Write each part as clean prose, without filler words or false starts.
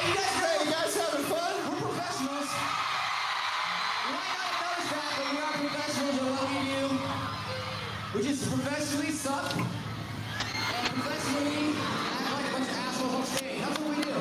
You guys great? You guys having fun? We're professionals. You might not have noticed that, but we are professionals at what we do. We just professionally suck and professionally act like a bunch of assholes on stage. That's what we do.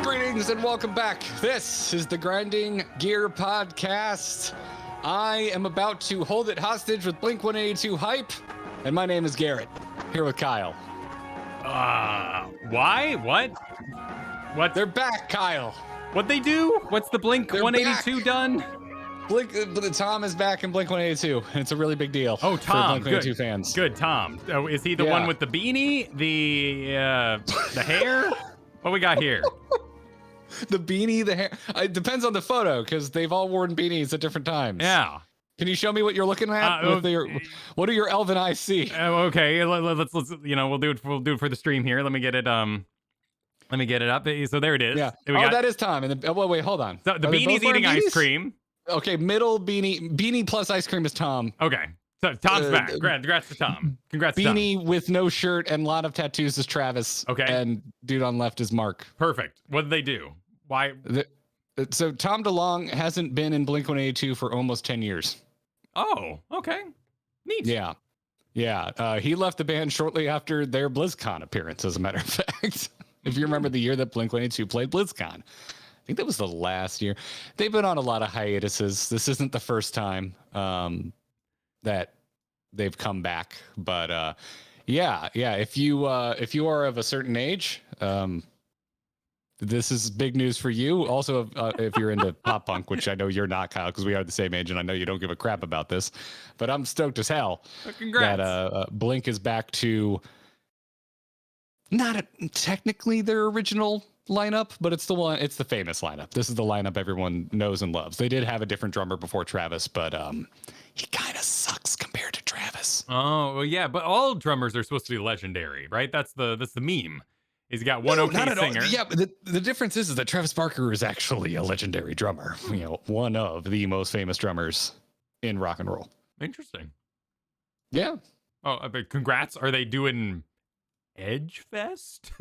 Greetings and welcome back. This is the Grinding Gear Podcast. I am about to hold it hostage with Blink-182 hype, and my name is Garrett, here with Kyle. Why? What? They're back, Kyle. What they do? What's the Blink-182 done? Tom is back in Blink-182, and it's a really big deal Oh, Tom, for Blink-182 fans. Good, Tom. Oh, is he the one with the beanie? The hair? What we got here? The beanie, the hair. It depends on the photo, because they've all worn beanies at different times. Yeah. Can you show me what you're looking at? What do your elven eyes see? Okay, let's we'll do it for the stream here. Let me get it up. So there it is. Yeah. That is Tom. And wait, hold on. So the beanie's eating ice cream. Okay, middle beanie plus ice cream is Tom. Okay. So Tom's back. Congrats to Tom. Congrats to Tom. Beanie with no shirt and a lot of tattoos is Travis. Okay. And dude on left is Mark. Perfect. What did they do? Why? So Tom DeLonge hasn't been in Blink-182 for almost 10 years. Oh, okay. Neat. Yeah. He left the band shortly after their BlizzCon appearance, as a matter of fact. If you remember the year that Blink-182 played BlizzCon. I think that was the last year. They've been on a lot of hiatuses. This isn't the first time that they've come back. But yeah. If you are of a certain age, this is big news for you. Also, if you're into pop punk, which I know you're not, Kyle, because we are the same age, and I know you don't give a crap about this. But I'm stoked as hell Congrats. that Blink is back to not technically their original lineup, but it's the famous lineup. This is the lineup everyone knows and loves. They did have a different drummer before Travis, but he kind of sucks compared to Travis. Oh, well, yeah, but all drummers are supposed to be legendary, right? That's the meme. He's got one okay singer. Yeah, but the difference is that Travis Barker is actually a legendary drummer. One of the most famous drummers in rock and roll. Interesting. Yeah. Oh, but congrats. Are they doing Edge Fest?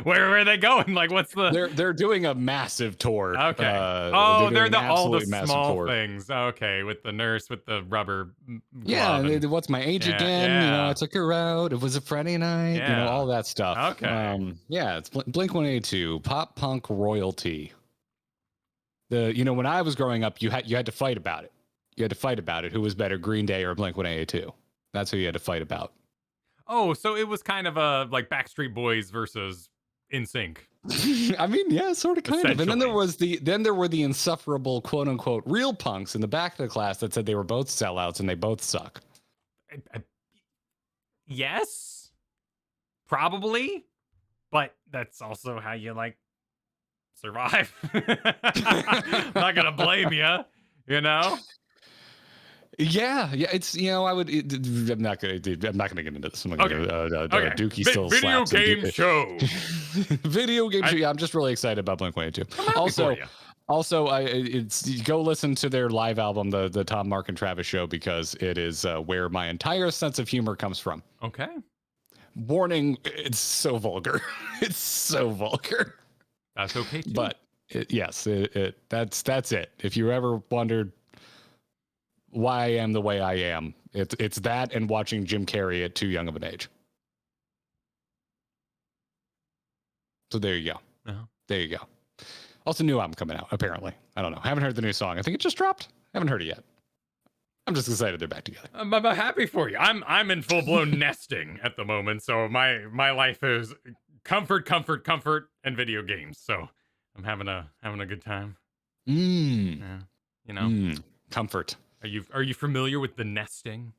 Where are they going? Like, what's the? They're doing a massive tour. Okay. They're all the small things. Okay, with the nurse with the rubber. Yeah. What's my age again? Yeah. I took her out. It was a Friday night. Yeah. All that stuff. Okay. It's Blink-182, pop punk royalty. When I was growing up, you had to fight about it. You had to fight about it. Who was better, Green Day or Blink-182? That's who you had to fight about. Oh, so it was kind of a like Backstreet Boys versus NSYNC. I mean, yeah, sort of, kind of. And then there were the insufferable quote unquote real punks in the back of the class that said they were both sellouts and they both suck. Yes, probably, but that's also how you survive. I'm not gonna blame you. Yeah, it's I would. I'm not gonna get into this. I'm not gonna okay. Dookie still video game show. Video game show. Yeah, I'm just really excited about Blink-182. Also, you go listen to their live album, the Tom, Mark, and Travis show, because it is where my entire sense of humor comes from. Okay. Warning: it's so vulgar. It's so vulgar. That's okay too. But that's it. If you ever wondered why I am the way I am, it's that and watching Jim Carrey at too young of an age. So there you go. Uh-huh. There you go. Also, new album coming out, apparently. I don't know. Haven't heard the new song. I think it just dropped. Haven't heard it yet. I'm just excited they're back together. I'm happy for you. I'm in full blown nesting at the moment, so my life is comfort, and video games. So I'm having a good time. Yeah, Comfort. Are you familiar with the nesting?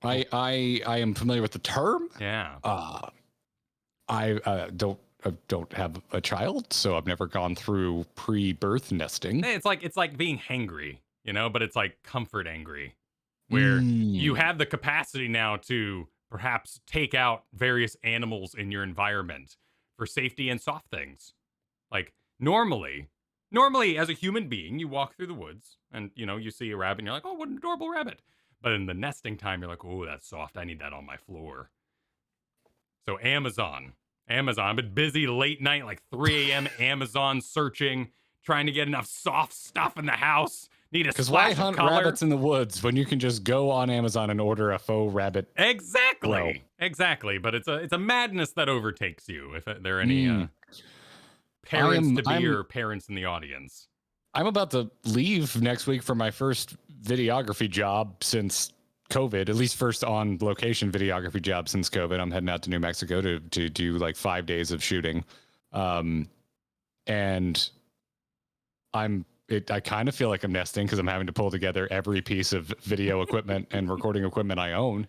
I am familiar with the term. Yeah. I don't have a child, so I've never gone through pre-birth nesting. It's like being hangry, but it's like comfort angry, where you have the capacity now to perhaps take out various animals in your environment for safety and soft things. Like normally as a human being, you walk through the woods and you see a rabbit and you're like, oh, what an adorable rabbit. But in the nesting time, you're like, oh, that's soft. I need that on my floor. So Amazon, I've been busy late night, like 3 a.m. Amazon searching, trying to get enough soft stuff in the house. Need a Because why splash of hunt color. rabbits in the woods when you can just go on Amazon and order a faux rabbit? Exactly. But it's a madness that overtakes you. If there are any parents-to-be or parents in the audience. I'm about to leave next week for my first videography job since COVID, at least first on location videography job since COVID. I'm heading out to New Mexico to do like 5 days of shooting. And I kind of feel like I'm nesting because I'm having to pull together every piece of video equipment and recording equipment I own.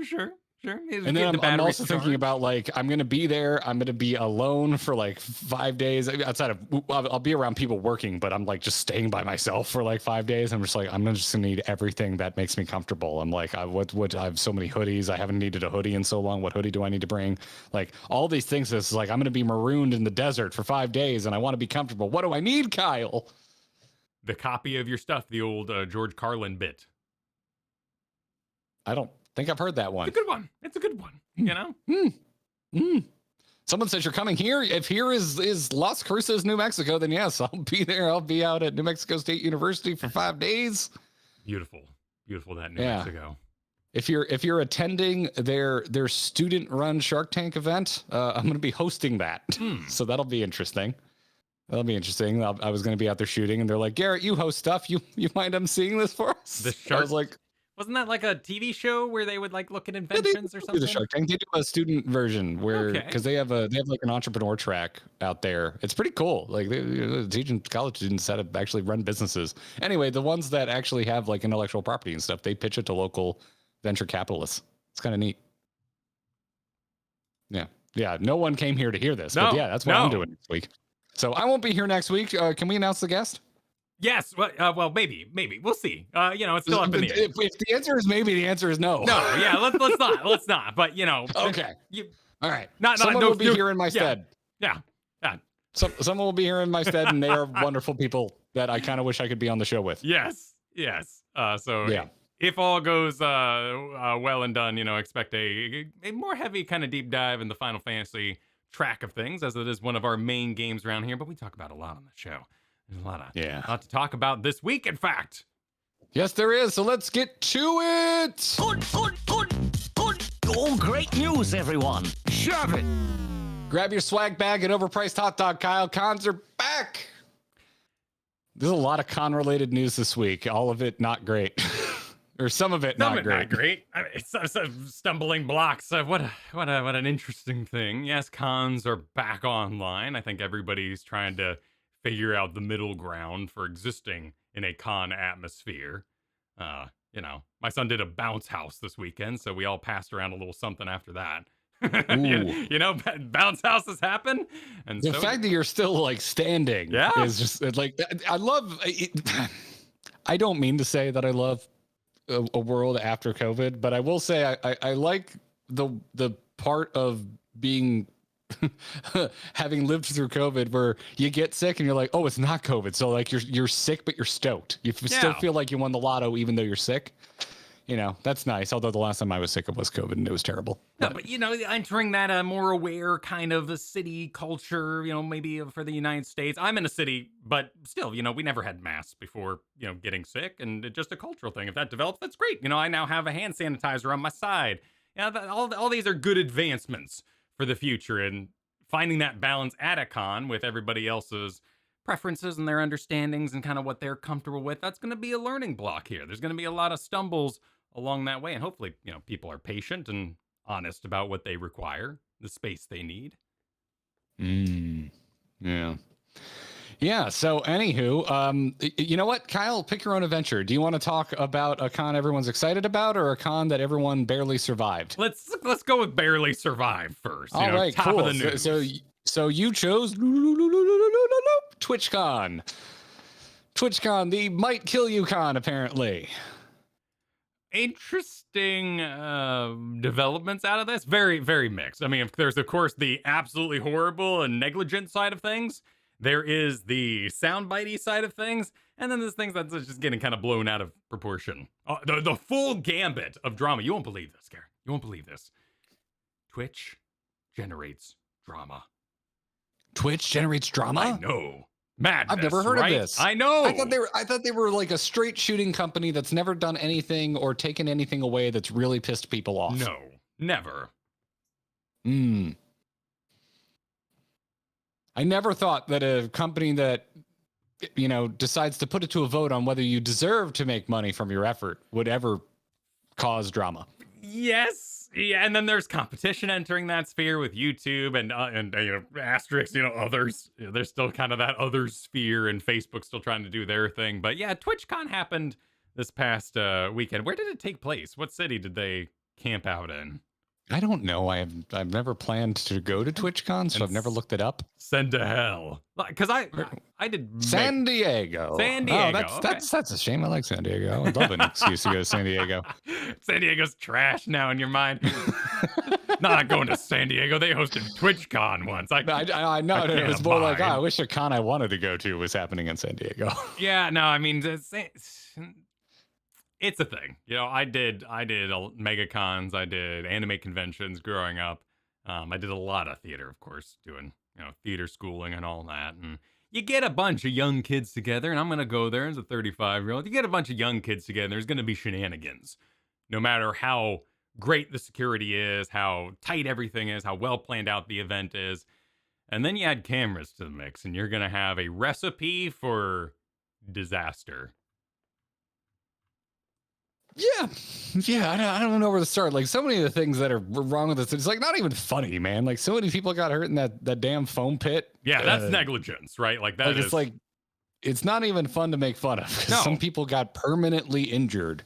Sure. And then I'm also thinking about like, I'm going to be there. I'm going to be alone for like 5 days outside of, I'll be around people working, but I'm like just staying by myself for like 5 days. I'm just like, I'm just going to need everything that makes me comfortable. I'm like, I have so many hoodies. I haven't needed a hoodie in so long. What hoodie do I need to bring? Like all these things. It's like, I'm going to be marooned in the desert for 5 days and I want to be comfortable. What do I need, Kyle? The copy of your stuff, the old George Carlin bit. I don't think I've heard that one. It's a good one. Someone says you're coming here. If here is Las Cruces, New Mexico, then yes, I'll be there. I'll be out at New Mexico State University for 5 days. Beautiful that New Mexico. If you're attending their student-run Shark Tank event, I'm going to be hosting that. So that'll be interesting. I was going to be out there shooting, and they're like, Garrett, you host stuff. You mind emceeing this for us? The Shark. I was like, wasn't that like a TV show where they would like look at inventions or something? The Shark Tank. They do a student version where because they have like an entrepreneur track out there. It's pretty cool. Like they teaching college students how to actually run businesses. Anyway, the ones that actually have like intellectual property and stuff, they pitch it to local venture capitalists. It's kind of neat. Yeah. No one came here to hear this, but yeah, that's what I'm doing next week. So I won't be here next week. Can we announce the guest? Yes. Well, maybe. We'll see. It's still up in the air. If the answer is maybe, the answer is no. No. Yeah. Let's not. But Okay. All right. Someone will be here in my stead. Yeah. Someone will be here in my stead, and they are wonderful people that I kind of wish I could be on the show with. Yes. If all goes well and done, expect a more heavy kind of deep dive in the Final Fantasy track of things, as it is one of our main games around here. But we talk about a lot on the show. There's a lot to talk about this week, in fact. Yes, there is. So let's get to it. Good. Oh, great news, everyone. Shove it. Grab your swag bag and overpriced hot dog, Kyle. Cons are back. There's a lot of con-related news this week. All of it not great. Or some of it not great. I mean, it's stumbling blocks. What an interesting thing. Yes, cons are back online. I think everybody's trying to figure out the middle ground for existing in a con atmosphere. My son did a bounce house this weekend, so we all passed around a little something after that. Bounce houses happen. And the fact that you're still like standing is just like, I love it. I don't mean to say that I love a world after COVID, but I will say I like the part of being having lived through COVID where you get sick and you're like, oh, it's not COVID. So like you're sick, but you're stoked. You still feel like you won the lotto even though you're sick. That's nice. Although the last time I was sick, it was COVID and it was terrible. No, but entering that more aware kind of a city culture, maybe for the United States. I'm in a city, but still, we never had masks before, getting sick, and it's just a cultural thing. If that develops, that's great. I now have a hand sanitizer on my side. All these are good advancements for the future, and finding that balance at a con with everybody else's preferences and their understandings and kind of what they're comfortable with. That's going to be a learning block here. There's going to be a lot of stumbles along that way, and hopefully, people are patient and honest about what they require, the space they need. Yeah. So anywho, you know what, Kyle, pick your own adventure. Do you want to talk about a con everyone's excited about, or a con that everyone barely survived? Let's go with barely survived first. All right, top cool. Of the news. So you chose TwitchCon. TwitchCon, the might kill you con, apparently. interesting developments out of this. Very, very mixed. I mean, there's, of course, the absolutely horrible and negligent side of things. There is the soundbitey side of things. And then there's things that's just getting kind of blown out of proportion. The full gambit of drama. You won't believe this, Garrett. You won't believe this. Twitch generates drama. Twitch generates drama? I know. Madness, I've never heard right? of this. I know. I thought they were like a straight shooting company that's never done anything or taken anything away that's really pissed people off. No, never. I never thought that a company that, you know, decides to put it to a vote on whether you deserve to make money from your effort would ever cause drama. Yes. Yeah, and then there's competition entering that sphere with YouTube and you know, asterisks, you know, others. You know, there's still kind of that other sphere, and Facebook's still trying to do their thing. But yeah, TwitchCon happened this past weekend. Where did it take place? What city did they camp out in? I don't know. I've never planned to go to TwitchCon, so I've never looked it up. Send to hell. Because I did San Diego. San Diego. Oh, that's a shame. I like San Diego. I'd love an excuse to go to San Diego. San Diego's trash now in your mind. Not going to San Diego. They hosted TwitchCon once. I know. It was more like, abide. I wish a con I wanted to go to was happening in San Diego. Yeah, no, I mean, it's a thing. You know, I did mega cons, I did anime conventions growing up. I did a lot of theater, of course, doing, you know, theater schooling and all that. And you get a bunch of young kids together, and I'm going to go there as a 35-year-old. You get a bunch of young kids together, and there's going to be shenanigans. No matter how great the security is, how tight everything is, how well planned out the event is. And then you add cameras to the mix, and you're going to have a recipe for disaster. Yeah. I don't know where to start. Like, so many of the things that are wrong with this, it's like not even funny, man. Like, so many people got hurt in that damn foam pit. Yeah, that's negligence, right? Like that is. It's like, it's not even fun to make fun of. No. Some people got permanently injured.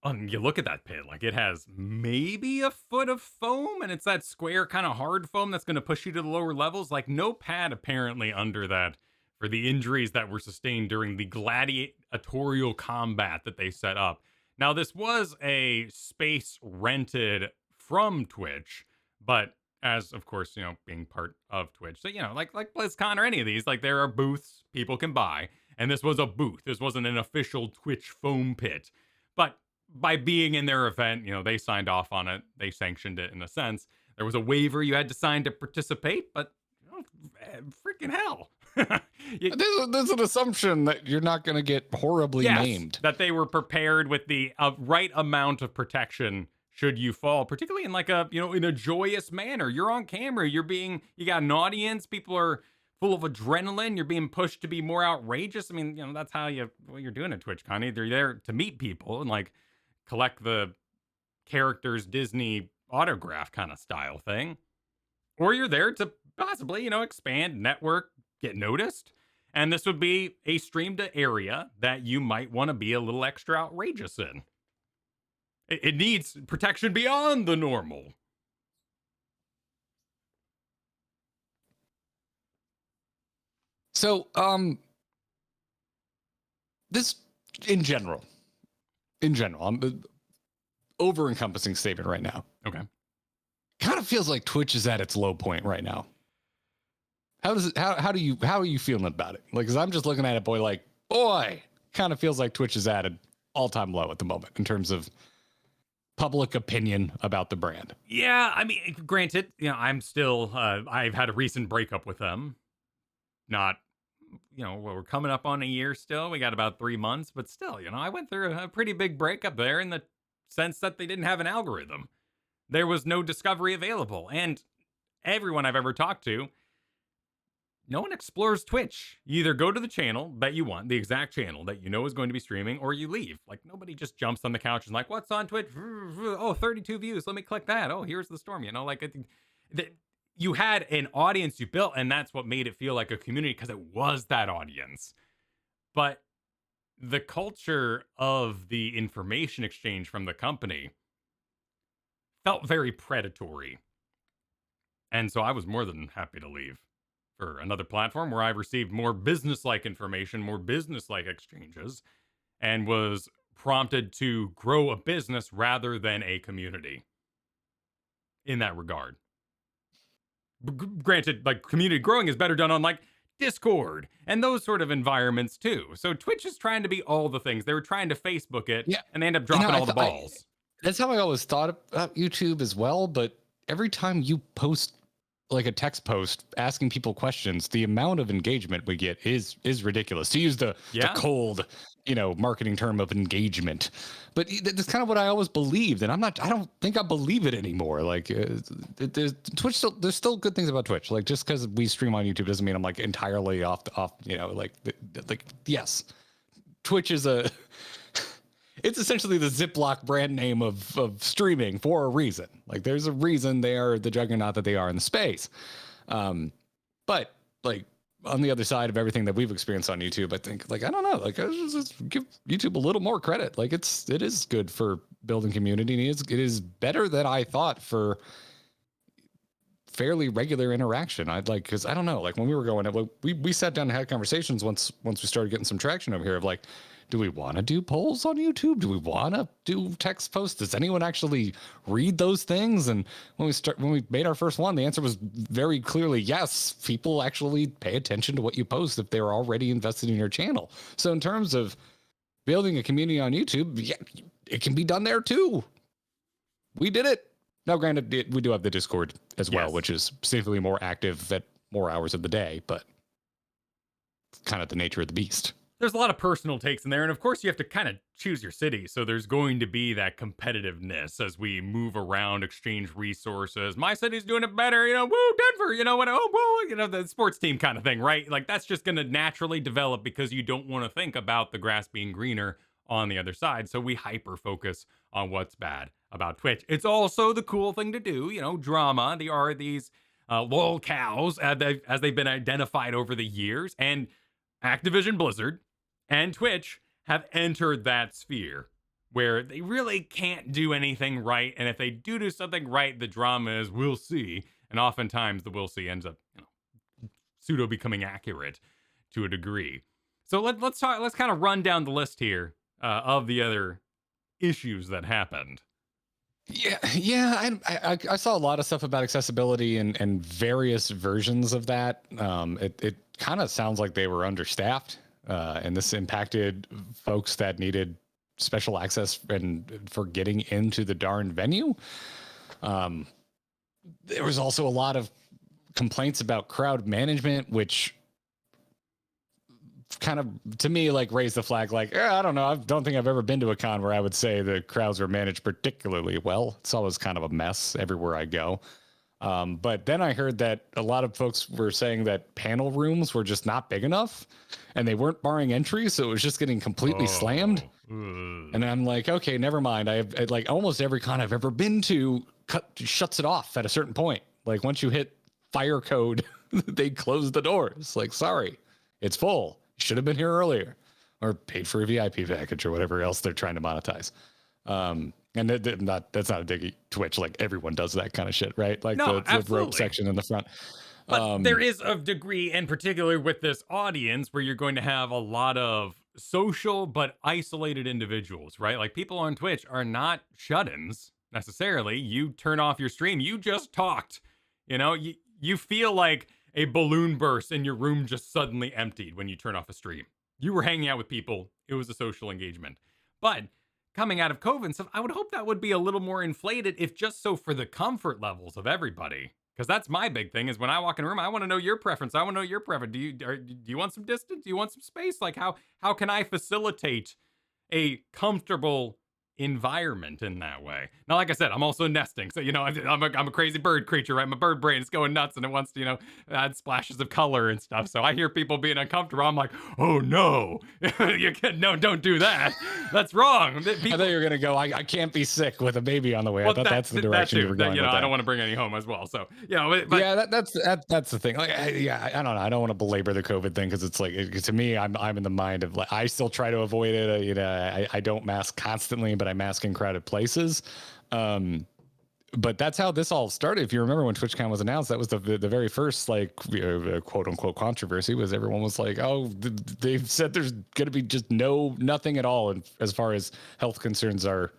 You look at that pit, like it has maybe a foot of foam, and it's that square kind of hard foam that's going to push you to the lower levels. Like no pad apparently under that for the injuries that were sustained during the gladiatorial combat that they set up. Now, this was a space rented from Twitch, but as, of course, you know, being part of Twitch. So, you know, like BlizzCon or any of these, like there are booths people can buy, and this was a booth. This wasn't an official Twitch foam pit. But by being in their event, you know, they signed off on it. They sanctioned it in a sense. There was a waiver you had to sign to participate, but you know, freaking hell. There's an assumption that you're not going to get horribly maimed. That they were prepared with the right amount of protection should you fall, particularly in like a, you know, in a joyous manner. You're on camera, you got an audience, people are full of adrenaline, you're being pushed to be more outrageous. I mean, you know, that's how what you're doing at TwitchCon. Either you're there to meet people and like collect the characters Disney autograph kind of style thing, or you're there to possibly, you know, expand, network, get noticed. And this would be a streamed area that you might want to be a little extra outrageous in. It needs protection beyond the normal. So, this in general, I'm over-encompassing statement right now. Okay. Kind of feels like Twitch is at its low point right now. How are you feeling about it? Like, cause I'm just looking at it, boy, kind of feels like Twitch is at an all-time low at the moment in terms of public opinion about the brand. Yeah, I mean, granted, you know, I'm still, I've had a recent breakup with them. Not, you know, we're coming up on a year still. We got about 3 months, but still, you know, I went through a pretty big breakup there in the sense that they didn't have an algorithm. There was no discovery available. And everyone I've ever talked to, no one explores Twitch. You either go to the channel that you want, the exact channel that you know is going to be streaming, or you leave. Like, nobody just jumps on the couch and like, what's on Twitch? Oh, 32 views. Let me click that. Oh, here's the storm. You know, like, you had an audience you built, and that's what made it feel like a community, because it was that audience. But the culture of the information exchange from the company felt very predatory. And so I was more than happy to leave for another platform where I received more business-like information, more business-like exchanges, and was prompted to grow a business rather than a community in that regard. Granted, like community growing is better done on like Discord and those sort of environments too. So Twitch is trying to be all the things. They were trying to Facebook it, and they end up dropping all the balls. That's how I always thought about YouTube as well. But every time you post like a text post asking people questions, the amount of engagement we get is ridiculous. To use the cold, marketing term of engagement. But that's kind of what I always believed, and I don't think I believe it anymore. Like Twitch, there's still good things about Twitch. Like just because we stream on YouTube doesn't mean I'm like entirely off. Yes, Twitch is it's essentially the Ziploc brand name of streaming for a reason. Like there's a reason they are the juggernaut that they are in the space. But like on the other side of everything that we've experienced on YouTube, I think like, I don't know, like I just give YouTube a little more credit. Like it is good for building community. And it is better than I thought for fairly regular interaction. Cause I don't know, like when we were going up, like we sat down and had conversations once we started getting some traction over here of like, do we want to do polls on YouTube? Do we want to do text posts? Does anyone actually read those things? And when we made our first one, the answer was very clearly yes. People actually pay attention to what you post if they're already invested in your channel. So in terms of building a community on YouTube, yeah, it can be done there too. We did it. Now, granted, we do have the Discord as well, which is significantly more active at more hours of the day, but it's kind of the nature of the beast. There's a lot of personal takes in there, and of course you have to kind of choose your city, so there's going to be that competitiveness as we move around, exchange resources. My city's doing it better, woo, Denver, the sports team kind of thing, right? Like that's just going to naturally develop because you don't want to think about the grass being greener on the other side, so we hyper focus on what's bad about Twitch. It's also the cool thing to do, drama. There are these lol cows as they've been identified over the years, and Activision Blizzard and Twitch have entered that sphere where they really can't do anything right. And if they do something right, the drama is we'll see. And oftentimes the we'll see ends up pseudo becoming accurate to a degree. So let's kind of run down the list here of the other issues that happened. Yeah. I saw a lot of stuff about accessibility and various versions of that. It kind of sounds like they were understaffed. And this impacted folks that needed special access and for getting into the darn venue. There was also a lot of complaints about crowd management, which kind of, to me, like raised the flag. Like, I don't know. I don't think I've ever been to a con where I would say the crowds were managed particularly well. It's always kind of a mess everywhere I go. But then I heard that a lot of folks were saying that panel rooms were just not big enough and they weren't barring entry. So it was just getting completely slammed. And I'm like, okay, never mind. I like almost every con I've ever been to shuts it off at a certain point. Like once you hit fire code, they close the doors. Like, sorry, it's full. You should have been here earlier or paid for a VIP package or whatever else they're trying to monetize. And that's not a dig at Twitch. Like everyone does that kind of shit, right? Like the rope section in the front. But there is a degree, and particularly with this audience, where you're going to have a lot of social but isolated individuals, right? Like people on Twitch are not shut-ins necessarily. You turn off your stream, you just talked. You feel like a balloon burst and your room just suddenly emptied when you turn off a stream. You were hanging out with people. It was a social engagement. But coming out of COVID and stuff, I would hope that would be a little more inflated, if just so for the comfort levels of everybody. Because that's my big thing is when I walk in a room, I want to know your preference. I want to know your preference. Do you want some distance? Do you want some space? Like how can I facilitate a comfortable environment in that way? Now, like I said, I'm also nesting. So, I'm a crazy bird creature, right? My bird brain is going nuts and it wants to, add splashes of color and stuff. So I hear people being uncomfortable. I'm like, oh no, don't do that. That's wrong. I thought you were going to go, I can't be sick with a baby on the way. I thought that's the direction you were going with that. I don't want to bring any home as well. So, that's the thing. Like, I don't know. I don't want to belabor the COVID thing. Cause it's like, to me, I'm in the mind of like, I still try to avoid it. I don't mask constantly, but I mask in crowded places. but that's how this all started. If you remember when TwitchCon was announced, that was the very first like quote unquote controversy. Was everyone was like, oh, they've said there's going to be just nothing at all, and as far as health concerns are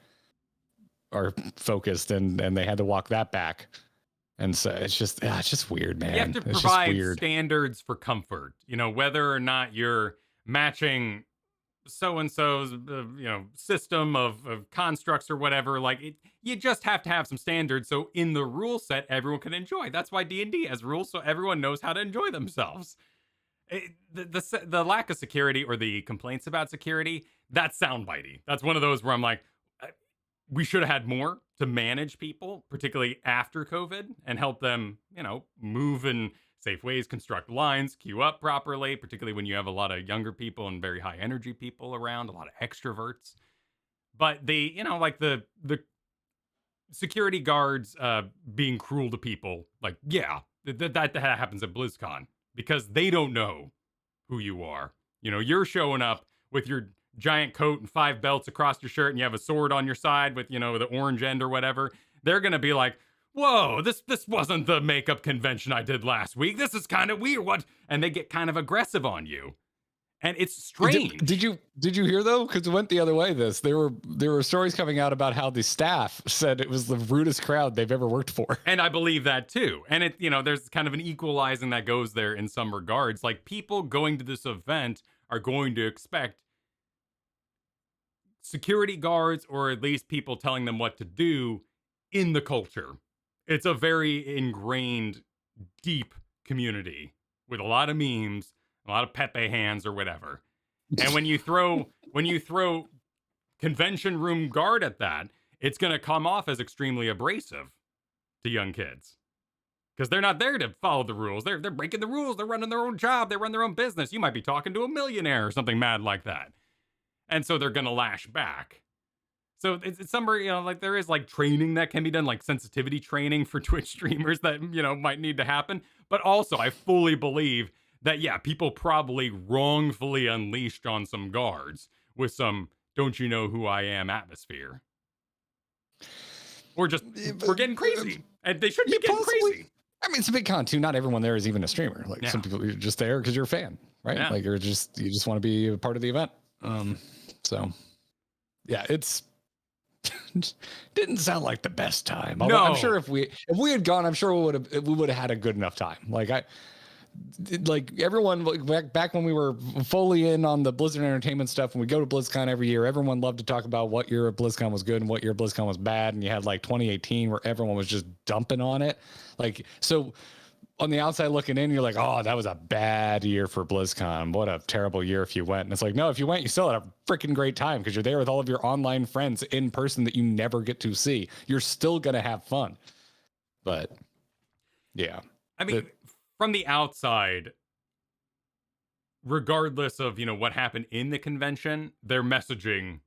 focused, and they had to walk that back. And so it's just weird, man. You have to it's provide standards for comfort. Whether or not you're matching so-and-so's system of constructs or whatever, you just have to have some standards so in the rule set everyone can enjoy. That's why D&D has rules, so everyone knows how to enjoy themselves. The lack of security or the complaints about security, that's soundbitey. That's one of those where I'm like, we should have had more to manage people, particularly after COVID, and help them move in safe ways, construct lines, queue up properly, particularly when you have a lot of younger people and very high energy people around, a lot of extroverts. But the security guards being cruel to people, that happens at BlizzCon because they don't know who you are. You're showing up with your giant coat and 5 belts across your shirt and you have a sword on your side with, the orange end or whatever. They're going to be like, whoa, this wasn't the makeup convention I did last week. This is kind of weird. What? And they get kind of aggressive on you. And it's strange. Did you hear though? Because it went the other way. There were stories coming out about how the staff said it was the rudest crowd they've ever worked for. And I believe that too. And it, there's kind of an equalizing that goes there in some regards. Like people going to this event are going to expect security guards or at least people telling them what to do in the culture. It's a very ingrained, deep community with a lot of memes, a lot of Pepe hands or whatever. And when you throw convention room guard at that, it's going to come off as extremely abrasive to young kids. Because they're not there to follow the rules. They're breaking the rules. They're running their own job. They run their own business. You might be talking to a millionaire or something mad like that. And so they're going to lash back. So it's somewhere, there is training that can be done, like sensitivity training for Twitch streamers that, might need to happen. But also I fully believe that, people probably wrongfully unleashed on some guards with some don't you know who I am atmosphere. Or just, we're getting crazy. And they shouldn't be getting crazy. I mean, it's a big con too. Not everyone there is even a streamer. Some people are just there because you're a fan, right? Yeah. You just want to be a part of the event. So yeah, it's didn't sound like the best time. No. I'm sure if we had gone, I'm sure we would have had a good enough time. Everyone back when we were fully in on the Blizzard Entertainment stuff, when we go to BlizzCon every year, everyone loved to talk about what year of BlizzCon was good and what year of BlizzCon was bad. And you had 2018 where everyone was just dumping on it. So on the outside looking in, you're like, oh, that was a bad year for BlizzCon. What a terrible year if you went. And it's like, no, if you went, you still had a freaking great time because you're there with all of your online friends in person that you never get to see. You're still going to have fun. But yeah. I mean, from the outside, regardless of, what happened in the convention, their messaging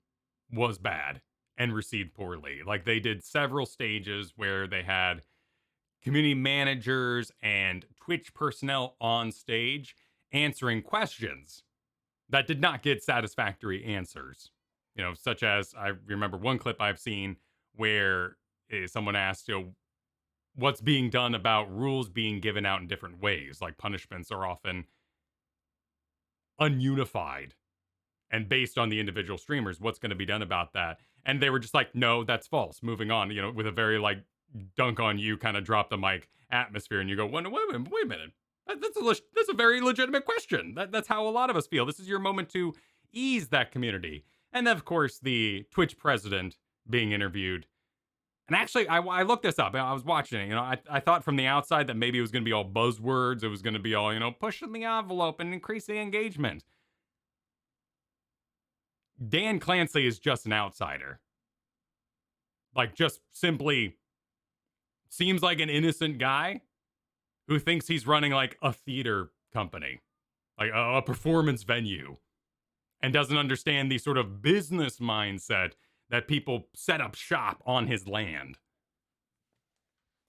was bad and received poorly. They did several stages where they had community managers and Twitch personnel on stage answering questions that did not get satisfactory answers. Such as I remember one clip I've seen where someone asked, what's being done about rules being given out in different ways? Punishments are often ununified and based on the individual streamers. What's going to be done about that? And they were just like, no, that's false. Moving on, with a very dunk on you kind of drop the mic atmosphere, and you go, wait a minute. That's a very legitimate question. That's how a lot of us feel. This is your moment to ease that community. And then, of course, the Twitch president being interviewed. And actually, I looked this up. I was watching it. I thought from the outside that maybe it was going to be all buzzwords. It was going to be all, pushing the envelope and increasing engagement. Dan Clancy is just an outsider. Just simply seems like an innocent guy who thinks he's running a theater company, a performance venue, and doesn't understand the sort of business mindset that people set up shop on his land.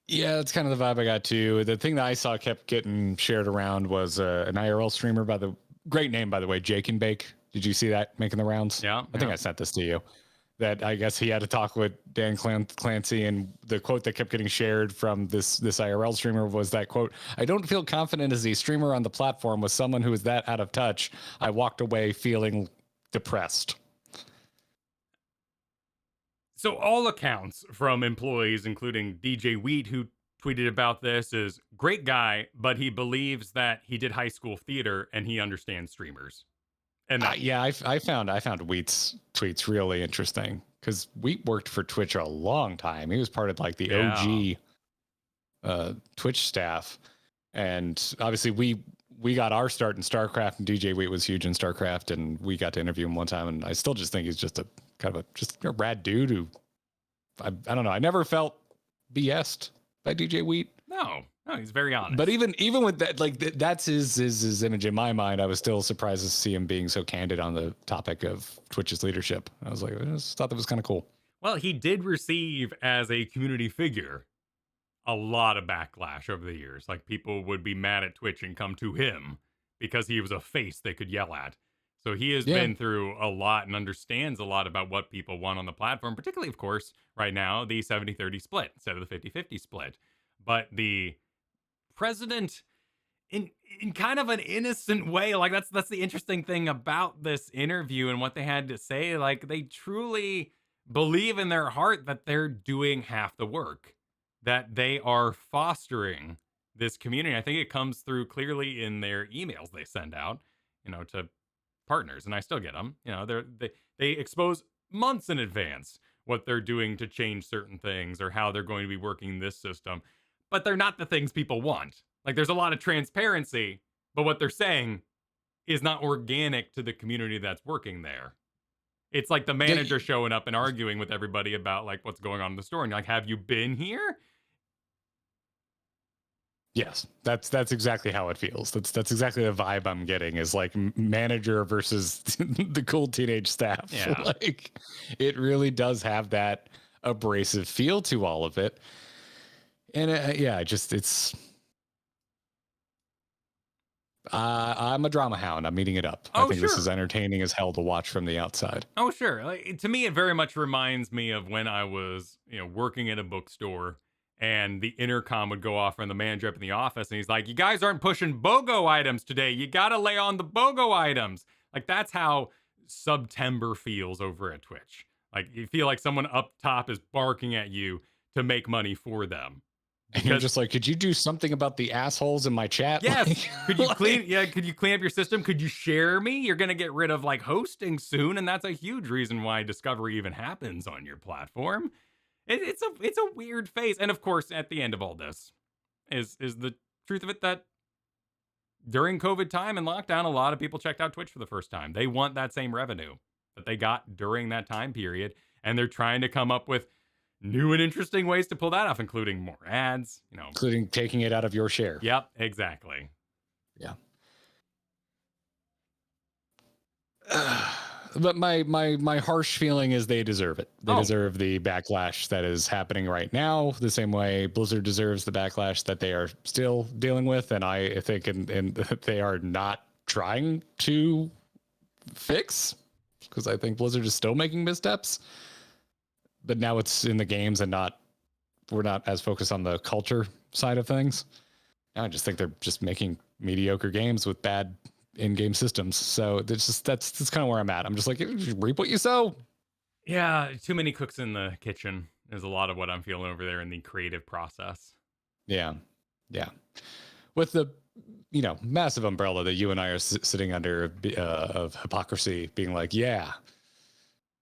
Yeah, that's kind of the vibe I got too. The thing that I saw kept getting shared around was an IRL streamer great name, by the way, Jake and Bake. Did you see that making the rounds? Yeah. I think I sent this to you. that I guess he had to talk with Dan Clancy, and the quote that kept getting shared from this IRL streamer was that quote, "I don't feel confident as a streamer on the platform with someone who is that out of touch. I walked away feeling depressed." So all accounts from employees, including DJ Wheat, who tweeted about this, is great guy, but he believes that he did high school theater and he understands streamers. And yeah, I found Wheat's tweets really interesting because Wheat worked for Twitch a long time. He was part of like the OG Twitch staff, and obviously we got our start in StarCraft, and DJ Wheat was huge in StarCraft, and we got to interview him one time, and I still just think he's just a kind of just a rad dude who I don't know. I never felt BS'd by DJ Wheat. No, he's very honest. But even with that, like that's his image in my mind. I was still surprised to see him being so candid on the topic of Twitch's leadership. I was like, I just thought that was kind of cool. Well, he did receive, as a community figure, a lot of backlash over the years. Like, people would be mad at Twitch and come to him because he was a face they could yell at. So he has been through a lot and understands a lot about what people want on the platform, particularly, of course, right now, the 70-30 split instead of the 50-50 split. But the president, in kind of an innocent way, like that's the interesting thing about this interview and what they had to say. Like, they truly believe in their heart that they're doing half the work, that they are fostering this community. I think it comes through clearly in their emails they send out, to partners, and I still get them. They expose months in advance what they're doing to change certain things or how they're going to be working this system, but they're not the things people want. Like, there's a lot of transparency, but what they're saying is not organic to the community that's working there. It's like the manager showing up and arguing with everybody about like what's going on in the store, and you're like, have you been here? Yes, that's exactly how it feels. That's exactly the vibe I'm getting, is like manager versus the cool teenage staff. Yeah. Like, it really does have that abrasive feel to all of it. And I'm a drama hound. I'm eating it up. I think this is entertaining as hell to watch from the outside. Oh, sure. Like, to me, it very much reminds me of when I was, working at a bookstore, and the intercom would go off from the manager up in the office, and he's like, "You guys aren't pushing BOGO items today. You got to lay on the BOGO items." Like, that's how September feels over at Twitch. Like, you feel like someone up top is barking at you to make money for them. And you're just like, could you do something about the assholes in my chat? Yes. Like, Could you could you clean up your system? Could you share me? You're going to get rid of like hosting soon. And that's a huge reason why discovery even happens on your platform. It's a weird phase. And of course, at the end of all this is the truth of it that during COVID time and lockdown, a lot of people checked out Twitch for the first time. They want that same revenue that they got during that time period. And they're trying to come up with new and interesting ways to pull that off, including more ads, including taking it out of your share. Yep, exactly. Yeah. But my harsh feeling is they deserve it. They deserve the backlash that is happening right now, the same way Blizzard deserves the backlash that they are still dealing with. And I think and they are not trying to fix, because I think Blizzard is still making missteps. But now it's in the games and we're not as focused on the culture side of things. I just think they're just making mediocre games with bad in-game systems. So that's kind of where I'm at. I'm just like, reap what you sow. Yeah, too many cooks in the kitchen is a lot of what I'm feeling over there in the creative process. Yeah. With the massive umbrella that you and I are sitting under of hypocrisy, being like, yeah.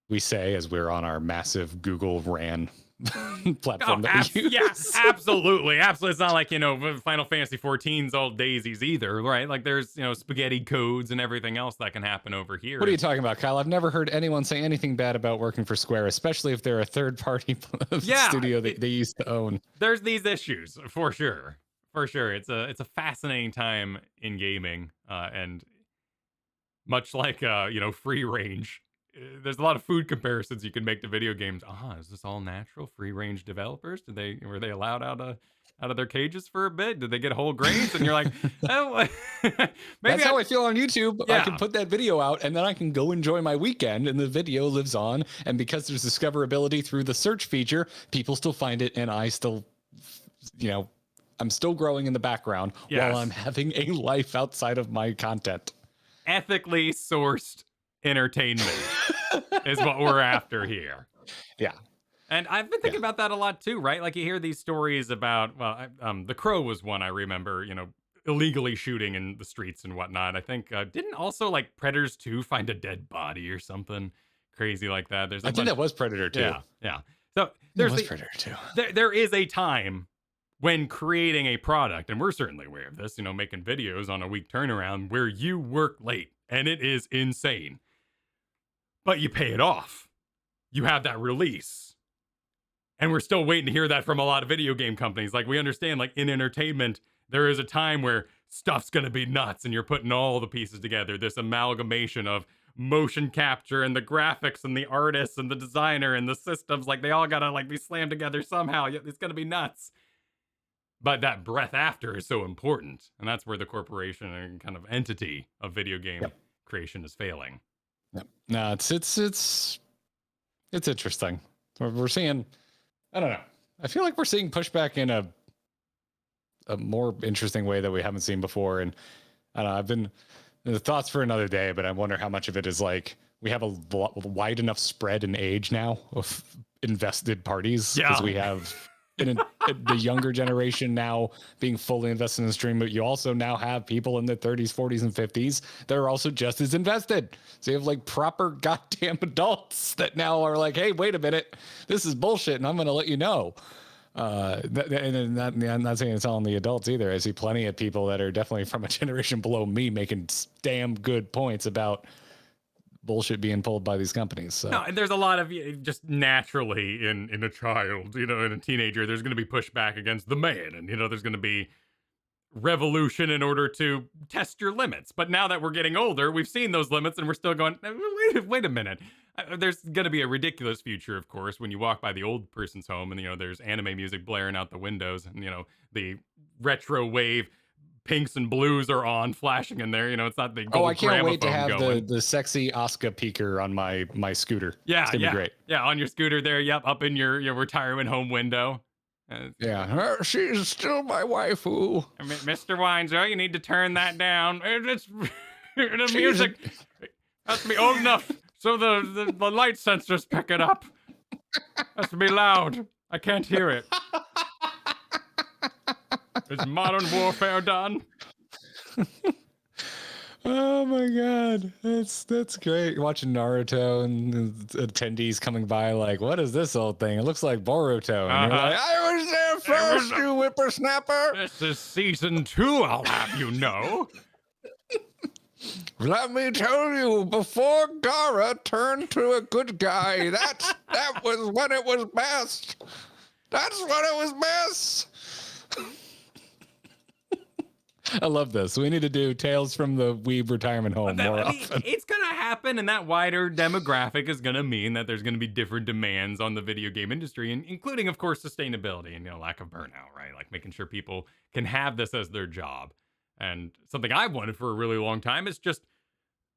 We say as we're on our massive Google ran platform that we use. Yes, absolutely. It's not like, Final Fantasy 14's all daisies either, right? Like, there's, spaghetti codes and everything else that can happen over here. What are you talking about, Kyle? I've never heard anyone say anything bad about working for Square, especially if they're a third-party studio that they used to own. There's these issues, for sure. For sure. It's a fascinating time in gaming, and much like, free range. There's a lot of food comparisons you can make to video games. Is this all natural? Free range developers? Were they allowed out out of their cages for a bit? Did they get whole grains? And you're like, oh, maybe That's how I feel on YouTube. I Yeah. can put that video out and then I can go enjoy my weekend and the video lives on. And because there's discoverability through the search feature, people still find it and I still, I'm still growing in the background while I'm having a life outside of my content. Ethically sourced entertainment is what we're after here. Yeah. And I've been thinking about that a lot too, right? Like you hear these stories about, The Crow was one I remember, illegally shooting in the streets and whatnot. I think, didn't also like Predators 2 find a dead body or something crazy like that? I think that was Predator 2. Yeah. So there's Predator 2. There is a time when creating a product, and we're certainly aware of this, making videos on a week turnaround where you work late and it is insane, but you pay it off. You have that release. And we're still waiting to hear that from a lot of video game companies. Like we understand, like in entertainment, there is a time where stuff's going to be nuts and you're putting all the pieces together. This amalgamation of motion capture and the graphics and the artists and the designer and the systems, like they all got to like be slammed together somehow. It's going to be nuts. But that breath after is so important. And that's where the corporation and kind of entity of video game creation is failing. Yep. No, it's interesting. We're seeing, I don't know. I feel like we're seeing pushback in a more interesting way that we haven't seen before. And I don't know, I've been the thoughts for another day, but I wonder how much of it is like we have a wide enough spread in age now of invested parties because we have the younger generation now being fully invested in the stream, but you also now have people in their 30s, 40s, and 50s that are also just as invested. So you have like proper goddamn adults that now are like, hey, wait a minute, this is bullshit, and I'm going to let you know. And I'm not saying it's all on the adults either. I see plenty of people that are definitely from a generation below me making damn good points about bullshit being pulled by these companies. So. No, there's a lot of just naturally in a child, in a teenager, there's going to be pushback against the man, and there's going to be revolution in order to test your limits. But now that we're getting older, we've seen those limits, and we're still going, wait a minute. There's going to be a ridiculous future, of course, when you walk by the old person's home, and there's anime music blaring out the windows, and the retro wave. Pinks and blues are on, flashing in there. It's not the gold I can't wait to have going. the sexy Asuka peeker on my scooter. Yeah, it's gonna be great. Yeah, on your scooter there. Yep, up in your retirement home window. She's still my waifu. Mr. Winesor, you need to turn that down. It's the music has to be old enough so the light sensors pick it up. Has to be loud. I can't hear it. Is modern warfare done? Oh my god, that's great. Watching Naruto and attendees coming by like, what is this old thing? It looks like Boruto. And you're like, I was there first, you whippersnapper. This is season 2, I'll have you know. Let me tell you, before Garrett turned to a good guy, that was when it was best. That's when it was best. I love this. We need to do Tales from the Weeb retirement home more often. It's going to happen, and that wider demographic is going to mean that there's going to be different demands on the video game industry, and including, of course, sustainability and lack of burnout, right? Like making sure people can have this as their job. And something I've wanted for a really long time is just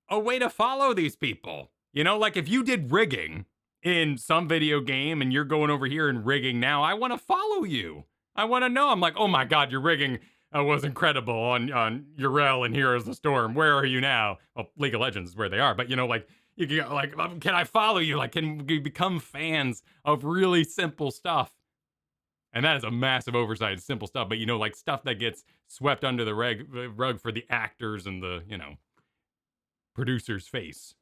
a way to follow these people. Like if you did rigging in some video game and you're going over here and rigging now, I want to follow you. I want to know. I'm like, oh my God, your rigging was incredible on Coeurl and Heroes of the Storm. Where are you now? Well, League of Legends is where they are, but like you can can I follow you? Like, can we become fans of really simple stuff? And that is a massive oversight. It's simple stuff, but like stuff that gets swept under the rug for the actors and the producer's face.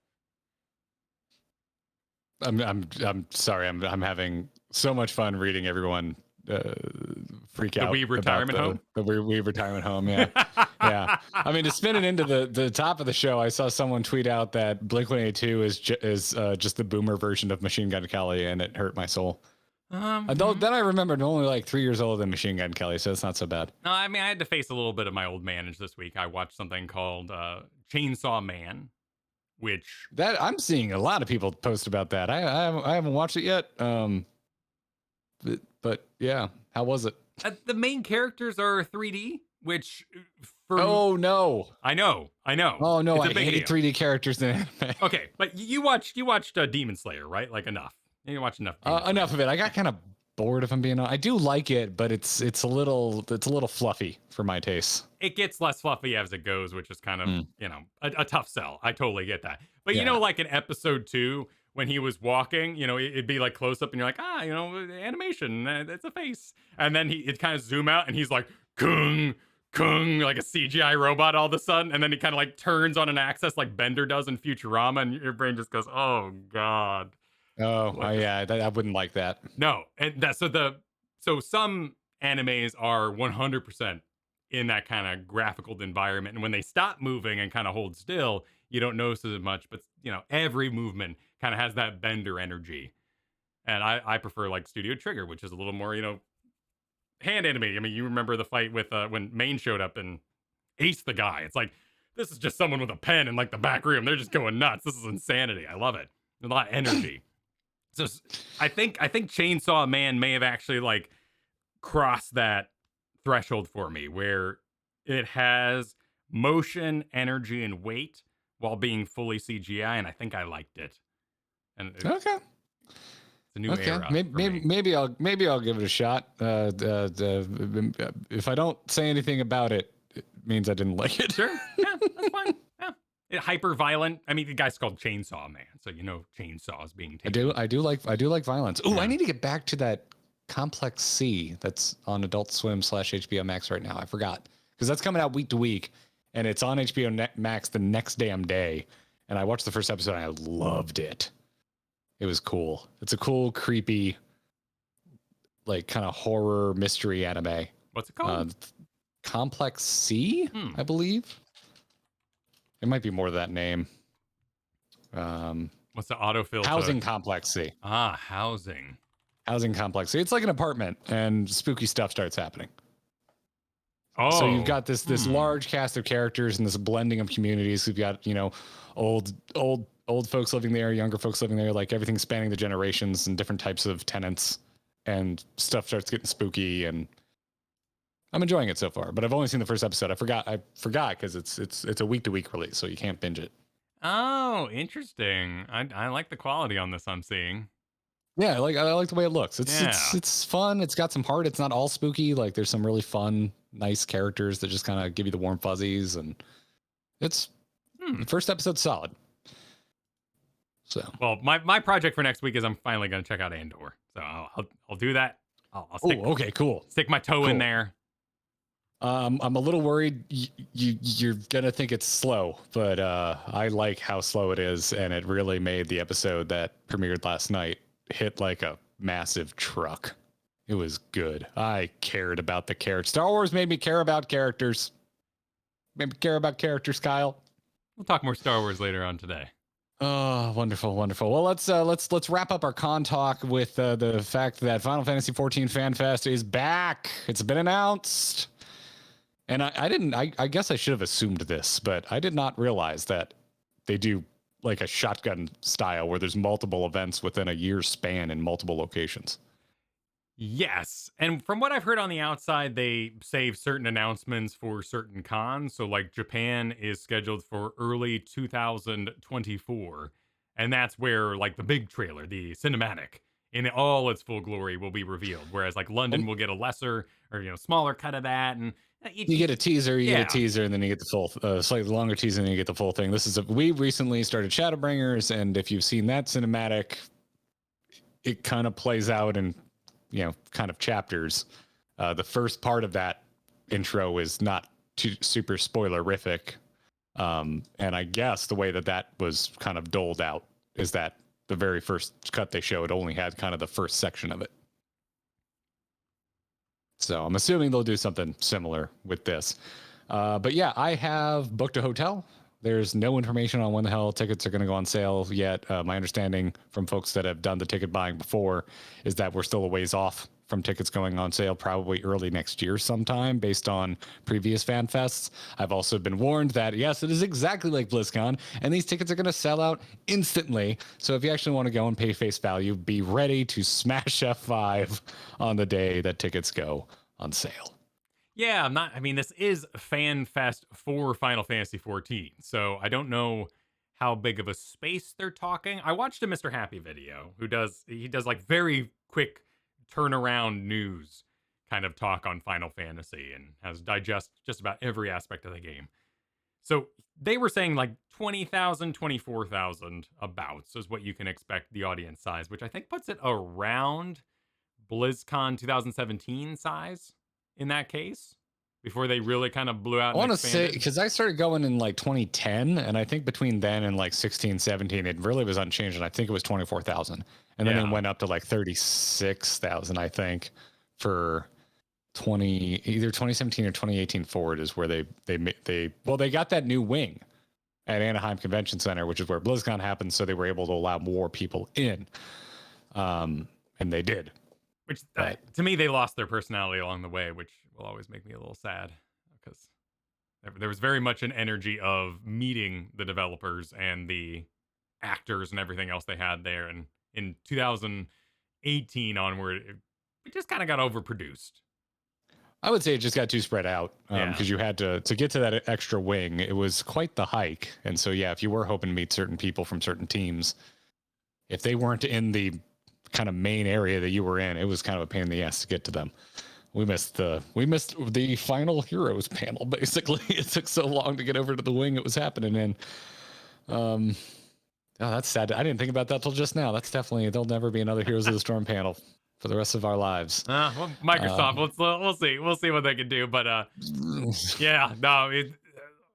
I'm sorry. I'm having so much fun reading everyone freak out. The Weeb retirement home? The Weeb retirement home, yeah. Yeah. I mean, to spin it into the top of the show, I saw someone tweet out that Blink-182 is just the boomer version of Machine Gun Kelly, and it hurt my soul. Then I remembered I'm only like 3 years older than Machine Gun Kelly, so it's not so bad. No, I mean, I had to face a little bit of my old manage this week. I watched something called Chainsaw Man, which... I'm seeing a lot of people post about that. I haven't watched it yet. but yeah, how was it? The main characters are 3D, which for Oh no! I know. Oh no! It's I a big hate deal. 3D characters in anime. Okay, but you watched Demon Slayer, right? Like enough. You watched enough. Enough of it. I got kind of bored if I'm being honest. I do like it, but it's a little fluffy for my taste. It gets less fluffy as it goes, which is kind of a tough sell. I totally get that. But Yeah. like in episode 2 when he was walking, it'd be like close up, and you're like, animation, it's a face, and then it kind of zoom out, and he's like, kung, kung, like a CGI robot all of a sudden, and then he kind of like turns on an axis like Bender does in Futurama, and your brain just goes, oh god. Yeah, I wouldn't like that. No, and that's so some animes are 100% in that kind of graphical environment, and when they stop moving and kind of hold still, you don't notice as much. But every movement kind of has that Bender energy, and I prefer like Studio Trigger, which is a little more hand animated. I mean, you remember the fight with when Main showed up and aced the guy. It's like, this is just someone with a pen in like the back room. They're just going nuts. This is insanity. I love it. A lot of energy. So I think Chainsaw Man may have actually like crossed that threshold for me, where it has motion, energy, and weight while being fully CGI, and I think I liked it. And Okay. It's a new era. Maybe I'll give it a shot. If I don't say anything about it, it means I didn't like it. Sure. Yeah, that's fine. Yeah. Hyper violent. I mean, the guy's called Chainsaw Man, so chainsaws being taken. I do like violence. Oh, Yeah. I need to get back to that Complex C that's on Adult Swim / HBO Max right now. I forgot because that's coming out week to week, and it's on HBO Max the next damn day. And I watched the first episode and I loved it. It was cool. It's a cool, creepy, like kind of horror mystery anime. What's it called? Complex C, I believe. It might be more of that name. What's the autofill? Housing Complex C. Housing. Housing Complex C. It's like an apartment, and spooky stuff starts happening. Oh, so you've got this large cast of characters and this blending of communities. We've got old folks living there, younger folks living there, like everything spanning the generations and different types of tenants, and stuff starts getting spooky. And I'm enjoying it so far, but I've only seen the first episode. I forgot because it's a week to week release, so you can't binge it. Oh, interesting. I like the quality on this I'm seeing. Yeah, I like the way it looks. It's fun. It's got some heart. It's not all spooky. Like there's some really fun, nice characters that just kind of give you the warm fuzzies, and it's the first episode's solid. So well, my project for next week is I'm finally going to check out Andor. So I'll do that. I'll stick, okay, cool. Stick my toe in there. I'm a little worried you're gonna think it's slow, but I like how slow it is, and it really made the episode that premiered last night hit like a massive truck. It was good. I cared about the characters. Star Wars made me care about characters. Made me care about characters, Kyle. We'll talk more Star Wars later on today. Oh, wonderful, wonderful. Well, let's wrap up our con talk with the fact that Final Fantasy XIV Fan Fest is back. It's been announced. And I guess I should have assumed this, but I did not realize that they do like a shotgun style where there's multiple events within a year's span in multiple locations. Yes. And from what I've heard on the outside, they save certain announcements for certain cons. So like Japan is scheduled for early 2024. And that's where like the big trailer, the cinematic in all its full glory will be revealed. Whereas like London will get a lesser or, smaller cut of that. And you get a teaser, get a teaser, and then you get the full, slightly longer teaser, and then you get the full thing. We recently started Shadowbringers, and if you've seen that cinematic, it kind of plays out in, kind of chapters. The first part of that intro is not too super spoilerific. And I guess the way that was kind of doled out is that the very first cut they showed only had kind of the first section of it. So I'm assuming they'll do something similar with this. But yeah, I have booked a hotel There's no information on when the hell tickets are going to go on sale yet. My understanding from folks that have done the ticket buying before is that we're still a ways off from tickets going on sale, probably early next year sometime, based on previous fan fests. I've also been warned that, yes, it is exactly like BlizzCon, and these tickets are going to sell out instantly. So if you actually want to go and pay face value, be ready to smash F5 on the day that tickets go on sale. Yeah, I mean, this is Fan Fest for Final Fantasy XIV, so I don't know how big of a space they're talking. I watched a Mr. Happy video he does like very quick turnaround news kind of talk on Final Fantasy and has digest just about every aspect of the game. So they were saying like 20,000, 24,000 abouts is what you can expect the audience size, which I think puts it around BlizzCon 2017 size in that case, before they really kind of blew out. I want to say, because I started going in like 2010, and I think between then and like 16, 17, it really was unchanged, and I think it was 24,000. And then it went up to like 36,000, I think, for either 2017 or 2018 forward is where they got that new wing at Anaheim Convention Center, which is where BlizzCon happened, so they were able to allow more people in, and they did. Which, to me, they lost their personality along the way, which will always make me a little sad, because there was very much an energy of meeting the developers and the actors and everything else they had there. And in 2018 onward, it just kind of got overproduced. I would say it just got too spread out, because you had to get to that extra wing. It was quite the hike. And so, yeah, if you were hoping to meet certain people from certain teams, if they weren't in the kind of main area that you were in, it was kind of a pain in the ass to get to them. We missed the final heroes panel, basically. It took so long to get over to the wing it was happening in. Oh, that's sad. I didn't think about that till just now. That's definitely, there'll never be another Heroes of the Storm panel for the rest of our lives. Well, Microsoft, we'll see what they can do. But yeah, no.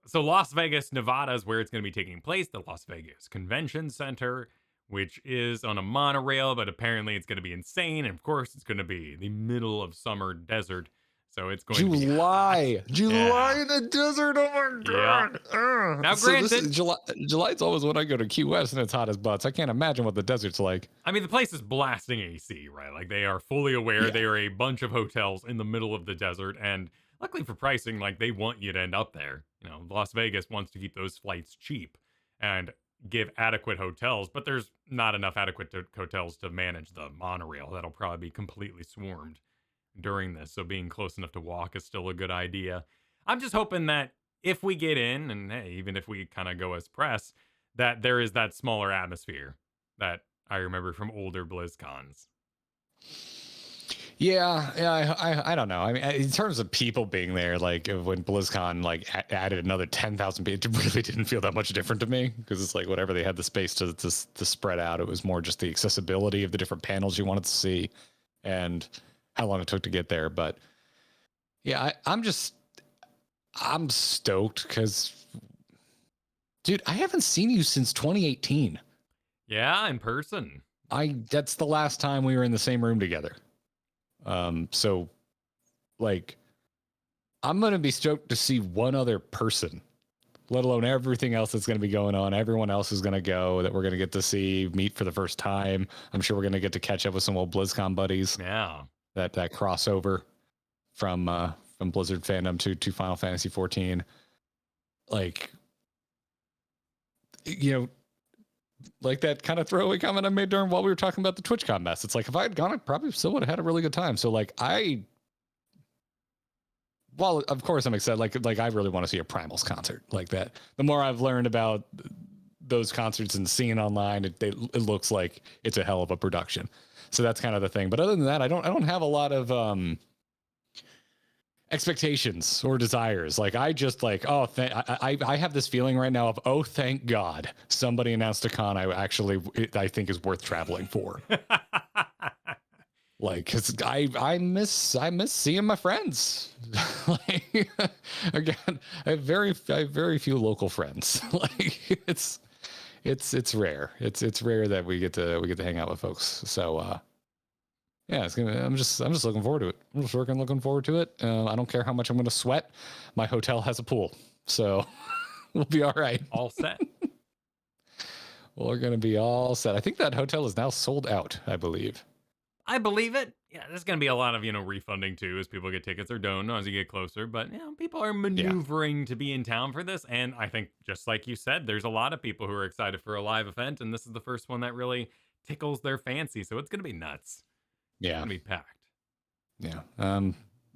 So Las Vegas, Nevada is where it's going to be taking place. The Las Vegas Convention Center, which is on a monorail, but apparently it's going to be insane. And of course, it's going to be the middle of summer desert. So it's going to be July in the desert. Oh my God. Yeah. Now, so granted, July's always when I go to Key West and it's hot as butts. I can't imagine what the desert's like. I mean, the place is blasting AC, right? Like, they are fully aware. They are a bunch of hotels in the middle of the desert. And luckily for pricing, like, they want you to end up there. You know, Las Vegas wants to keep those flights cheap and give adequate hotels, but there's not enough adequate hotels to manage the monorail. That'll probably be completely swarmed during this, so being close enough to walk is still a good idea. I'm just hoping that if we get in, and hey, even if we kind of go as press, that there is that smaller atmosphere that I remember from older BlizzCons. Yeah, I don't know. I mean, in terms of people being there, like when BlizzCon like added another 10,000 people, it really didn't feel that much different to me, because it's like whatever, they had the space to spread out. It was more just the accessibility of the different panels you wanted to see and how long it took to get there. But yeah, I'm stoked because, dude, I haven't seen you since 2018. Yeah, in person. That's the last time we were in the same room together. So like, I'm going to be stoked to see one other person, let alone everything else that's going to be going on. Everyone else is going to go that we're going to get to see, meet for the first time. I'm sure we're going to get to catch up with some old BlizzCon buddies. Yeah. That crossover from Blizzard fandom to Final Fantasy XIV. Like, you know, like that kind of throwaway comment I made while we were talking about the TwitchCon mess. It's like, if I had gone, I probably still would have had a really good time. So like, well, of course I'm excited. Like I really want to see a Primals concert like that. The more I've learned about those concerts and seeing online, it looks like it's a hell of a production. So that's kind of the thing. But other than that, I don't have a lot of expectations or desires. Like, I just like, I have this feeling right now of, oh, thank God somebody announced a con I think is worth traveling for. Like, cause I miss seeing my friends. Like, again, I have very few local friends. Like, it's rare. It's rare that we get to hang out with folks. So yeah, I'm just looking forward to it. I'm just looking forward to it. I don't care how much I'm going to sweat. My hotel has a pool, so We'll be all right. All set. We're going to be all set. I think that hotel is now sold out, I believe. I believe it. Yeah, there's going to be a lot of, refunding too as people get tickets or don't as you get closer. But, people are maneuvering to be in town for this. And I think, just like you said, there's a lot of people who are excited for a live event. And this is the first one that really tickles their fancy. So it's going to be nuts. Yeah. It's going to be packed. Yeah.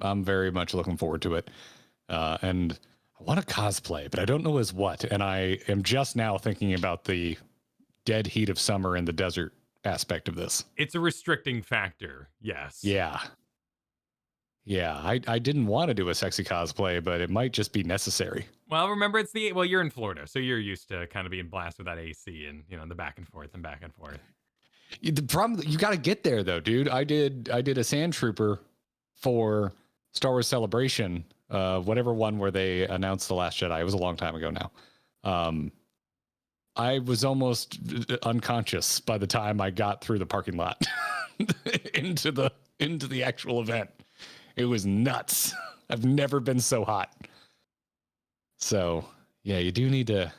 I'm very much looking forward to it. And I want to cosplay, but I don't know as what. And I am just now thinking about the dead heat of summer in the desert aspect of this. It's a restricting factor. Yes. Yeah. I didn't want to do a sexy cosplay, but it might just be necessary. Well, remember you're in Florida, so you're used to kind of being blasted with that AC and, the back and forth and back and forth. The problem, you got to get there though, dude. I did a sand trooper for Star Wars Celebration, whatever one where they announced The Last Jedi. It was a long time ago now. I was almost unconscious by the time I got through the parking lot into the actual event. It was nuts. I've never been so hot. So yeah, you do need to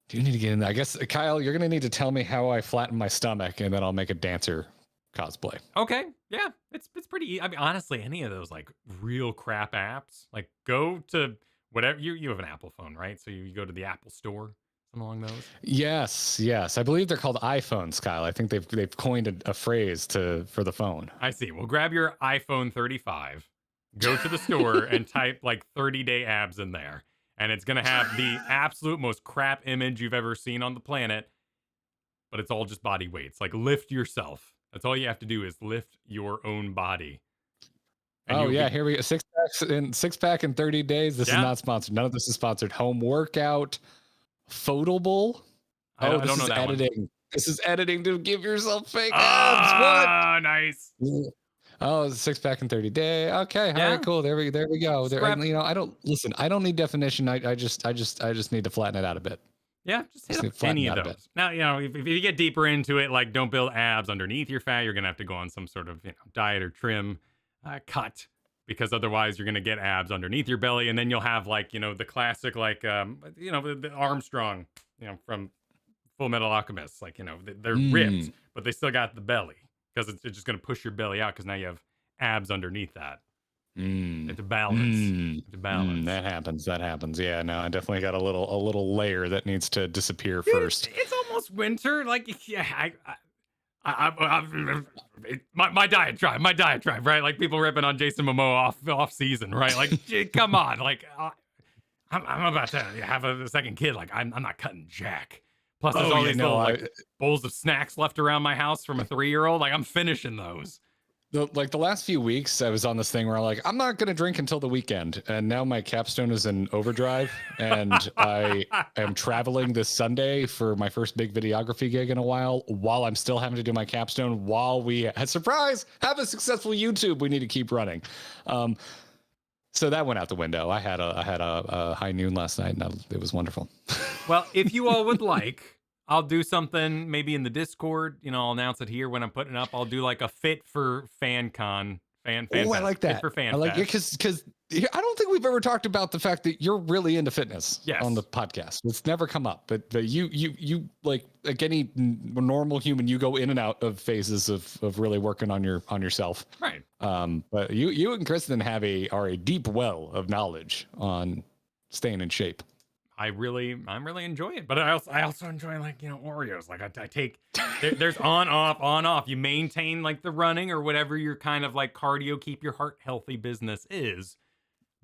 get in there. I guess, Kyle, you're going to need to tell me how I flatten my stomach, and then I'll make a dancer cosplay. Okay. Yeah. It's pretty, I mean, honestly, any of those like real crap apps, like go to whatever you have an Apple phone, right? So you go to the Apple store. Something along those? Yes. I believe they're called iPhones, Kyle. I think they've coined a phrase for the phone. I see. Well, grab your iPhone 35, go to the store and type like 30-day abs in there. And it's going to have the absolute most crap image you've ever seen on the planet. But it's all just body weights. Like lift yourself. That's all you have to do is lift your own body. And here we go. Six pack in 30 days. This is not sponsored. None of this is sponsored. Home workout. Photable. I don't know that editing. One. This is editing to give yourself fake abs. What? Ah, nice. Oh, 6 pack in 30 day. Okay, all right, cool. There we go. I don't need definition. I just need to flatten it out a bit. Yeah, just hit up any of those. Now, if you get deeper into it, like don't build abs underneath your fat. You're gonna have to go on some sort of diet or trim cut. Because otherwise you're going to get abs underneath your belly. And then you'll have like, the classic, like, the Armstrong, from Full Metal Alchemist. Like, they're ripped, but they still got the belly. Because it's just going to push your belly out because now you have abs underneath that. It's a balance. It's a balance. That happens. Yeah, no, I definitely got a little layer that needs to disappear Dude, first. It's almost winter. Like, yeah, my diatribe, right? Like people ripping on Jason Momoa off season, right? Like, come on, like I'm about to have a second kid. Like I'm not cutting jack. Plus, there's all these little bowls of snacks left around my house from a 3-year-old. Like I'm finishing those. The last few weeks, I was on this thing where I'm not going to drink until the weekend. And now my capstone is in overdrive. And I am traveling this Sunday for my first big videography gig in a while I'm still having to do my capstone while we, surprise, have a successful YouTube we need to keep running. So that went out the window. I had a high noon last night and it was wonderful. Well, if you all would like, I'll do something maybe in the Discord. I'll announce it here when I'm putting it up. I'll do like a fit for FanCon. Fan Oh, I like that. Fit for Fan I like it because I don't think we've ever talked about the fact that you're really into fitness on the podcast. It's never come up, but you like any normal human, you go in and out of phases of really working on yourself. Right. But you and Kristen are a deep well of knowledge on staying in shape. I'm really enjoying it, but I also enjoy like Oreos. Like I take there's on off. You maintain like the running or whatever your kind of like cardio, keep your heart healthy business is,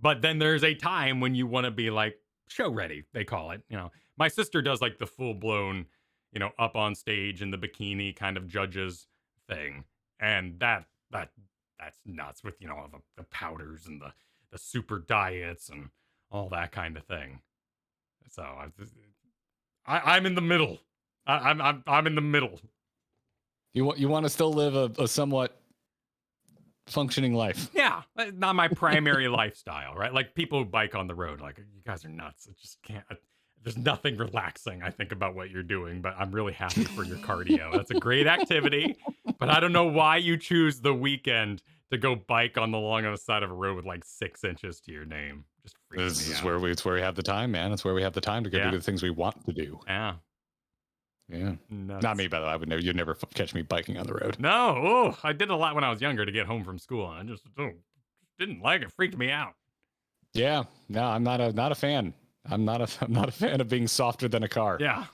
but then there's a time when you want to be like show ready. They call it. My sister does like the full blown, up on stage in the bikini kind of judges thing, and that's nuts with all the powders and the super diets and all that kind of thing. So I'm in the middle. I'm in the middle. You want to still live a somewhat functioning life. Yeah, not my primary lifestyle, right? Like people who bike on the road, like you guys are nuts. I just can't. There's nothing relaxing, I think, about what you're doing, but I'm really happy for your cardio. That's a great activity, but I don't know why you choose the weekend to go bike on the side of a road with like 6 inches to your name. Just freaks This me is out. it's where we have the time, man. It's where we have the time to go Yeah. do the things we want to do. Yeah. Yeah. Nuts. Not me, by the way. You'd never catch me biking on the road. No. Oh, I did a lot when I was younger to get home from school, and I just didn't like it. Freaked me out. Yeah. No, I'm not a fan. I'm not a fan of being softer than a car. Yeah.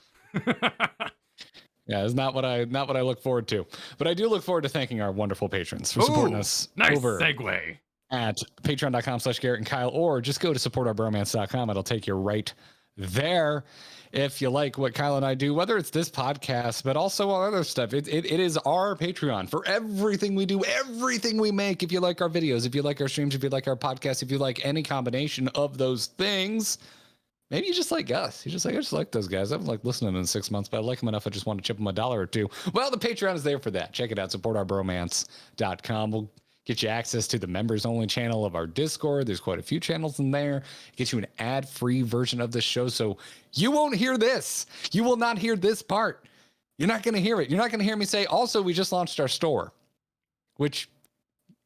Yeah, it's not what I look forward to. But I do look forward to thanking our wonderful patrons for supporting us Nice over segue. at patreon.com/Garrett and Kyle, or just go to supportourbromance.com. It'll take you right there. If you like what Kyle and I do, whether it's this podcast, but also our other stuff, it is our Patreon for everything we do, everything we make. If you like our videos, if you like our streams, if you like our podcasts, if you like any combination of those things, maybe you just like us. You just like, I just like those guys. I haven't like listened to them in 6 months, but I like them enough. I just want to chip them $1 or $2. Well, the Patreon is there for that. Check it out. Supportourbromance.com. We'll get you access to the members only channel of our Discord. There's quite a few channels in there. It gets you an ad-free version of the show. So you won't hear this. You will not hear this part. You're not going to hear it. You're not going to hear me say, also, we just launched our store, which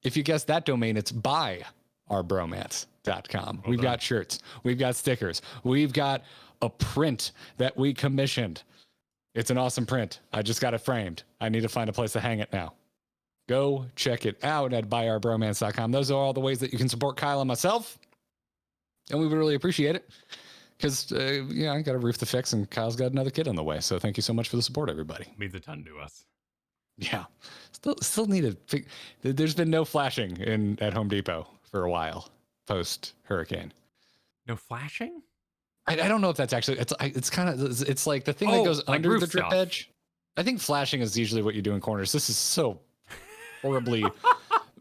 if you guess that domain, it's buyourbromance.com. We've got shirts. We've got stickers. We've got a print that we commissioned. It's an awesome print. I just got it framed. I need to find a place to hang it now. Go check it out at buyourbromance.com. Those are all the ways that you can support Kyle and myself. And we would really appreciate it because, I got a roof to fix and Kyle's got another kid on the way. So thank you so much for the support, everybody. Means a ton to us. Yeah. Still need to there's been no flashing at Home Depot for a while post hurricane. No flashing? I don't know if that's actually, it's kind of, it's like the thing that goes like under roof the drip stuff. edge. I think flashing is usually what you do in corners. This is so horribly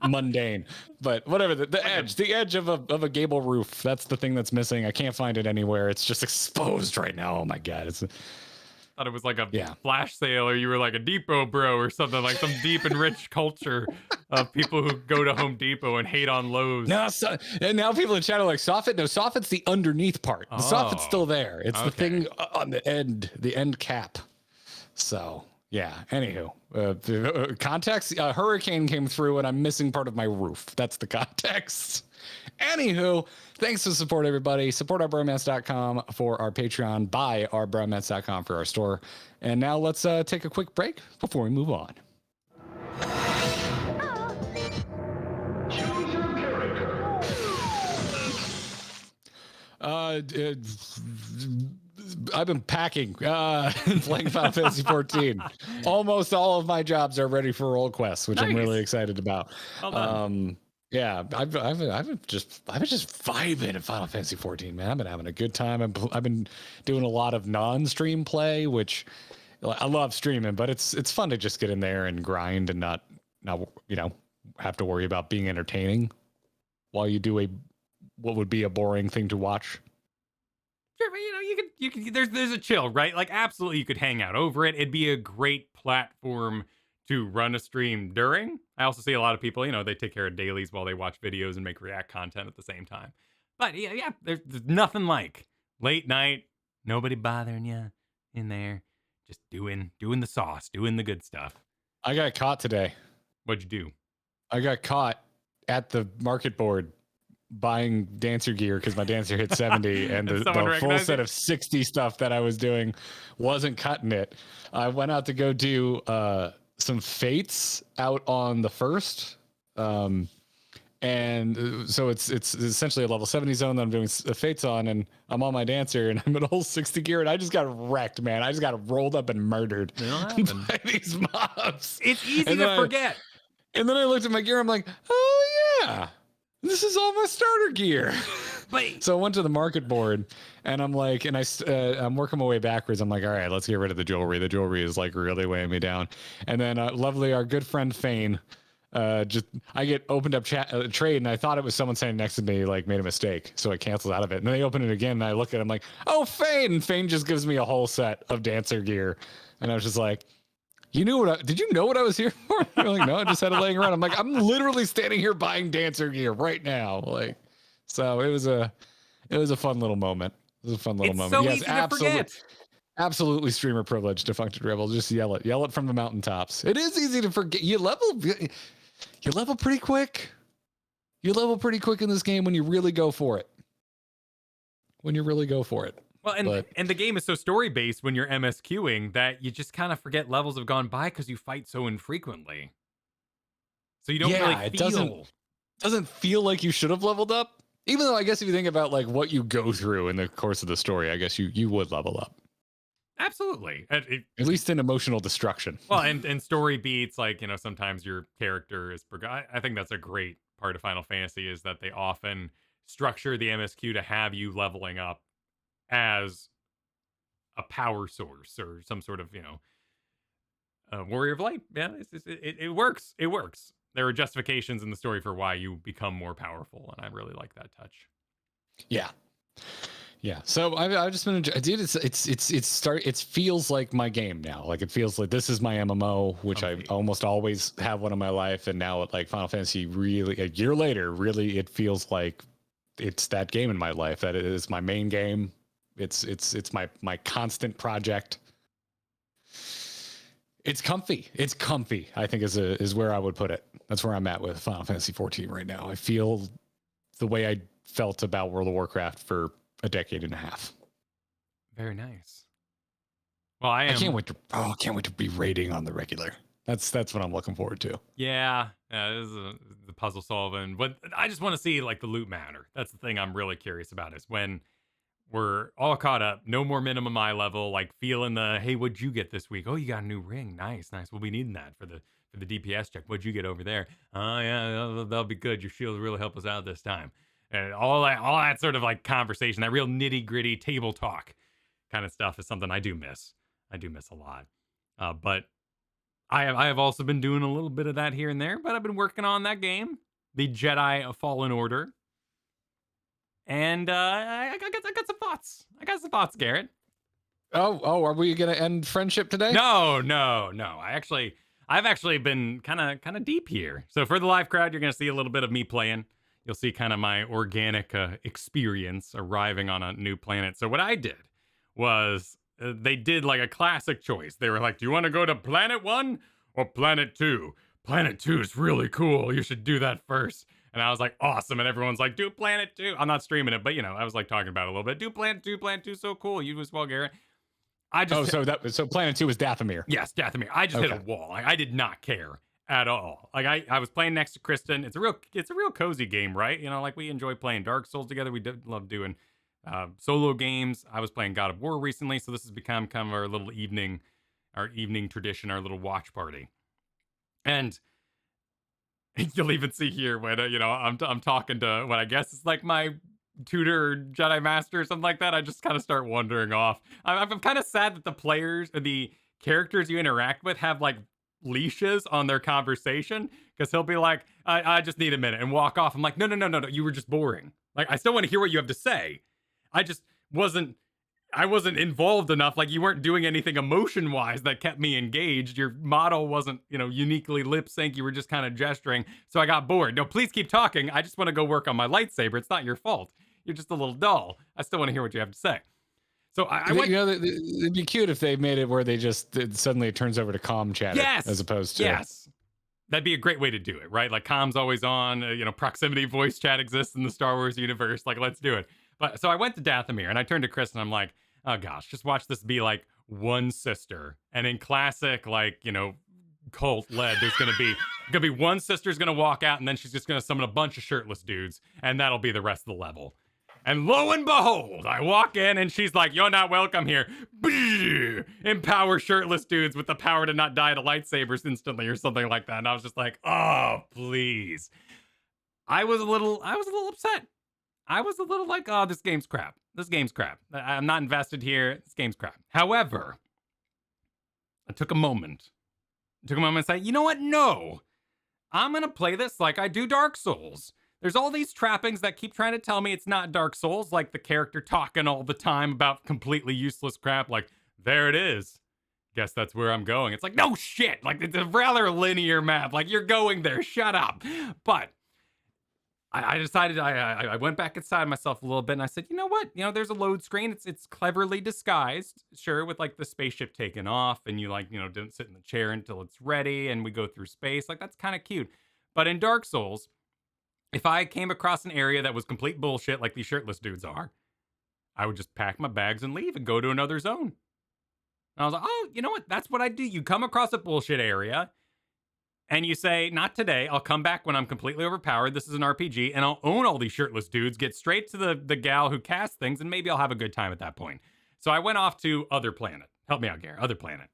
mundane, but whatever. The edge of a gable roof. That's the thing that's missing. I can't find it anywhere. It's just exposed right now. Oh my God. Thought it was like a flash sale, or you were like a Depot bro or something, like some deep and rich culture of people who go to Home Depot and hate on Lowe's. No, and now people in chat are like, soffit. No, soffit's the underneath part. The soffit's still there. It's the thing on the end cap. So yeah. Anywho, context. A hurricane came through and I'm missing part of my roof. That's the context. Anywho, thanks for the support, everybody. Supportourbromance.com for our Patreon. Buyourbromance.com for our store. And now let's take a quick break before we move on. I've been packing, playing Final Fantasy 14. Almost all of my jobs are ready for Roll Quest, which I'm really excited about. Well done. Yeah, I've been just vibing at Final Fantasy 14, man. I've been having a good time. I've been doing a lot of non-stream play, which I love streaming, but it's fun to just get in there and grind and not have to worry about being entertaining while you do what would be a boring thing to watch. Sure, but you could there's a chill, right? Like absolutely you could hang out over it. It'd be a great platform to run a stream during. I also see a lot of people, they take care of dailies while they watch videos and make react content at the same time. But yeah, there's nothing like late night, nobody bothering you in there, just doing the sauce, doing the good stuff. I got caught today. What'd you do? I got caught at the market board buying dancer gear because my dancer hit 70 and the full set of 60 stuff that I was doing wasn't cutting it. I went out to go do some fates out on the 1st. And so it's essentially a level 70 zone that I'm doing fates on, and I'm on my dancer and I'm at whole 60 gear and I just got wrecked, man. I just got rolled up and murdered by these mobs. It's easy to forget. And then I looked at my gear. I'm like, oh yeah, this is all my starter gear. So I went to the market board and I'm like, and I'm working my way backwards. I'm like, all right, let's get rid of the jewelry. The jewelry is like really weighing me down. And then lovely, our good friend Fane, I get opened up trade and I thought it was someone standing next to me, like made a mistake. So I canceled out of it. And then they open it again and I look at it, I'm like, oh, Fane. And Fane just gives me a whole set of dancer gear. And I was just like, did you know what I was here for? You're like, no, I just had it laying around. I'm like, I'm literally standing here buying dancer gear right now. Like, so it was a fun little moment. It was a fun little moment. So yes, easy to forget. Absolutely streamer privilege, Defuncted Rebel. Just yell it from the mountaintops. It is easy to forget. You level pretty quick. You level pretty quick in this game when you really go for it. when you really go for it. Well, and the game is so story based when you're MSQing that you just kind of forget levels have gone by because you fight so infrequently. So you don't really it feel. doesn't feel like you should have leveled up. Even though I guess if you think about like what you go through in the course of the story, I guess you would level up. Absolutely. At least in emotional destruction. Well, and story beats, like, sometimes your character is... I think that's a great part of Final Fantasy, is that they often structure the MSQ to have you leveling up as a power source or some sort of, a warrior of light. Yeah, it works. It works. There are justifications in the story for why you become more powerful, and I really like that touch. Yeah. Yeah. So I've just been dude, it feels like my game now. Like it feels like this is my MMO, which I almost always have one in my life, and now at like Final Fantasy, really a year later, really it feels like it's that game in my life, that it is my main game. It's my constant project. It's comfy. It's comfy, I think is where I would put it. That's where I'm at with Final Fantasy 14 right now. I feel the way I felt about World of Warcraft for a decade and a half. Very nice. Well, I can't wait to be raiding on the regular. That's what I'm looking forward to. Yeah, this is the puzzle solving, but I just want to see like the loot matter. That's the thing I'm really curious about, is when we're all caught up, no more minimum eye level, like feeling the, hey, what'd you get this week? Oh, you got a new ring. Nice. We'll be needing that for the DPS check. What'd you get over there? Oh yeah, that'll be good. Your shield really help us out this time. And all that sort of like conversation, that real nitty gritty table talk kind of stuff is something I do miss. I do miss a lot. But I have also been doing a little bit of that here and there, but I've been working on that game, the Jedi Fallen Order. And I got some thoughts. Garrett. Oh, are we gonna end friendship today? No. I've actually been kind of deep here. So for the live crowd, you're gonna see a little bit of me playing. You'll see kind of my organic experience arriving on a new planet. So what I did was they did like a classic choice. They were like, "Do you want to go to Planet 1 or Planet 2? Planet 2 is really cool. You should do that first." And I was like, awesome. And everyone's like, do Planet 2. I'm not streaming it, but I was like talking about it a little bit. Do Planet 2, Planet 2, so cool. You as well, Garrett. So Planet 2 was Dathomir. Yes, Dathomir. I just hit a wall. Like, I did not care at all. Like I was playing next to Kristen. It's a real cozy game, right? Like we enjoy playing Dark Souls together. We love doing solo games. I was playing God of War recently, so this has become kind of our little evening tradition, our little watch party. And you'll even see here when I'm talking to what I guess is like my tutor or Jedi master or something like that. I just kind of start wandering off. I'm kind of sad that the players or the characters you interact with have like leashes on their conversation, because he'll be like, I just need a minute, and walk off. I'm like, no, you were just boring. Like, I still want to hear what you have to say. I wasn't involved enough. Like, you weren't doing anything emotion wise that kept me engaged. Your model wasn't, uniquely lip sync. You were just kind of gesturing. So I got bored. No, please keep talking. I just want to go work on my lightsaber. It's not your fault. You're just a little dull. I still want to hear what you have to say. So I went. It'd be cute if they made it where they just suddenly it turns over to comm chatter, as opposed to. Yes. That'd be a great way to do it, right? Like, comm's always on. Proximity voice chat exists in the Star Wars universe. Like, let's do it. But so I went to Dathomir and I turned to Chris and I'm like, oh gosh, just watch this be like one sister. And in classic, like, cult led, there's gonna be one sister's gonna walk out and then she's just gonna summon a bunch of shirtless dudes, and that'll be the rest of the level. And lo and behold, I walk in and she's like, "You're not welcome here." Empower shirtless dudes with the power to not die to lightsabers instantly or something like that. And I was just like, oh, please. I was a little upset. I was a little like, oh, this game's crap. I'm not invested here. This game's crap. However, I took a moment and say, you know what? No, I'm going to play this like I do Dark Souls. There's all these trappings that keep trying to tell me it's not Dark Souls, like the character talking all the time about completely useless crap. Like, there it is. Guess that's where I'm going. It's like, no shit. Like, it's a rather linear map. Like, you're going there. Shut up. But I decided, I went back inside myself a little bit and I said, you know what? There's a load screen. It's cleverly disguised, sure, with like the spaceship taken off and you like, don't sit in the chair until it's ready and we go through space. Like, that's kind of cute. But in Dark Souls, if I came across an area that was complete bullshit like these shirtless dudes are, I would just pack my bags and leave and go to another zone. And I was like, oh, you know what? That's what I do. You come across a bullshit area and you say, not today. I'll come back when I'm completely overpowered. This is an RPG, and I'll own all these shirtless dudes, get straight to the gal who casts things, and maybe I'll have a good time at that point. So I went off to Other Planet. Help me out, Garrett. Other Planet.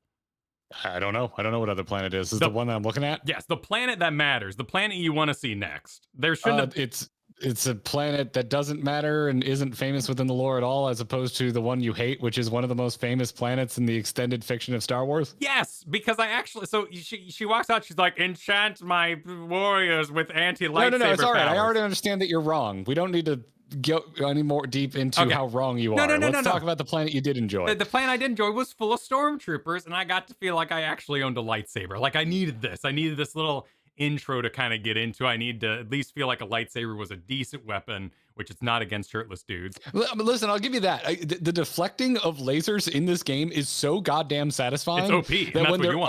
I don't know. I don't know what Other Planet is. Is the one that I'm looking at? Yes, the planet that matters. The planet you want to see next. There shouldn't have... It's a planet that doesn't matter and isn't famous within the lore at all, as opposed to the one you hate, which is one of the most famous planets in the extended fiction of Star Wars. Yes, because I actually... So she walks out, she's like, enchant my warriors with anti-lightsaber No, it's all right. powers. I already understand that you're wrong. We don't need to go any more deep into how wrong you are. Let's talk about the planet you did enjoy. The planet I did enjoy was full of stormtroopers, and I got to feel like I actually owned a lightsaber. Like, I needed this. I needed this little intro to kind of get into. I need to at least feel like a lightsaber was a decent weapon, which it's not against shirtless dudes. Listen, I'll give you that. The deflecting of lasers in this game is so goddamn satisfying. It's OP, that when there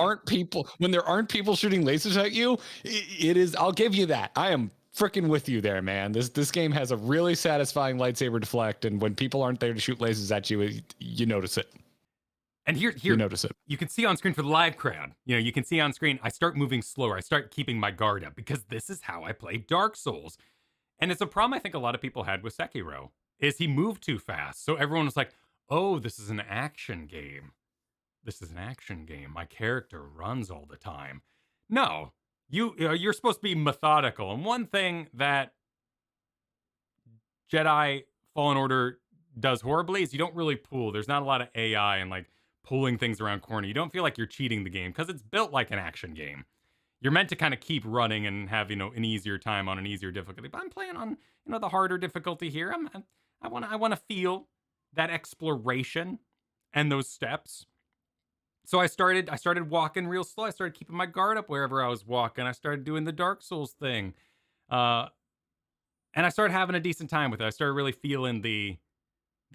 aren't people shooting lasers at you, it is. I'll give you that. I am freaking with you there, man. This game has a really satisfying lightsaber deflect, and when people aren't there to shoot lasers at you, you notice it. And here, you notice it. You can see on screen for the live crowd. You know, you can see on screen, I start moving slower. I start keeping my guard up because this is how I play Dark Souls. And it's a problem I think a lot of people had with Sekiro, is he moved too fast. So everyone was like, oh, this is an action game. This is an action game. My character runs all the time. No, you're supposed to be methodical. And one thing that Jedi Fallen Order does horribly is you don't really pull. There's not a lot of AI and like pulling things around corner. You don't feel like you're cheating the game because it's built like an action game. You're meant to kind of keep running and have, you know, an easier time on an easier difficulty. But I'm playing on, you know, the harder difficulty here. I want to feel that exploration and those steps. So I started walking real slow. I started keeping my guard up wherever I was walking. I started doing the Dark Souls thing. And I started having a decent time with it. I started really feeling the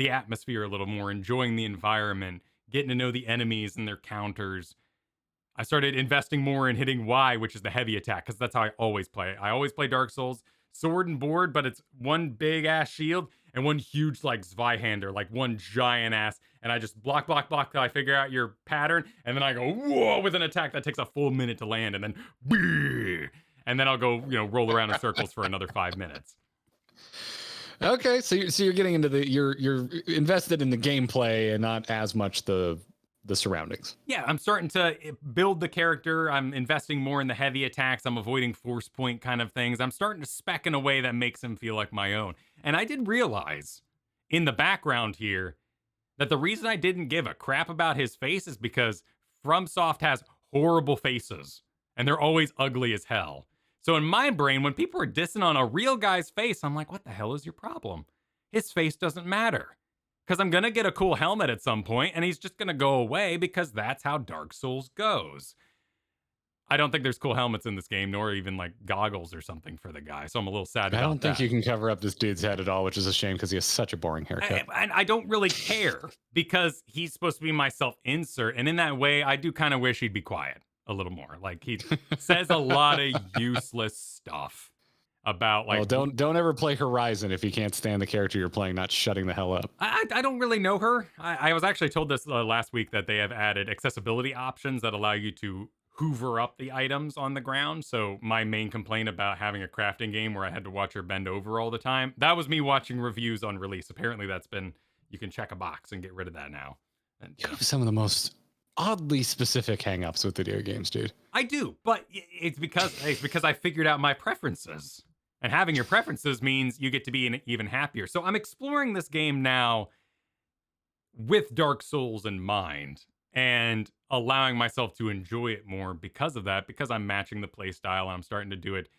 atmosphere a little more, enjoying the environment, getting to know the enemies and their counters. I started investing more in hitting Y, which is the heavy attack, because that's how I always play. I always play Dark Souls, sword and board, but it's one big ass shield and one huge like Zweihander, like one giant ass. And I just block till I figure out your pattern, and then I go whoa with an attack that takes a full minute to land, and then I'll go, you know, roll around in circles for another 5 minutes. Okay, so you're getting into you're invested in the gameplay and not as much the surroundings. Yeah, I'm starting to build the character. I'm investing more in the heavy attacks. I'm avoiding force point kind of things. I'm starting to spec in a way that makes him feel like my own. And I did realize in the background here that the reason I didn't give a crap about his face is because FromSoft has horrible faces, and they're always ugly as hell. So in my brain, when people are dissing on a real guy's face, I'm like, what the hell is your problem? His face doesn't matter. Because I'm going to get a cool helmet at some point, and he's just going to go away because that's how Dark Souls goes. I don't think there's cool helmets in this game, nor even like goggles or something for the guy. So I'm a little sad about that. I don't think you can cover up this dude's head at all, which is a shame because he has such a boring haircut. And I don't really care because he's supposed to be my self-insert. And in that way, I do kind of wish he'd be quiet a little more. Like he says a lot of useless stuff about like. Well, don't ever play Horizon if you can't stand the character you're playing not shutting the hell up. I don't really know her. I was actually told this last week that they have added accessibility options that allow you to hoover up the items on the ground. So my main complaint about having a crafting game where I had to watch her bend over all the time, that was me watching reviews on release. Apparently that's been, you can check a box and get rid of that now. And, you have some of the most oddly specific hangups with video games, dude. I do, but it's because I figured out my preferences. And having your preferences means you get to be even happier. So I'm exploring this game now with Dark Souls in mind and allowing myself to enjoy it more because of that, because I'm matching the play style and I'm starting to do it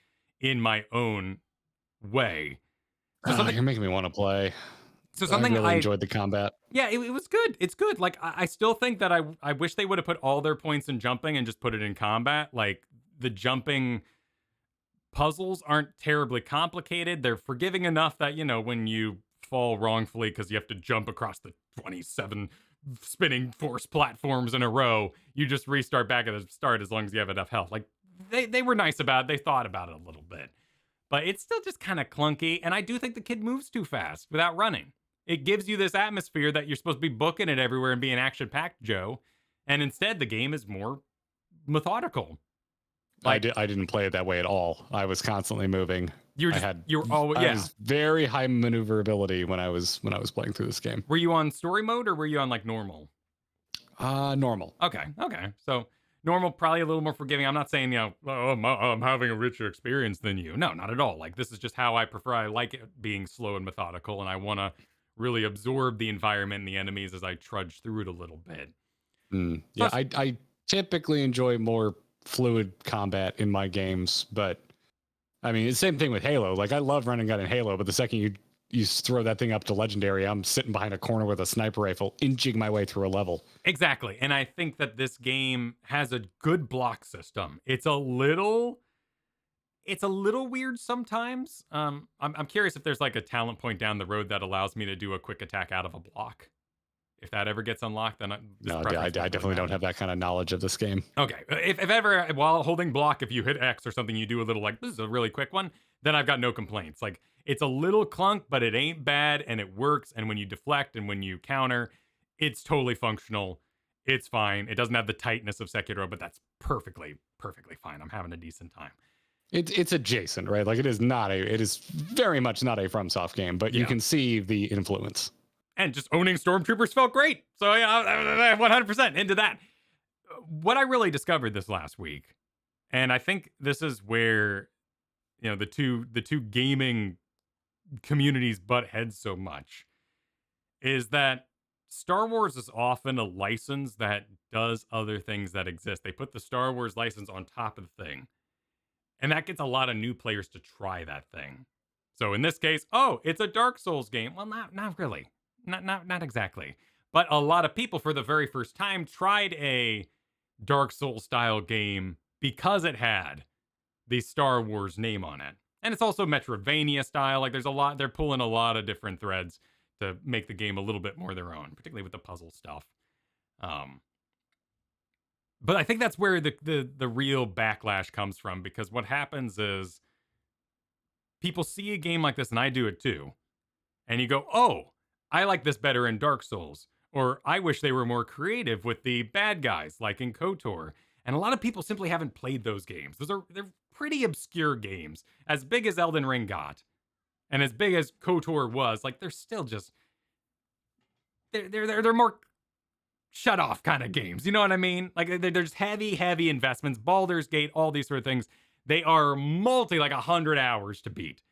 in my own way. So you're making me want to play. So something I really enjoyed the combat. Yeah, it was good. It's good. Like I still think that I wish they would have put all their points in jumping and just put it in combat. Like the jumping puzzles aren't terribly complicated. They're forgiving enough that, you know, when you fall wrongfully because you have to jump across the 27 spinning force platforms in a row, you just restart back at the start as long as you have enough health. Like they were nice about it. They thought about it a little bit, but it's still just kind of clunky. And I do think the kid moves too fast without running. It gives you this atmosphere that you're supposed to be booking it everywhere and being action-packed, Joe. And instead, the game is more methodical. I didn't play it that way at all. I was constantly moving. I was very high maneuverability when I was playing through this game. Were you on story mode or were you on like normal? Normal. Okay. So normal, probably a little more forgiving. I'm not saying, I'm having a richer experience than you. No, not at all. Like, this is just how I prefer. I like it being slow and methodical, and I want to really absorb the environment and the enemies as I trudge through it a little bit. Yeah, I typically enjoy more fluid combat in my games, but I mean, it's the same thing with Halo. Like, I love running gun in Halo, but the second you throw that thing up to legendary, I'm sitting behind a corner with a sniper rifle, inching my way through a level. Exactly. And I think that this game has a good block system. It's a little weird sometimes. I'm curious if there's like a talent point down the road that allows me to do a quick attack out of a block. If that ever gets unlocked, then I definitely don't have that kind of knowledge of this game. Okay. If ever, while holding block, if you hit X or something, you do a little like, this is a really quick one, then I've got no complaints. Like, it's a little clunk, but it ain't bad, and it works. And when you deflect and when you counter, it's totally functional. It's fine. It doesn't have the tightness of Sekiro, but that's perfectly fine. I'm having a decent time. It's adjacent, right? Like, it is very much not a FromSoft game, but you can see the influence. And just owning stormtroopers felt great. So yeah, 100% into that. What I really discovered this last week, and I think this is where, the two gaming communities butt heads so much, is that Star Wars is often a license that does other things that exist. They put the Star Wars license on top of the thing, and that gets a lot of new players to try that thing. So in this case, it's a Dark Souls game. Well, not really. Not exactly. But a lot of people for the very first time tried a Dark Souls style game because it had the Star Wars name on it. And it's also Metroidvania style. Like, they're pulling a lot of different threads to make the game a little bit more their own, particularly with the puzzle stuff. But I think that's where the real backlash comes from, because what happens is people see a game like this, and I do it too, and you go, I like this better in Dark Souls, or I wish they were more creative with the bad guys, like in KOTOR. And a lot of people simply haven't played those games. They're pretty obscure games. As big as Elden Ring got, and as big as KOTOR was, like, they're still just they're more shut off kind of games. You know what I mean? Like, there's heavy investments. Baldur's Gate, all these sort of things. They are like 100 hours to beat.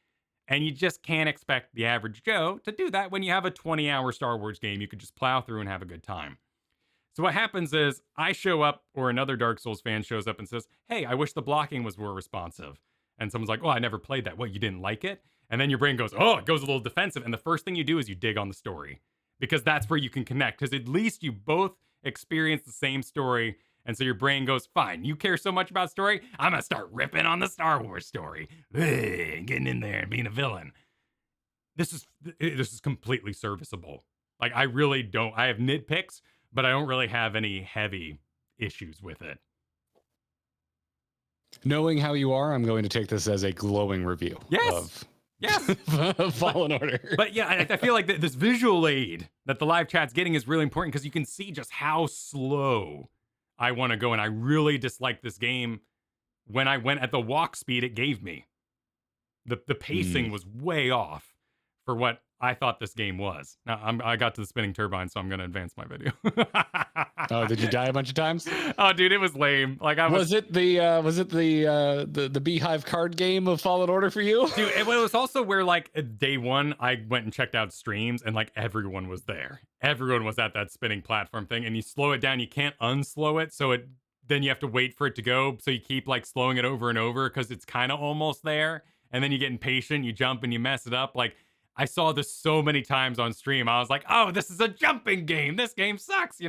And you just can't expect the average Joe to do that when you have a 20-hour Star Wars game you could just plow through and have a good time. So what happens is I show up, or another Dark Souls fan shows up and says, hey, I wish the blocking was more responsive. And someone's like, I never played that. What, you didn't like it? And then your brain goes, it goes a little defensive. And the first thing you do is you dig on the story, because that's where you can connect, because at least you both experience the same story. And so your brain goes, fine, you care so much about story, I'm going to start ripping on the Star Wars story. Getting in there and being a villain. This is completely serviceable. Like, I really don't. I have nitpicks, but I don't really have any heavy issues with it. Knowing how you are, I'm going to take this as a glowing review. Yes. Fallen Order. But yeah, I feel like this visual aid that the live chat's getting is really important, because you can see just how slow I want to go, and I really dislike this game when I went at the walk speed it gave me. The pacing was way off for what I thought this game was. Now, I got to the spinning turbine, so I'm going to advance my video. Did you die a bunch of times? Oh, dude, it was lame. Like, was it the Beehive card game of Fallen Order for you? Dude, it was also where, like, day one, I went and checked out streams, and like everyone was there. Everyone was at that spinning platform thing, and you slow it down, you can't unslow it, so then you have to wait for it to go, so you keep like slowing it over and over because it's kind of almost there, and then you get impatient, you jump and you mess it up. Like, I saw this so many times on stream. I was like, this is a jumping game. This game sucks,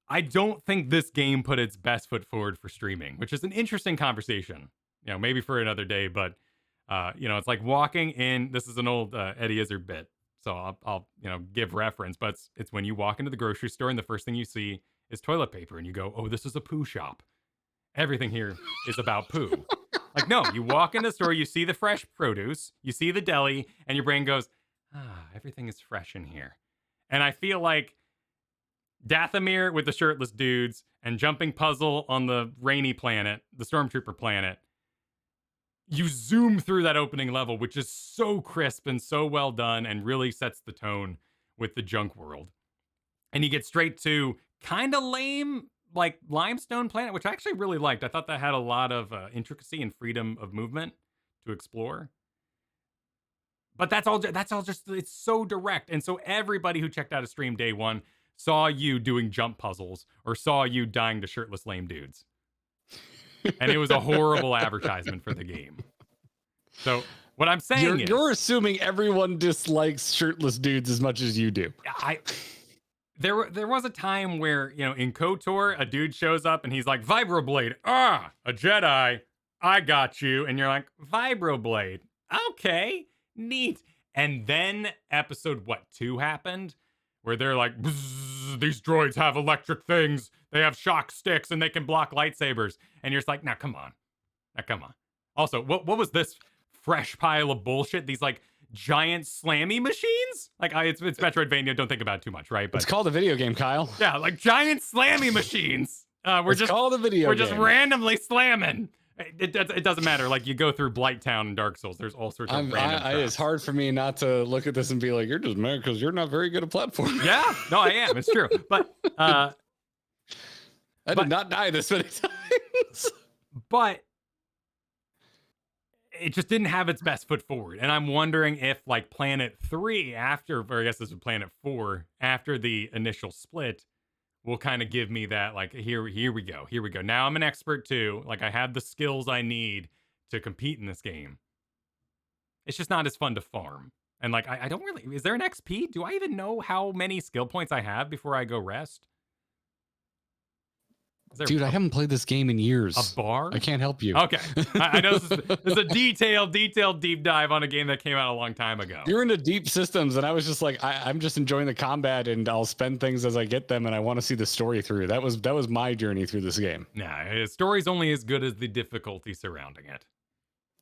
I don't think this game put its best foot forward for streaming, which is an interesting conversation, maybe for another day. But, it's like walking in. This is an old Eddie Izzard bit, so I'll give reference. But it's when you walk into the grocery store and the first thing you see is toilet paper, and you go, this is a poo shop. Everything here is about poo. Like, no, you walk in the store, you see the fresh produce, you see the deli, and your brain goes, everything is fresh in here. And I feel like Dathomir with the shirtless dudes and jumping puzzle on the rainy planet, the Stormtrooper planet, you zoom through that opening level, which is so crisp and so well done and really sets the tone with the junk world. And you get straight to kind of lame, like limestone planet, which I actually really liked. I thought that had a lot of intricacy and freedom of movement to explore. But that's all just, it's so direct. And so everybody who checked out a stream day one saw you doing jump puzzles or saw you dying to shirtless lame dudes. And it was a horrible advertisement for the game. So what I'm saying is... You're assuming everyone dislikes shirtless dudes as much as you do. There was a time where, in KOTOR, a dude shows up and he's like, Vibroblade, a Jedi, I got you. And you're like, Vibroblade, okay, neat. And then episode, 2 happened? Where they're like, these droids have electric things, they have shock sticks, and they can block lightsabers. And you're just like, now come on. Also, what was this fresh pile of bullshit? These like giant slammy machines? Like it's Metroidvania, don't think about it too much, right? But it's called a video game, Kyle. Yeah, like giant slammy machines. We're just randomly slamming. It doesn't matter. Like you go through Blighttown and Dark Souls, there's all sorts of random traps. It's hard for me not to look at this and be like, you're just mad because you're not very good at platforming. Yeah, no, I am. It's true. But I did not die this many times. But it just didn't have its best foot forward. And I'm wondering if like Planet 3 or I guess this is Planet 4, after the initial split, will kind of give me that, like, here we go. Now I'm an expert too. Like I have the skills I need to compete in this game. It's just not as fun to farm. And like, I don't really, is there an XP? Do I even know how many skill points I have before I go rest? Dude, I haven't played this game in years. A bar? I can't help you. Okay. I know this is a detailed deep dive on a game that came out a long time ago. You're into deep systems, and I was just like, I'm just enjoying the combat, and I'll spend things as I get them, and I want to see the story through. That was my journey through this game. Nah, story's only as good as the difficulty surrounding it.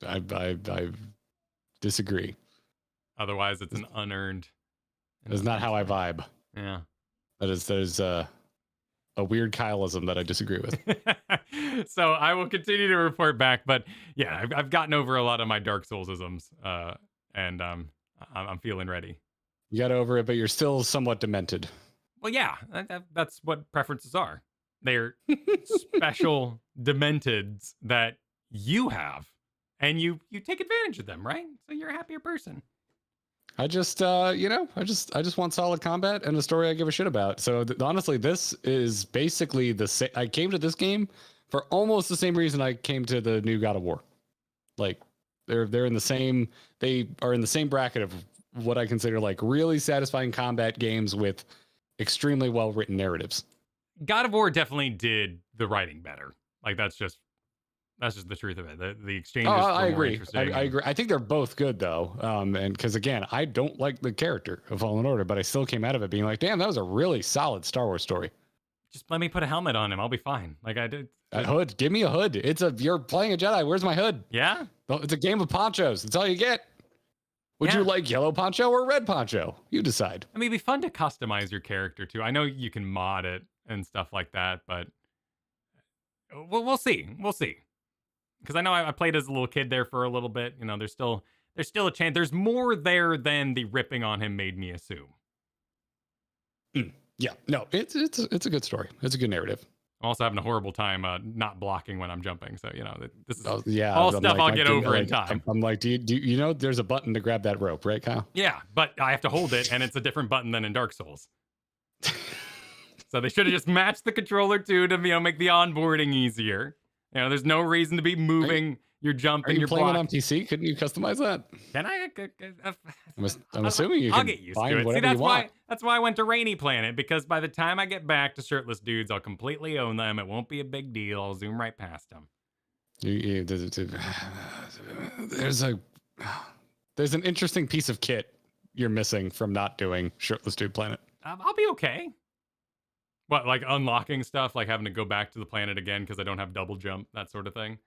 I disagree. Otherwise, it's an unearned. That's not how I vibe. Yeah. There's a weird Kyleism that I disagree with. So I will continue to report back, but yeah, I've gotten over a lot of my Dark Souls-isms, and I'm feeling ready. You got over it, but you're still somewhat demented. Well, yeah, that's what preferences are. They're special dementeds that you have, and you take advantage of them, right? So you're a happier person. I just, I just want solid combat and a story I give a shit about. So honestly, this is basically the same. I came to this game for almost the same reason I came to the new God of War. Like they are in the same bracket of what I consider like really satisfying combat games with extremely well written narratives. God of War definitely did the writing better. Like that's just the truth of it. The exchanges. I agree. I agree. agree. I think they're both good though. And because again, I don't like the character of Fallen Order, but I still came out of it being like, damn, that was a really solid Star Wars story. Just let me put a helmet on him. I'll be fine. Like I did. A hood. Give me a hood. You're playing a Jedi. Where's my hood? Yeah. It's a game of ponchos. That's all you get. Would you like yellow poncho or red poncho? You decide. I mean, it'd be fun to customize your character too. I know you can mod it and stuff like that, but we'll see. We'll see. Because I know I played as a little kid there for a little bit. You know, there's still a chance. There's more there than the ripping on him made me assume. Yeah, no, it's a good story. It's a good narrative. I'm also having a horrible time not blocking when I'm jumping. So, you know, this is all stuff like, I'll get over in time. I'm like, do you know there's a button to grab that rope, right, Kyle? Yeah, but I have to hold it, and it's a different button than in Dark Souls. So they should have just matched the controller too to, make the onboarding easier. You know, there's no reason to be moving your jump and your block. Are you playing it on PC? Couldn't you customize that? Can I? I'm assuming you can. I'll get used to it. See, that's why I went to Rainy Planet, because by the time I get back to shirtless dudes, I'll completely own them. It won't be a big deal. I'll zoom right past them. There's an interesting piece of kit you're missing from not doing Shirtless Dude Planet. I'll be okay. What, like unlocking stuff, like having to go back to the planet again because I don't have double jump, that sort of thing?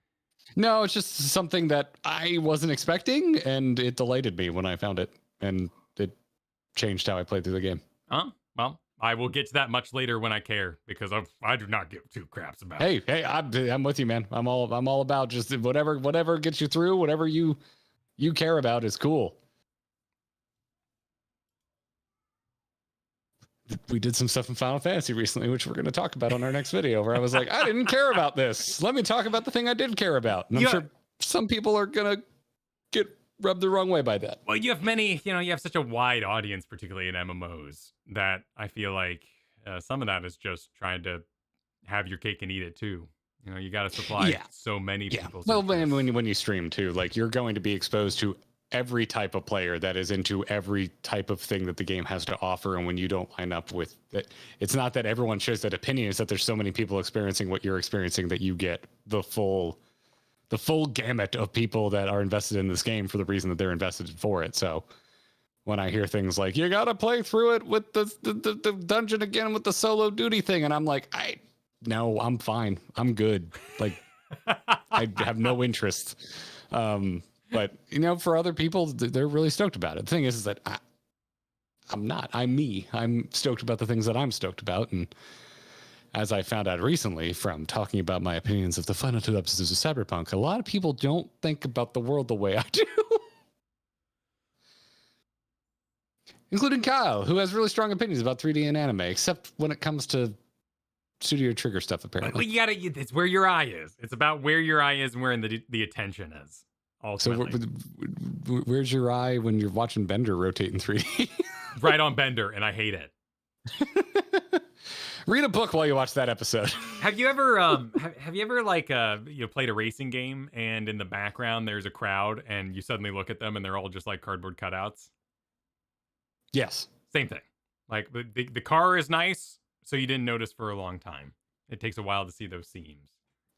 No, it's just something that I wasn't expecting, and it delighted me when I found it. And it changed how I played through the game. Well, I will get to that much later when I care, because I do not give two craps about. Hey, I'm with you, man. I'm all about just whatever gets you through, whatever you care about is cool. We did some stuff in Final Fantasy recently, which we're going to talk about on our next video, where I was like, I didn't care about this. Let me talk about the thing I did care about. And I'm sure some people are going to get rubbed the wrong way by that. Well, you have many, you have such a wide audience, particularly in MMOs, that I feel like some of that is just trying to have your cake and eat it too. You got to supply so many people. Well, when you stream too, like you're going to be exposed to every type of player that is into every type of thing that the game has to offer. And when you don't line up with it, it's not that everyone shares that opinion. It's that there's so many people experiencing what you're experiencing that you get the full gamut of people that are invested in this game for the reason that they're invested for it. So when I hear things like, you got to play through it with the dungeon again with the solo duty thing. And I'm like, no, I'm fine. I'm good. Like I have no interest. But, for other people, they're really stoked about it. The thing is that I'm not. I'm me. I'm stoked about the things that I'm stoked about. And as I found out recently from talking about my opinions of the final 2 episodes of Cyberpunk, a lot of people don't think about the world the way I do. Including Kyle, who has really strong opinions about 3D and anime, except when it comes to Studio Trigger stuff, apparently. Well, it's where your eye is. It's about where your eye is and where the attention is. Ultimately. So where's your eye when you're watching Bender rotate in 3D? Right on Bender, and I hate it. Read a book while you watch that episode. Have you ever played a racing game and in the background there's a crowd and you suddenly look at them and they're all just like cardboard cutouts? Yes. Same thing. Like the car is nice, so you didn't notice for a long time. It takes a while to see those seams.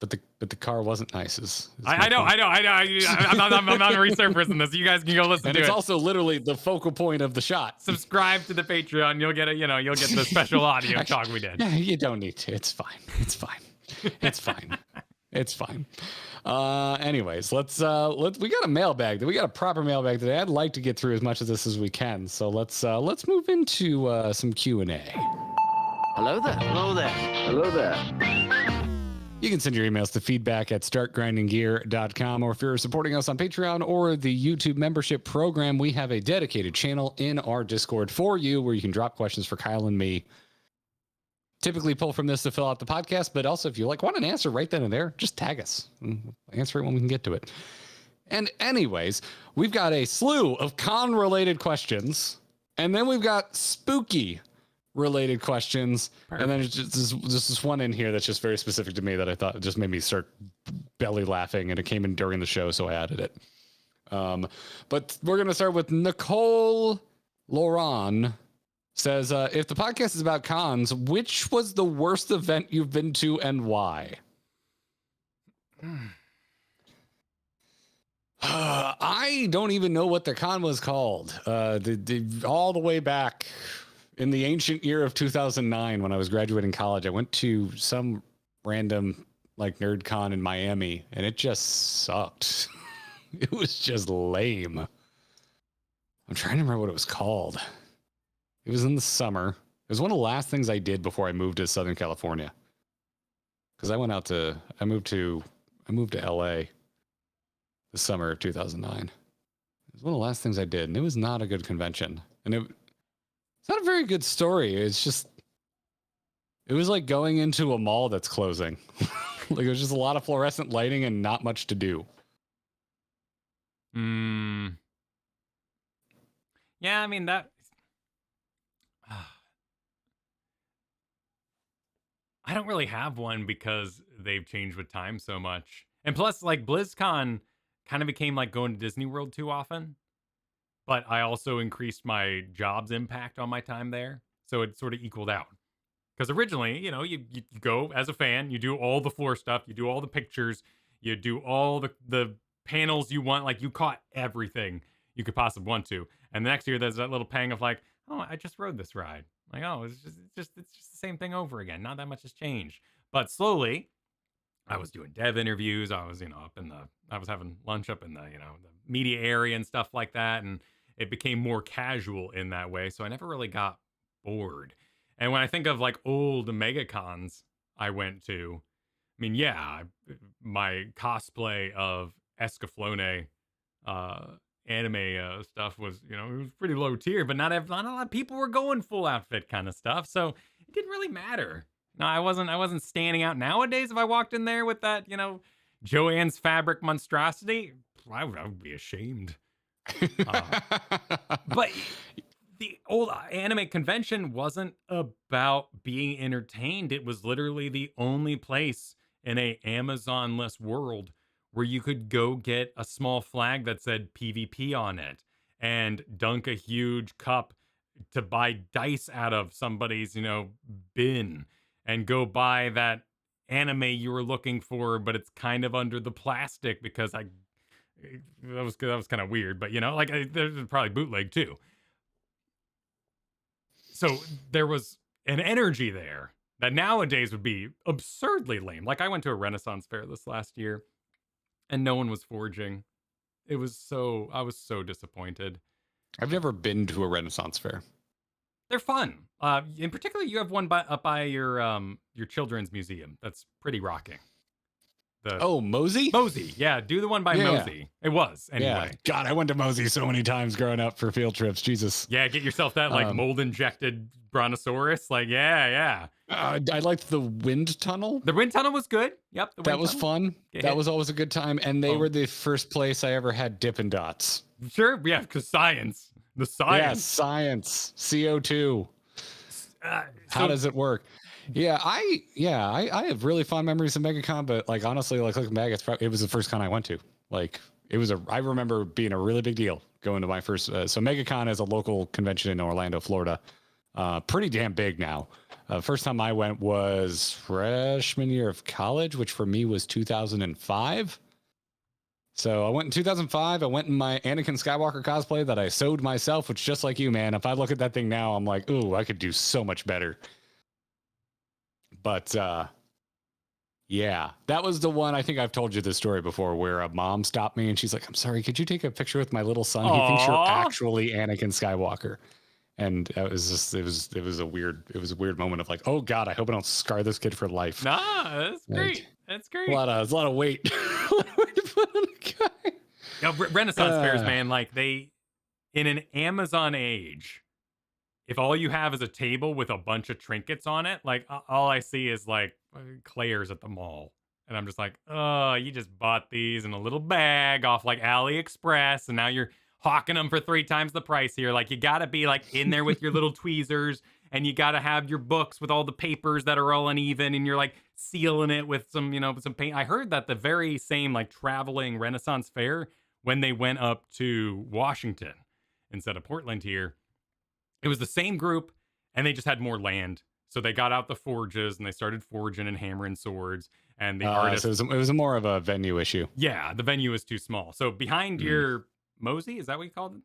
But the car wasn't nice. I know. I'm not resurfacing this. You guys can go listen and to it. And it's also literally the focal point of the shot. Subscribe to the Patreon. You'll get you'll get the special audio talk we did. Yeah, you don't need to. It's fine. It's fine. It's fine. It's fine. Anyways, let's we got a mailbag. We got a proper mailbag today. I'd like to get through as much of this as we can. So let's move into some Q&A. Hello there. Hello there. Hello there. You can send your emails to feedback@startgrindinggear.com, or if you're supporting us on Patreon or the YouTube membership program, we have a dedicated channel in our Discord for you where you can drop questions for Kyle and me. Typically pull from this to fill out the podcast, but also if you want an answer right then and there, just tag us. We'll answer it when we can get to it. And anyways, we've got a slew of con-related questions, and then we've got spooky related questions. Perfect. And then there's just this one in here that's just very specific to me that I thought just made me start belly laughing, and it came in during the show, so I added it. But we're going to start with Nicole Lauron. Says, if the podcast is about cons, which was the worst event you've been to and why? I don't even know what the con was called. All the way back in the ancient year of 2009 when I was graduating college, I went to some random nerd con in Miami, and it just sucked. It was just lame. I'm trying to remember what it was called. It was in the summer. It was one of the last things I did before I moved to Southern California. Because I moved to LA the summer of 2009. It was one of the last things I did, and it was not a good convention. And it's not a very good story. It was like going into a mall that's closing. It was just a lot of fluorescent lighting and not much to do. Yeah, I mean that. I don't really have one because they've changed with time so much. And plus, BlizzCon kind of became like going to Disney World too often. But I also increased my job's impact on my time there. So it sort of equaled out. Because originally, you go as a fan, you do all the floor stuff, you do all the pictures, you do all the panels you want. You caught everything you could possibly want to. And the next year, there's that little pang of oh, I just rode this ride. It's just the same thing over again. Not that much has changed. But slowly, I was doing dev interviews. I was, I was having lunch up in the, the media area and stuff like that. And it became more casual in that way. So I never really got bored. And when I think of like old MegaCons I went to, I mean, yeah, my cosplay of Escaflowne anime stuff was, it was pretty low tier, but not a lot of people were going full outfit kind of stuff. So it didn't really matter. No, I wasn't standing out. Nowadays, if I walked in there with that, Joanne's fabric monstrosity, I would be ashamed. But the old anime convention wasn't about being entertained. It was literally the only place in a Amazon-less world where you could go get a small flag that said PvP on it and dunk a huge cup to buy dice out of somebody's, bin, and go buy that anime you were looking for, but it's kind of under the plastic because that was kind of weird, but there's probably bootleg too. So there was an energy there that nowadays would be absurdly lame. Like I went to a Renaissance fair this last year and no one was forging. I was so disappointed. I've never been to a Renaissance fair. They're fun. In particular, you have one up by your children's museum. That's pretty rocking. Mosey? Mosey, yeah, do the one by Mosey. It was, anyway. Yeah. God, I went to Mosey so many times growing up for field trips. Jesus. Yeah, get yourself that mold-injected brontosaurus. Yeah. I liked the wind tunnel. The wind tunnel was good. Yep, that was fun. That was always a good time. And they were the first place I ever had Dippin' Dots. Sure, yeah, because science. The science. Yeah, science. CO2. How does it work? Yeah, I have really fond memories of MegaCon, but like honestly, like looking back, it was the first con I went to. Like I remember being a really big deal going to my first. So MegaCon is a local convention in Orlando, Florida. Pretty damn big now. First time I went was freshman year of college, which for me was 2005. So I went in 2005. I went in my Anakin Skywalker cosplay that I sewed myself, which just like you, man, if I look at that thing now, I'm like, ooh, I could do so much better. But yeah, that was the one. I think I've told you this story before where a mom stopped me and she's like, I'm sorry, could you take a picture with my little son? He thinks you're actually Anakin Skywalker. And it was a weird moment of like, oh God, I hope I don't scar this kid for life. Nah, that's great. Like, that's great. There's a lot of weight. to put on a guy. Renaissance fairs, man, like in an Amazon age, if all you have is a table with a bunch of trinkets on it, like all I see is like Claire's at the mall. And I'm just like, oh, you just bought these in a little bag off like AliExpress. And now you're hawking them for 3 times the price here. Like you got to be like in there with your little tweezers and you got to have your books with all the papers that are all uneven. And you're like sealing it with some, some paint. I heard that the very same like traveling Renaissance fair, when they went up to Washington instead of Portland here, it was the same group, and they just had more land. So they got out the forges, and they started forging and hammering swords. And the artists... So it was more of a venue issue. Yeah, the venue is too small. So behind your Mosey, is that what you called it?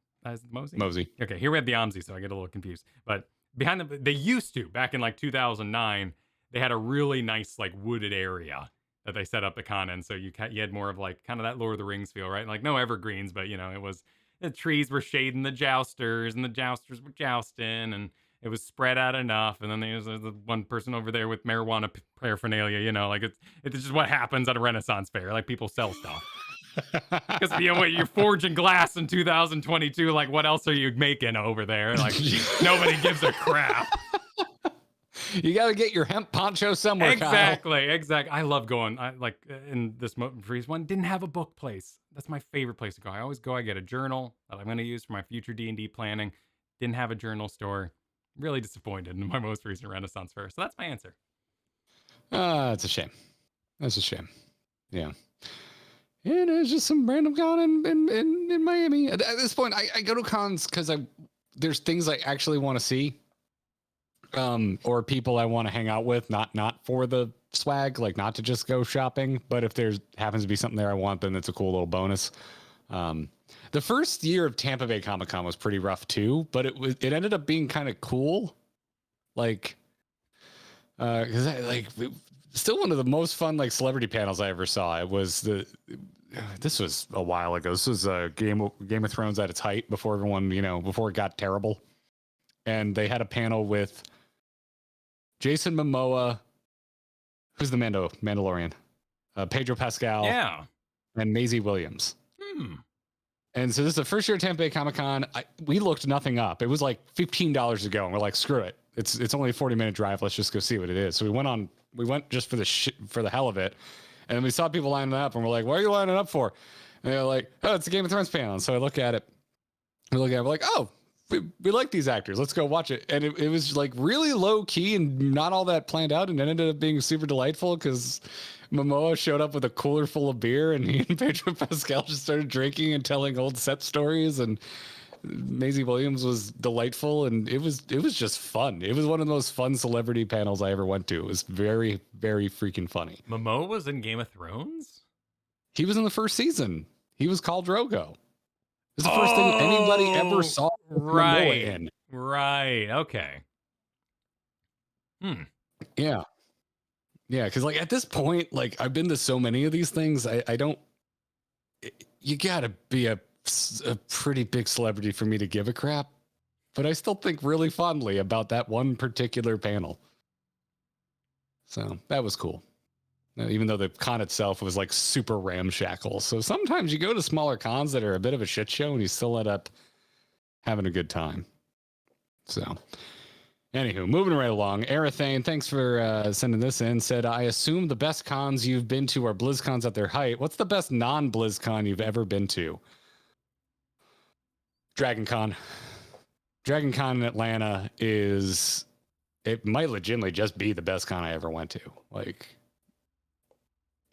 Mosey? Mosey. Okay, here we have the OMSI, so I get a little confused. But behind they used to, back in like 2009, they had a really nice like wooded area that they set up the con in. So you had more of like kind of that Lord of the Rings feel, right? Like no evergreens, but it was... The trees were shading the jousters, and the jousters were jousting, and it was spread out enough. And then there's the one person over there with marijuana paraphernalia. Like it's just what happens at a Renaissance fair. Like people sell stuff because you're forging glass in 2022. Like what else are you making over there? Like nobody gives a crap. You got to get your hemp poncho somewhere. Exactly. I love going. I like in this Freeze one didn't have a book place. That's my favorite place to go. I always go. I get a journal that I'm going to use for my future D&D planning. Didn't have a journal store. Really disappointed in my most recent Renaissance fair. So that's my answer. It's a shame. That's a shame. Yeah. And it's just some random con in Miami. At this point, I go to cons because there's things I actually want to see. Or people I want to hang out with, not for the swag, like not to just go shopping, but if there's happens to be something there I want, then it's a cool little bonus. The first year of Tampa Bay Comic Con was pretty rough too, but it ended up being kind of cool. Like, because still one of the most fun like celebrity panels I ever saw. It was this was a while ago. This was Game of Thrones at its height before everyone, before it got terrible. And they had a panel with Jason Momoa, who's the Mandalorian, Pedro Pascal, Yeah. and Maisie Williams. And so this is the first year at Tampa Bay Comic-Con. We looked nothing up. It was like $15 to go, and we're like, screw it. It's only a 40-minute drive. Let's just go see what it is. So we went just for the hell of it. And then we saw people lining up, and we're like, what are you lining up for? And they're like, oh, it's a Game of Thrones panel. And so I look at it. We're like, oh, we like these actors. Let's go watch it. And it was like really low key and not all that planned out. And it ended up being super delightful because Momoa showed up with a cooler full of beer, and he and Pedro Pascal just started drinking and telling old set stories. And Maisie Williams was delightful, and it was just fun. It was one of the most fun celebrity panels I ever went to. It was very, very freaking funny. Momoa was in Game of Thrones? He was in the first season. He was Khal Drogo. It was the first thing anybody ever saw Momoa in. Right. Okay. Yeah. Yeah, because like at this point, like I've been to so many of these things, I don't. You gotta be a pretty big celebrity for me to give a crap, but I still think really fondly about that one particular panel. So that was cool, even though the con itself was like super ramshackle. So sometimes you go to smaller cons that are a bit of a shit show, and you still end up having a good time. So. Anywho, moving right along. Arathane, thanks for sending this in. Said, I assume the best cons you've been to are BlizzCons at their height. What's the best non-BlizzCon you've ever been to? Dragon Con. Dragon Con in Atlanta it might legitimately just be the best con I ever went to. Like,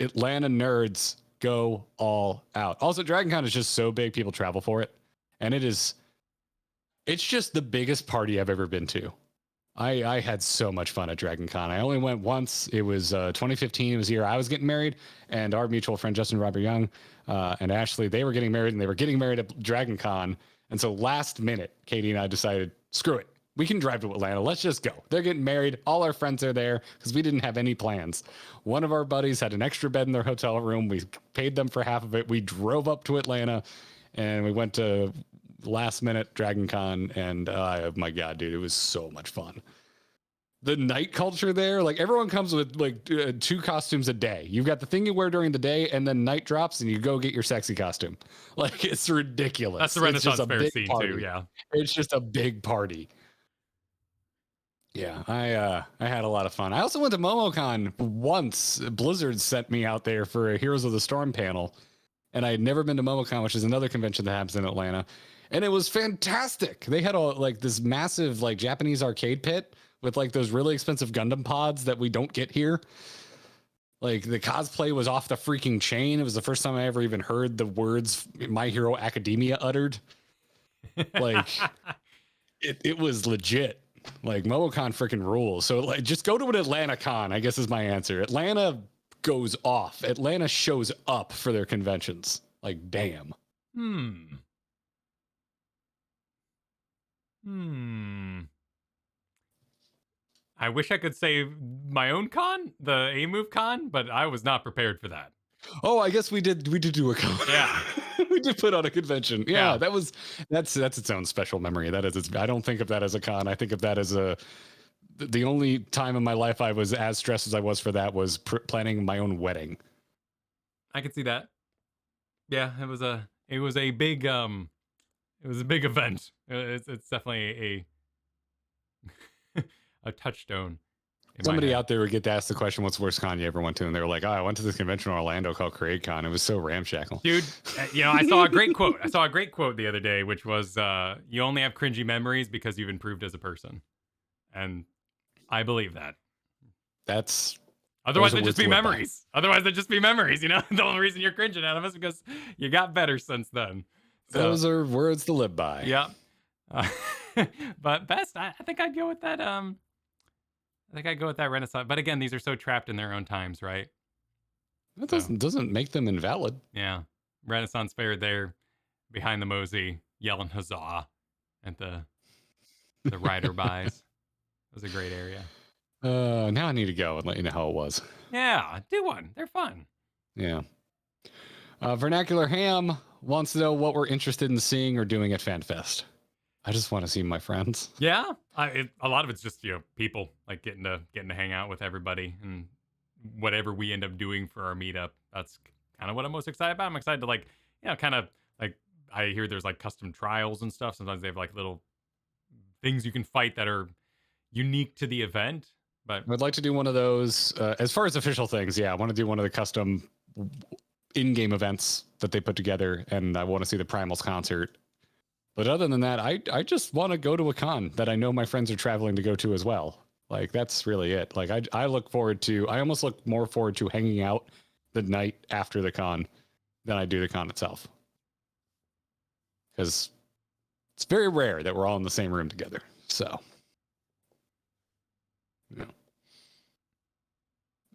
Atlanta nerds go all out. Also, Dragon Con is just so big, people travel for it. And it's just the biggest party I've ever been to. I had so much fun at Dragon Con. I only went once. It was 2015. It was the year I was getting married, and our mutual friend Justin Robert Young and Ashley, they were getting married, and they were getting married at Dragon Con. And so last minute, Katie and I decided, screw it. We can drive to Atlanta. Let's just go. They're getting married. All our friends are there because we didn't have any plans. One of our buddies had an extra bed in their hotel room. We paid them for half of it. We drove up to Atlanta, and we went to last minute Dragon Con, and oh my god, dude, it was so much fun. The night culture there, like everyone comes with like 2 costumes a day. You've got the thing you wear during the day, and then night drops and you go get your sexy costume. Like, it's ridiculous. That's the Renaissance fair scene party. too. Yeah, it's just a big party. Yeah, I had a lot of fun. I also went to MomoCon once. Blizzard sent me out there for a Heroes of the Storm panel, and I had never been to MomoCon, which is another convention that happens in Atlanta. And it was fantastic. They had this massive like Japanese arcade pit with like those really expensive Gundam pods that we don't get here. Like, the cosplay was off the freaking chain. It was the first time I ever even heard the words My Hero Academia uttered. Like, it was legit. Like, MomoCon freaking rules. So like, just go to an Atlanta con, I guess is my answer. Atlanta goes off. Atlanta shows up for their conventions. Like, damn. I wish I could say my own con, the A-Move con, but I was not prepared for that. Oh, I guess we did do a con. Yeah. We did put on a convention. Yeah, Yeah. that's its own special memory. I don't think of that as a con. I think of that as the only time in my life I was as stressed as I was for that was planning my own wedding. I could see that. Yeah, it was a big event. It's definitely a touchstone. Somebody out there would get to ask the question, what's the worst con you ever went to? And they were like, oh, I went to this convention in Orlando called CreateCon. It was so ramshackle. Dude, I saw a great quote. I saw a great quote the other day, which was, you only have cringy memories because you've improved as a person. And I believe that. Otherwise, they'd just be memories. The only reason you're cringing at them is because you got better since then. So, those are words to live by. Yeah. But best, I think I'd go with that. I think I'd go with that Renaissance. But again, these are so trapped in their own times, right? That doesn't make them invalid. Yeah. Renaissance Fair there behind the Mosey yelling huzzah at the rider buys. It was a great area. Now I need to go and let you know how it was. Yeah, do one. They're fun. Yeah. Vernacular Ham wants to know what we're interested in seeing or doing at FanFest. I just want to see my friends. Yeah, a lot of it's just people like getting to hang out with everybody and whatever we end up doing for our meetup. That's kind of what I'm most excited about. I'm excited to kind of like I hear there's like custom trials and stuff. Sometimes they have like little things you can fight that are unique to the event. But I'd like to do one of those as far as official things. Yeah, I want to do one of the custom in-game events that they put together, and I want to see the Primals concert. But other than that, I just want to go to a con that I know my friends are traveling to go to as well. Like, that's really it. Like, I almost look more forward to hanging out the night after the con than I do the con itself. Because it's very rare that we're all in the same room together. So,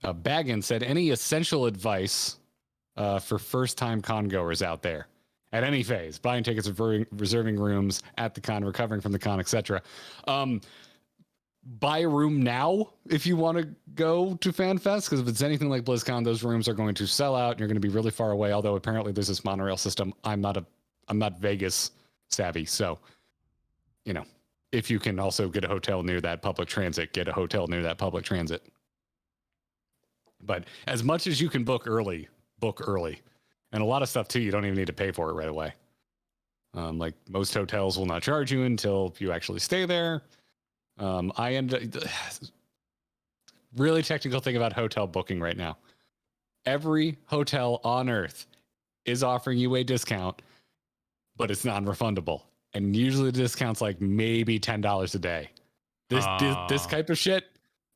Baggin said, any essential advice for first-time con goers out there? At any phase, buying tickets, reserving rooms at the con, recovering from the con, etc. Buy a room now if you want to go to FanFest, because if it's anything like BlizzCon, those rooms are going to sell out and you're going to be really far away. Although apparently there's this monorail system. I'm not Vegas savvy, so if you can also get a hotel near that public transit, get a hotel near that public transit. But as much as you can book early. And a lot of stuff, too, you don't even need to pay for it right away. Like most hotels will not charge you until you actually stay there. Really technical thing about hotel booking right now. Every hotel on Earth is offering you a discount, but it's non-refundable. And usually the discount's like maybe $10 a day. This type of shit,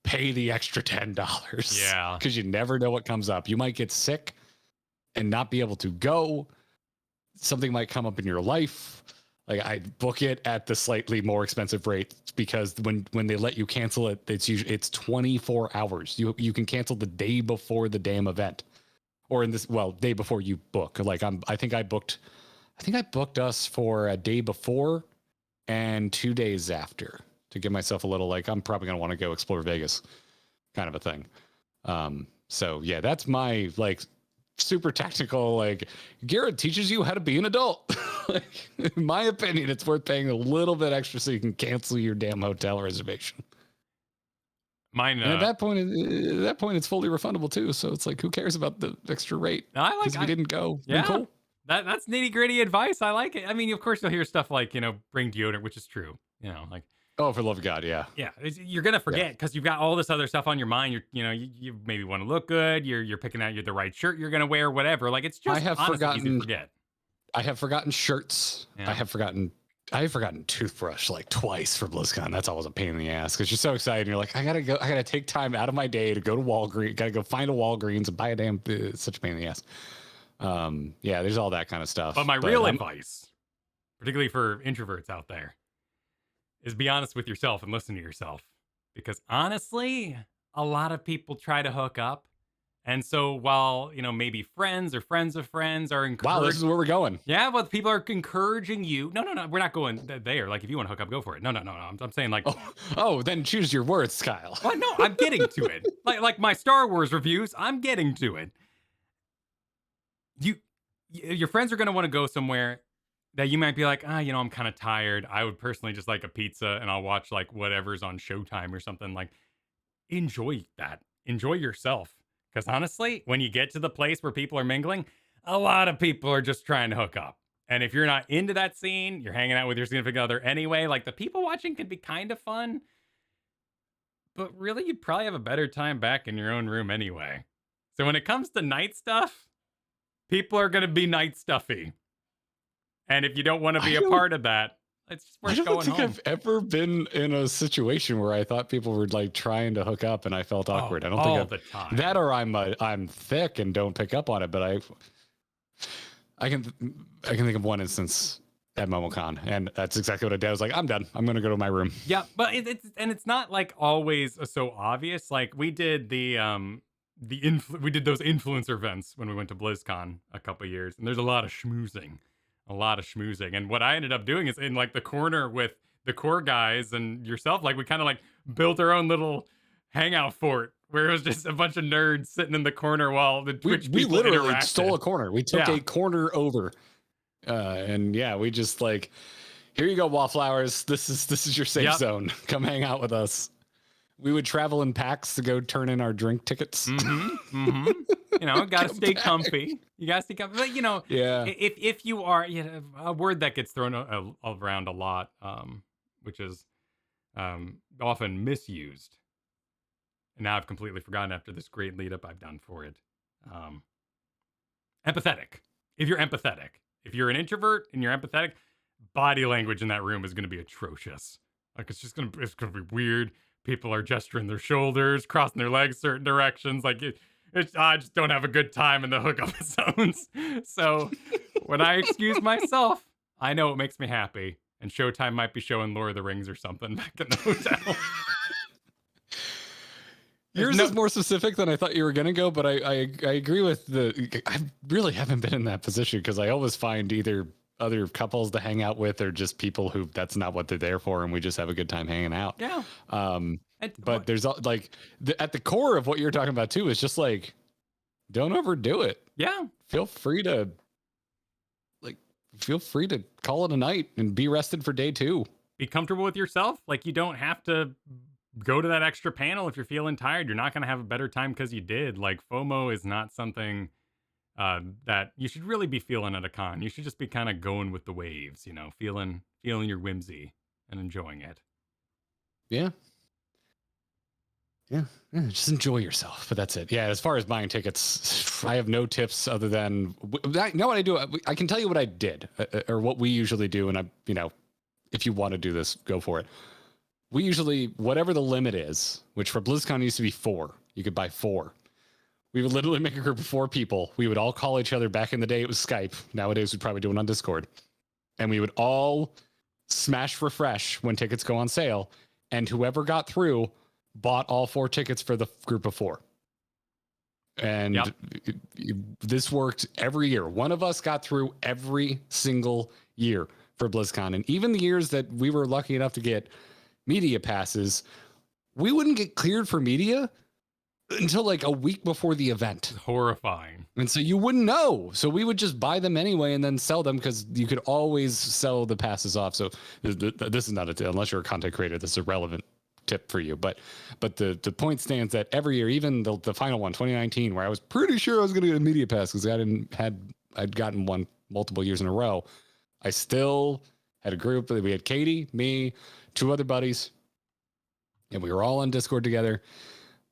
pay the extra $10. Yeah. Because you never know what comes up. You might get sick and not be able to go. Something might come up in your life. Like, I book it at the slightly more expensive rate because when they let you cancel it, it's 24 hours. You can cancel the day before the damn event, or day before you book. Like I think I booked us for a day before and 2 days after to give myself a little, like, I'm probably gonna want to go explore Vegas kind of a thing. So yeah, that's my like super technical, like, Garrett teaches you how to be an adult. Like, in my opinion, it's worth paying a little bit extra so you can cancel your damn hotel reservation. Mine, and at that point, it's fully refundable too. So it's like, who cares about the extra rate? Because we didn't go. Yeah, cool. That's nitty gritty advice. I like it. I mean, of course, you'll hear stuff like bring deodorant, which is true. Like. Oh, for the love of God, yeah. Yeah, you're gonna forget because you've got all this other stuff on your mind. You maybe want to look good. You're picking out the right shirt you're gonna wear, whatever. Like, it's just easy to forget. I have forgotten shirts. Yeah. I have forgotten toothbrush like twice for BlizzCon. That's always a pain in the ass because you're so excited. You're like, I gotta take time out of my day to go to Walgreens. Gotta go find a Walgreens and buy a damn. It's such a pain in the ass. Yeah, there's all that kind of stuff. But real advice, particularly for introverts out there, is be honest with yourself and listen to yourself. Because honestly, a lot of people try to hook up. And so while, maybe friends or friends of friends are encouraged. Wow, this is where we're going. Yeah, but people are encouraging you. No, we're not going there. Like, if you want to hook up, go for it. No. I'm saying like. Oh, then choose your words, Kyle. Well, no, I'm getting to it. Like my Star Wars reviews, I'm getting to it. Your friends are going to want to go somewhere that you might be like, I'm kind of tired. I would personally just like a pizza and I'll watch like whatever's on Showtime or something. Like, enjoy that. Enjoy yourself. Because honestly, when you get to the place where people are mingling, a lot of people are just trying to hook up. And if you're not into that scene, you're hanging out with your significant other anyway. Like, the people watching can be kind of fun. But really, you'd probably have a better time back in your own room anyway. So when it comes to night stuff, people are going to be night stuffy. And if you don't want to be a part of that, it's just worth going home. I don't think I've ever been in a situation where I thought people were like trying to hook up and I felt awkward. I don't think the time. That, or I'm thick and don't pick up on it. But I can think of one instance at MomoCon, and that's exactly what I did. I was like, I'm done. I'm gonna go to my room. Yeah, but it's not like always so obvious. Like, we did we did those influencer events when we went to BlizzCon a couple years, and there's a lot of schmoozing. And what I ended up doing is in like the corner with the core guys and yourself, like, we kind of like built our own little hangout fort where it was just a bunch of nerds sitting in the corner while the Twitch we people literally interacted. stole a corner. We took Yeah. a corner over, and yeah, we just like, here you go, Wallflowers. This is your safe Yep. zone. Come hang out with us. We would travel in packs to go turn in our drink tickets. You know, gotta stay comfy. You gotta stay comfy. But, you know, Yeah. if you are, you know, a word that gets thrown around a lot, which is often misused. And now I've completely forgotten after this great lead up I've done for it. Empathetic. If you're empathetic, if you're an introvert and you're empathetic, body language in that room is going to be atrocious. Like it's gonna be weird. People are gesturing their shoulders, crossing their legs certain directions. Like I just don't have a good time in the hookup zones. So when I excuse myself, I know it makes me happy. And Showtime might be showing Lord of the Rings or something back in the hotel. Yours is more specific than I thought you were going to go, but I agree with I really haven't been in that position because I always find either other couples to hang out with or just people who that's not what they're there for and we just have a good time hanging out. Yeah. But there's like at the core of what you're talking about too is just like, don't overdo it. Yeah. Feel free to call it a night and be rested for day 2. Be comfortable with yourself. Like you don't have to go to that extra panel if you're feeling tired. You're not going to have a better time because you did. Like FOMO is not something that you should really be feeling at a con. You should just be kind of going with the waves, you know, feeling your whimsy and enjoying it. Yeah. Yeah, just enjoy yourself. But that's it. Yeah, as far as buying tickets, I have no tips other than you know what I do. I can tell you what I did or what we usually do. And if you want to do this, go for it. We usually, whatever the limit is, which for BlizzCon used to be 4, you could buy 4. We would literally make a group of 4 people. We would all call each other. Back in the day, it was Skype. Nowadays, we'd probably do it on Discord. And we would all smash refresh when tickets go on sale. And whoever got through bought all 4 tickets for the group of 4. And this worked every year. One of us got through every single year for BlizzCon. And even the years that we were lucky enough to get media passes, we wouldn't get cleared for media until like a week before the event. It's horrifying. And so you wouldn't know. So we would just buy them anyway and then sell them because you could always sell the passes off. So this is not unless you're a content creator, this is a relevant tip for you. But the point stands that every year, even the final one, 2019, where I was pretty sure I was going to get a media pass because I'd gotten one multiple years in a row. I still had a group. We had Katie, me, 2 other buddies, and we were all on Discord together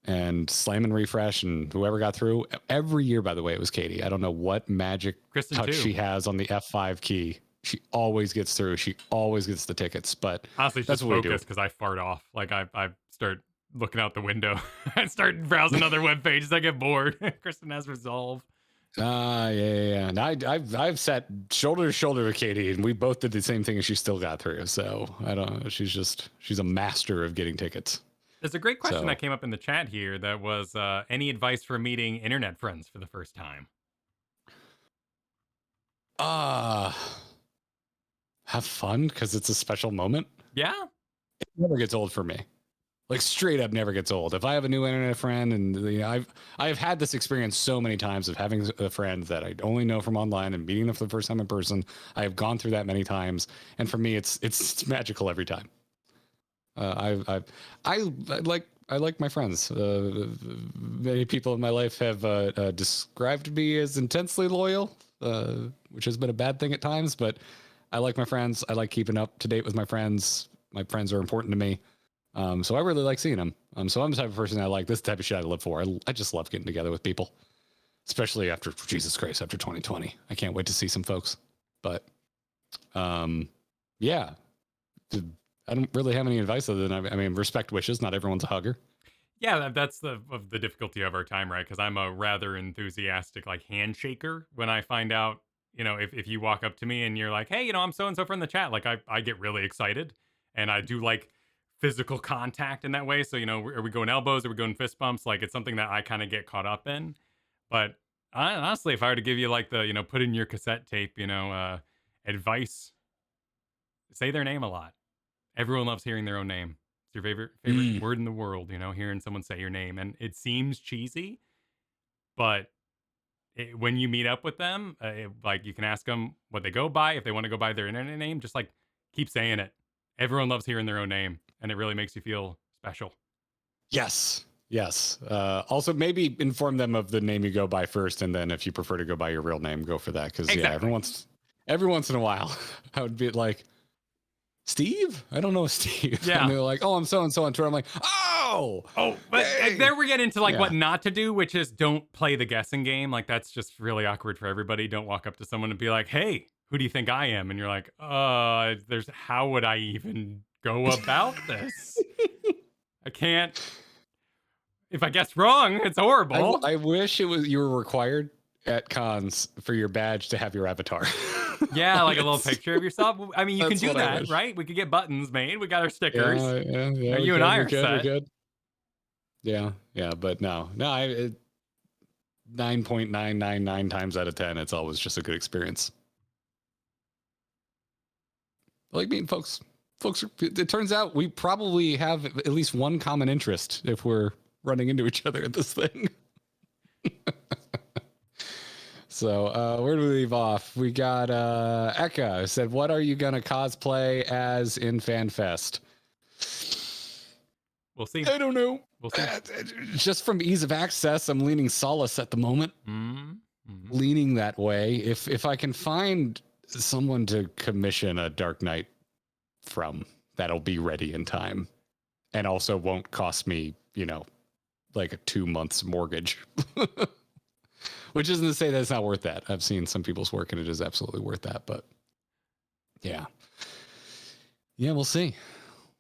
and slam and refresh and whoever got through every year. By the way, it was Katie. I don't know what magic Kristen touch too. she has on the F5 key. She always gets through. She always gets the tickets, but Honestly, it's that's just what we do. focus because I fart off. Like I start looking out the window. I start browsing other web pages. I get bored. Kristen has resolve. Yeah. And I've sat shoulder to shoulder with Katie, and we both did the same thing, and she still got through. So I don't know. She's a master of getting tickets. There's a great question that came up in the chat here. That was any advice for meeting internet friends for the first time? Have fun because it's a special moment. Yeah. It never gets old for me. Like straight up never gets old. If I have a new internet friend, and I've had this experience so many times of having a friend that I only know from online and meeting them for the first time in person. I have gone through that many times, and for me, it's magical every time. I like my friends. Many people in my life have described me as intensely loyal, which has been a bad thing at times. But I like my friends. I like keeping up to date with my friends. My friends are important to me. So I really like seeing them. So I'm the type of person I like this type of shit I live for. I just love getting together with people, especially after Jesus Christ, after 2020. I can't wait to see some folks. But yeah, I don't really have any advice other than I mean, respect wishes. Not everyone's a hugger. Yeah, that's the difficulty of our time, right? Because I'm a rather enthusiastic like handshaker. When I find out, you know, if you walk up to me and you're like, hey, you know, I'm so and so from the chat, like I get really excited, and I do like physical contact in that way. So, you know, are we going elbows? Are we going fist bumps? Like, it's something that I kind of get caught up in. But honestly, if I were to give you like the, you know, put in your cassette tape, you know, advice, say their name a lot. Everyone loves hearing their own name. It's your favorite word in the world, you know, hearing someone say your name. And it seems cheesy, but when you meet up with them, like you can ask them what they go by. If they want to go by their internet name, just like keep saying it. Everyone loves hearing their own name, and it really makes you feel special. Yes. Yes. Also, maybe inform them of the name you go by first, and then if you prefer to go by your real name, go for that. Because Exactly. yeah, every once in a while, I would be like, Steve? I don't know Steve. Yeah. And they're like, oh, I'm so and so on tour. I'm like, But hey! there we get into like Yeah. what not to do, which is don't play the guessing game. Like that's just really awkward for everybody. Don't walk up to someone and be like, hey, who do you think I am? And you're like, how would I even go about this? I can't. If I guess wrong, it's horrible. I wish you were required at cons for your badge to have your avatar. Yeah, like a little picture of yourself. I mean, you can That's do what I that, wish. right? We could get buttons made. We got our stickers. Yeah, You and I are set. We're good. Yeah, but no, 9.999 times out of 10, it's always just a good experience. Like meeting folks. It turns out we probably have at least one common interest if we're running into each other at this thing. So where do we leave off? We got Eka said, what are you gonna cosplay as in FanFest? We'll see. I don't know. We'll see. Just from ease of access, I'm leaning Solace at the moment. Leaning that way. If I can find someone to commission a Dark Knight from, that'll be ready in time, and also won't cost me, like a 2 months mortgage. Which isn't to say that it's not worth that. I've seen some people's work and it is absolutely worth that. But yeah, we'll see.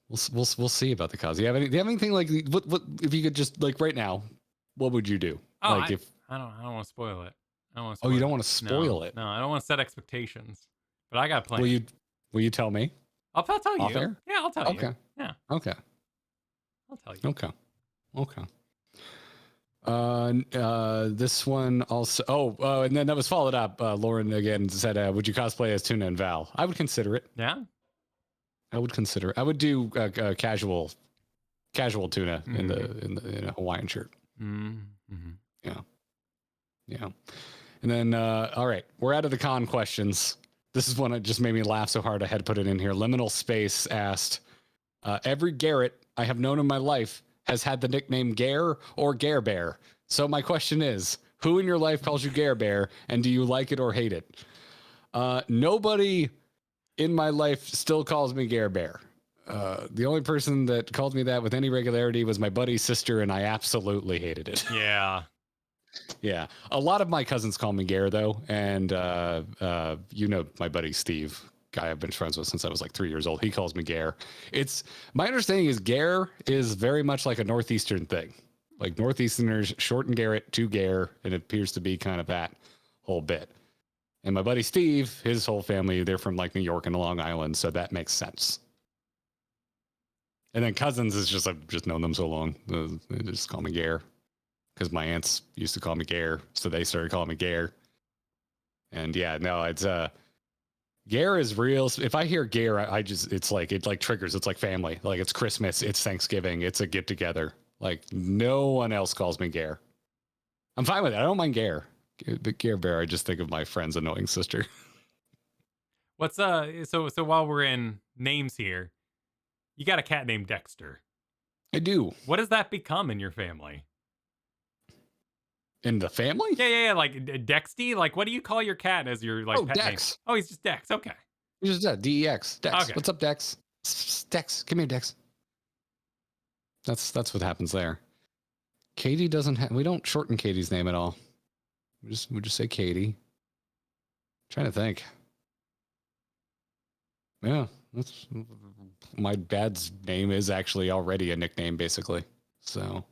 We'll see about the cause. Do you have anything like what if you could just like right now, what would you do? Oh, like I don't want to spoil it. You don't want to spoil it. No, I don't want to set expectations. But I got plans. Will you tell me? I'll tell you. Off air? Yeah, I'll tell you. Okay. Yeah. Okay. I'll tell you. Okay. This one also. And then that was followed up. Lauren again said, "Would you cosplay as Tuna and Val?" I would consider it. Yeah. I would consider it. I would do casual Tuna in a Hawaiian shirt. Yeah. And then all right, we're out of the con questions. This is one that just made me laugh so hard I had to put it in here. Liminal Space asked, every Garrett I have known in my life has had the nickname Garr or Gare Bear. So my question is, who in your life calls you Gare Bear, and do you like it or hate it? Nobody in my life still calls me Gare Bear. The only person that called me that with any regularity was my buddy's sister, and I absolutely hated it. Yeah. Yeah. A lot of my cousins call me Gare, though, and my buddy Steve, guy I've been friends with since I was like 3 years old. He calls me Gare. It's my understanding is Gare is very much like a Northeastern thing. Like Northeasterners shorten Garrett to Gare, and it appears to be kind of that whole bit. And my buddy Steve, his whole family, they're from like New York and Long Island, so that makes sense. And then cousins is just I've just known them so long. They just call me Gare because my aunts used to call me Gare, so they started calling me Gare. And yeah, no, it's Gare is real. If I hear Gare, it triggers. It's like family. Like it's Christmas, it's Thanksgiving, it's a get together. Like no one else calls me Gare. I'm fine with it. I don't mind Gare. But Gare Bear, I just think of my friend's annoying sister. What's so while we're in names here, you got a cat named Dexter. I do. What does that become in your family? In the family? Yeah. Like Dexty? Like what do you call your cat as your like pet Dex. name? Oh, he's just Dex. Okay. He's just Dex. Dex. Okay. What's up, Dex? Dex. Come here, Dex. That's what happens there. Katie doesn't have. We don't shorten Katie's name at all. We just say Katie. Trying to think. Yeah, that's my dad's name is actually already a nickname, basically. So,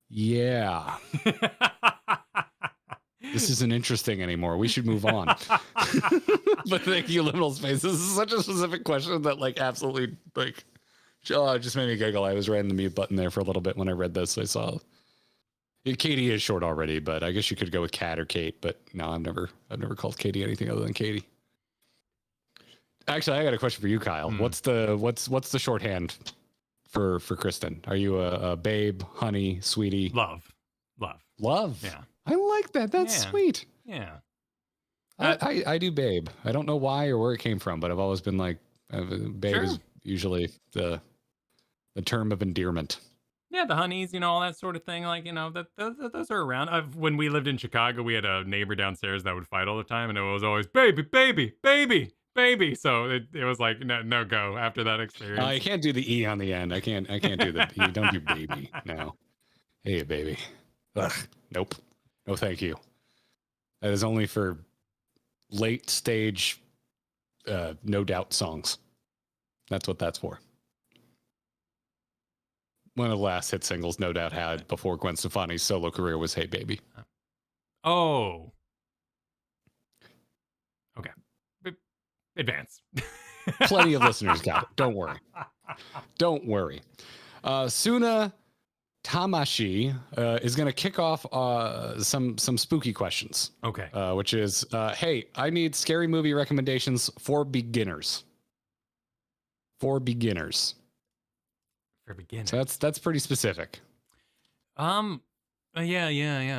yeah. This isn't interesting anymore. We should move on. But thank you, Liminal Space. This is such a specific question that, like, absolutely, like, it just made me giggle. I was writing the mute button there for a little bit when I read this. I saw Katie is short already, but I guess you could go with Kat or Kate. But no, I've never called Katie anything other than Katie. Actually, I got a question for you, Kyle. What's the shorthand for Kristen? Are you a babe, honey, sweetie? Love. Yeah. I like that. That's sweet. Yeah. I do babe. I don't know why or where it came from, but I've always been like, babe is usually the term of endearment. Yeah, the honeys, all that sort of thing. Like, those are around. When we lived in Chicago, we had a neighbor downstairs that would fight all the time, and it was always baby, baby, baby, baby. So it was like no go after that experience. I can't do the E on the end. I can't do the E. Don't do baby. No. Hey, baby. Ugh. Nope. No, thank you. That is only for late stage, no doubt songs. That's what that's for. One of the last hit singles No Doubt had before Gwen Stefani's solo career was Hey Baby. Oh. Okay. Advance. Plenty of listeners got it. Don't worry. Don't worry. Suna Tamashi is going to kick off some spooky questions. Okay. Which is, hey, I need scary movie recommendations for beginners. For beginners. For beginners. So that's pretty specific. Yeah.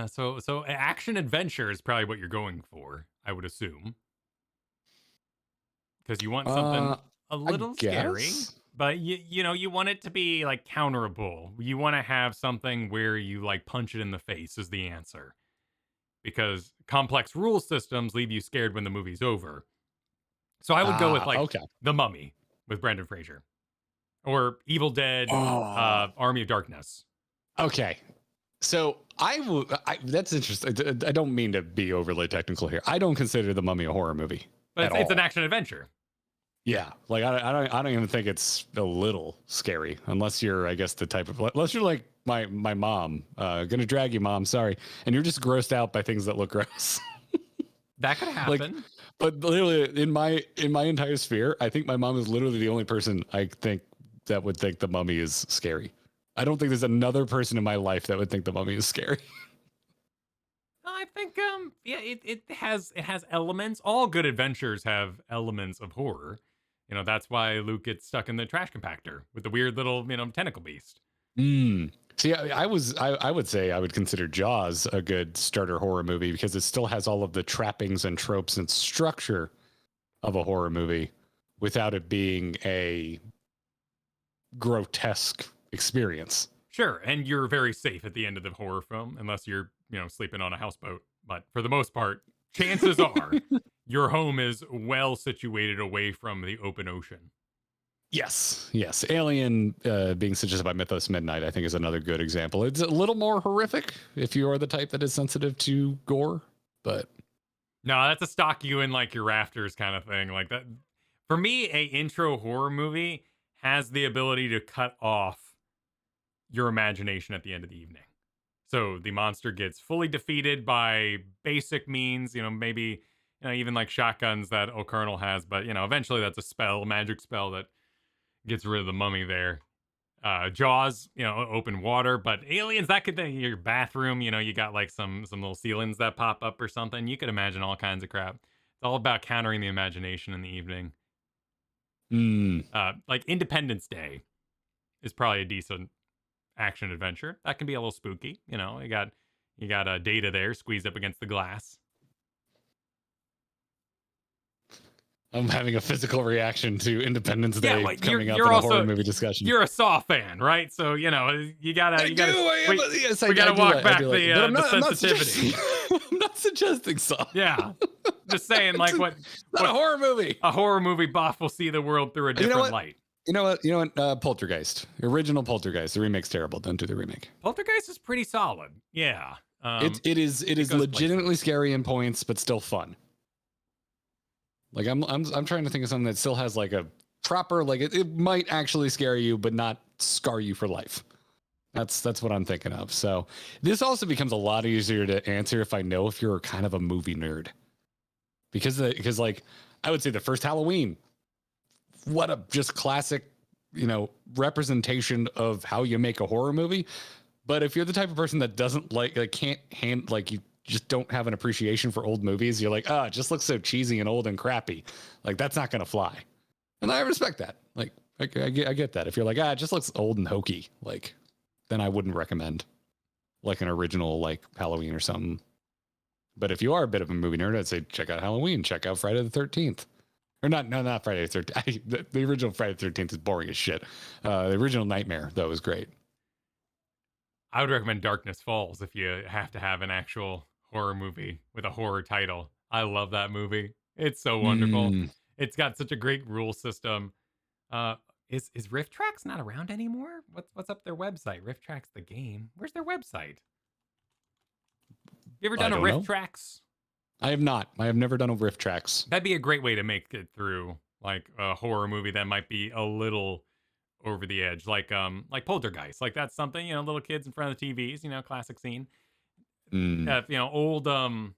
So action adventure is probably what you're going for, I would assume. Because you want something a little scary, but you want it to be like counterable. You want to have something where you like punch it in the face is the answer. Because complex rule systems leave you scared when the movie's over. So I would go with The Mummy with Brendan Fraser. Or Evil Dead, Army of Darkness. Okay. So that's interesting. I don't mean to be overly technical here. I don't consider The Mummy a horror movie. But it's an action adventure. Yeah. Like I don't even think it's a little scary unless you're, I guess, the type of, unless you're like my mom, gonna drag you, mom, sorry. And you're just grossed out by things that look gross. That could happen. But literally in my entire sphere, I think my mom is literally the only person I think that would think The Mummy is scary. I don't think there's another person in my life that would think The Mummy is scary. I think it has elements. All good adventures have elements of horror. That's why Luke gets stuck in the trash compactor with the weird little tentacle beast. See, I would say I would consider Jaws a good starter horror movie because it still has all of the trappings and tropes and structure of a horror movie without it being a grotesque experience. Sure, and you're very safe at the end of the horror film unless you're, sleeping on a houseboat. But for the most part, chances are your home is well situated away from the open ocean. Yes. Alien being suggested by Mythos Midnight, I think, is another good example. It's a little more horrific if you are the type that is sensitive to gore, but no, that's a stock you in like your rafters kind of thing. Like that. For me, a intro horror movie has the ability to cut off your imagination at the end of the evening. So the monster gets fully defeated by basic means, maybe, even like shotguns that Coeurl has, but, eventually that's a magic spell that gets rid of the mummy there. Jaws, open water, but aliens, that could be your bathroom, you got like some little ceilings that pop up or something. You could imagine all kinds of crap. It's all about countering the imagination in the evening. Like Independence Day is probably a decent action adventure. That can be a little spooky. You got a Data there squeezed up against the glass. I'm having a physical reaction to Independence Day coming up in a horror movie discussion. You're a Saw fan, right? So you gotta we gotta walk back the sensitivity. I'm not suggesting Saw. Yeah, just saying, like what a horror movie. A horror movie buff will see the world through a different light. You know what? Poltergeist, original Poltergeist. The remake's terrible. Don't do the remake. Poltergeist is pretty solid. Yeah, it is legitimately scary in points, but still fun. Like I'm trying to think of something that still has like a proper, like it might actually scare you, but not scar you for life. That's what I'm thinking of. So this also becomes a lot easier to answer if I know if you're kind of a movie nerd, because like I would say the first Halloween, what a just classic, representation of how you make a horror movie. But if you're the type of person that doesn't you just don't have an appreciation for old movies, you're like, it just looks so cheesy and old and crappy. Like that's not going to fly. And I respect that. Like, I get that. If you're like, it just looks old and hokey, like, then I wouldn't recommend like an original like Halloween or something. But if you are a bit of a movie nerd, I'd say check out Halloween, check out Friday the 13th. Or not Friday the 13th. The original Friday the 13th is boring as shit. The original Nightmare, though, is great. I would recommend Darkness Falls if you have to have an actual horror movie with a horror title. I love that movie. It's so wonderful. It's got such a great rule system. Is Rift Tracks not around anymore? What's up their website? Rift Tracks the game. Where's their website? You ever done a Rift Tracks? I have not. I have never done a Rift Tracks. That'd be a great way to make it through like a horror movie that might be a little over the edge, like Poltergeist. Like that's something, little kids in front of the TVs, classic scene. Old the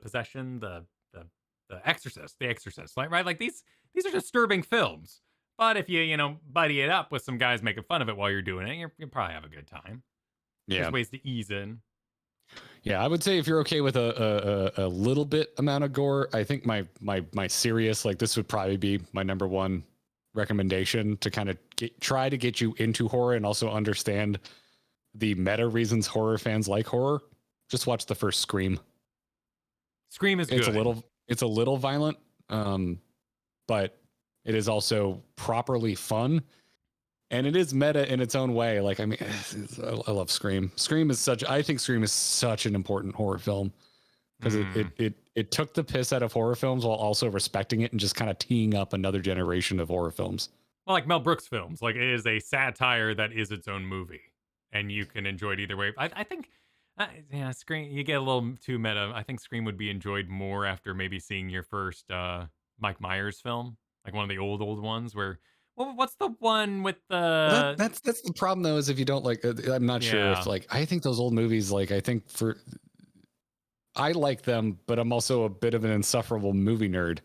Possession, the Exorcist, right? Like these are disturbing films. But if you buddy it up with some guys making fun of it while you're doing it, you'll probably have a good time. Yeah. There's ways to ease in. Yeah, I would say if you're okay with a little bit amount of gore, I think my serious, like this would probably be my number one recommendation to kind of try to get you into horror and also understand the meta reasons horror fans like horror. Just watch the first Scream. Scream is good. It's a little violent, but it is also properly fun. And it is meta in its own way. Like, I mean, I love Scream. I think Scream is such an important horror film because it took the piss out of horror films while also respecting it and just kind of teeing up another generation of horror films. Well, like Mel Brooks films, like it is a satire that is its own movie and you can enjoy it either way. I think, Scream, you get a little too meta. I think Scream would be enjoyed more after maybe seeing your first Mike Myers film, like one of the old ones where, well, what's the one with the... That's the problem though, is if you don't like, I'm not sure if like, I think those old movies, like I like them, but I'm also a bit of an insufferable movie nerd.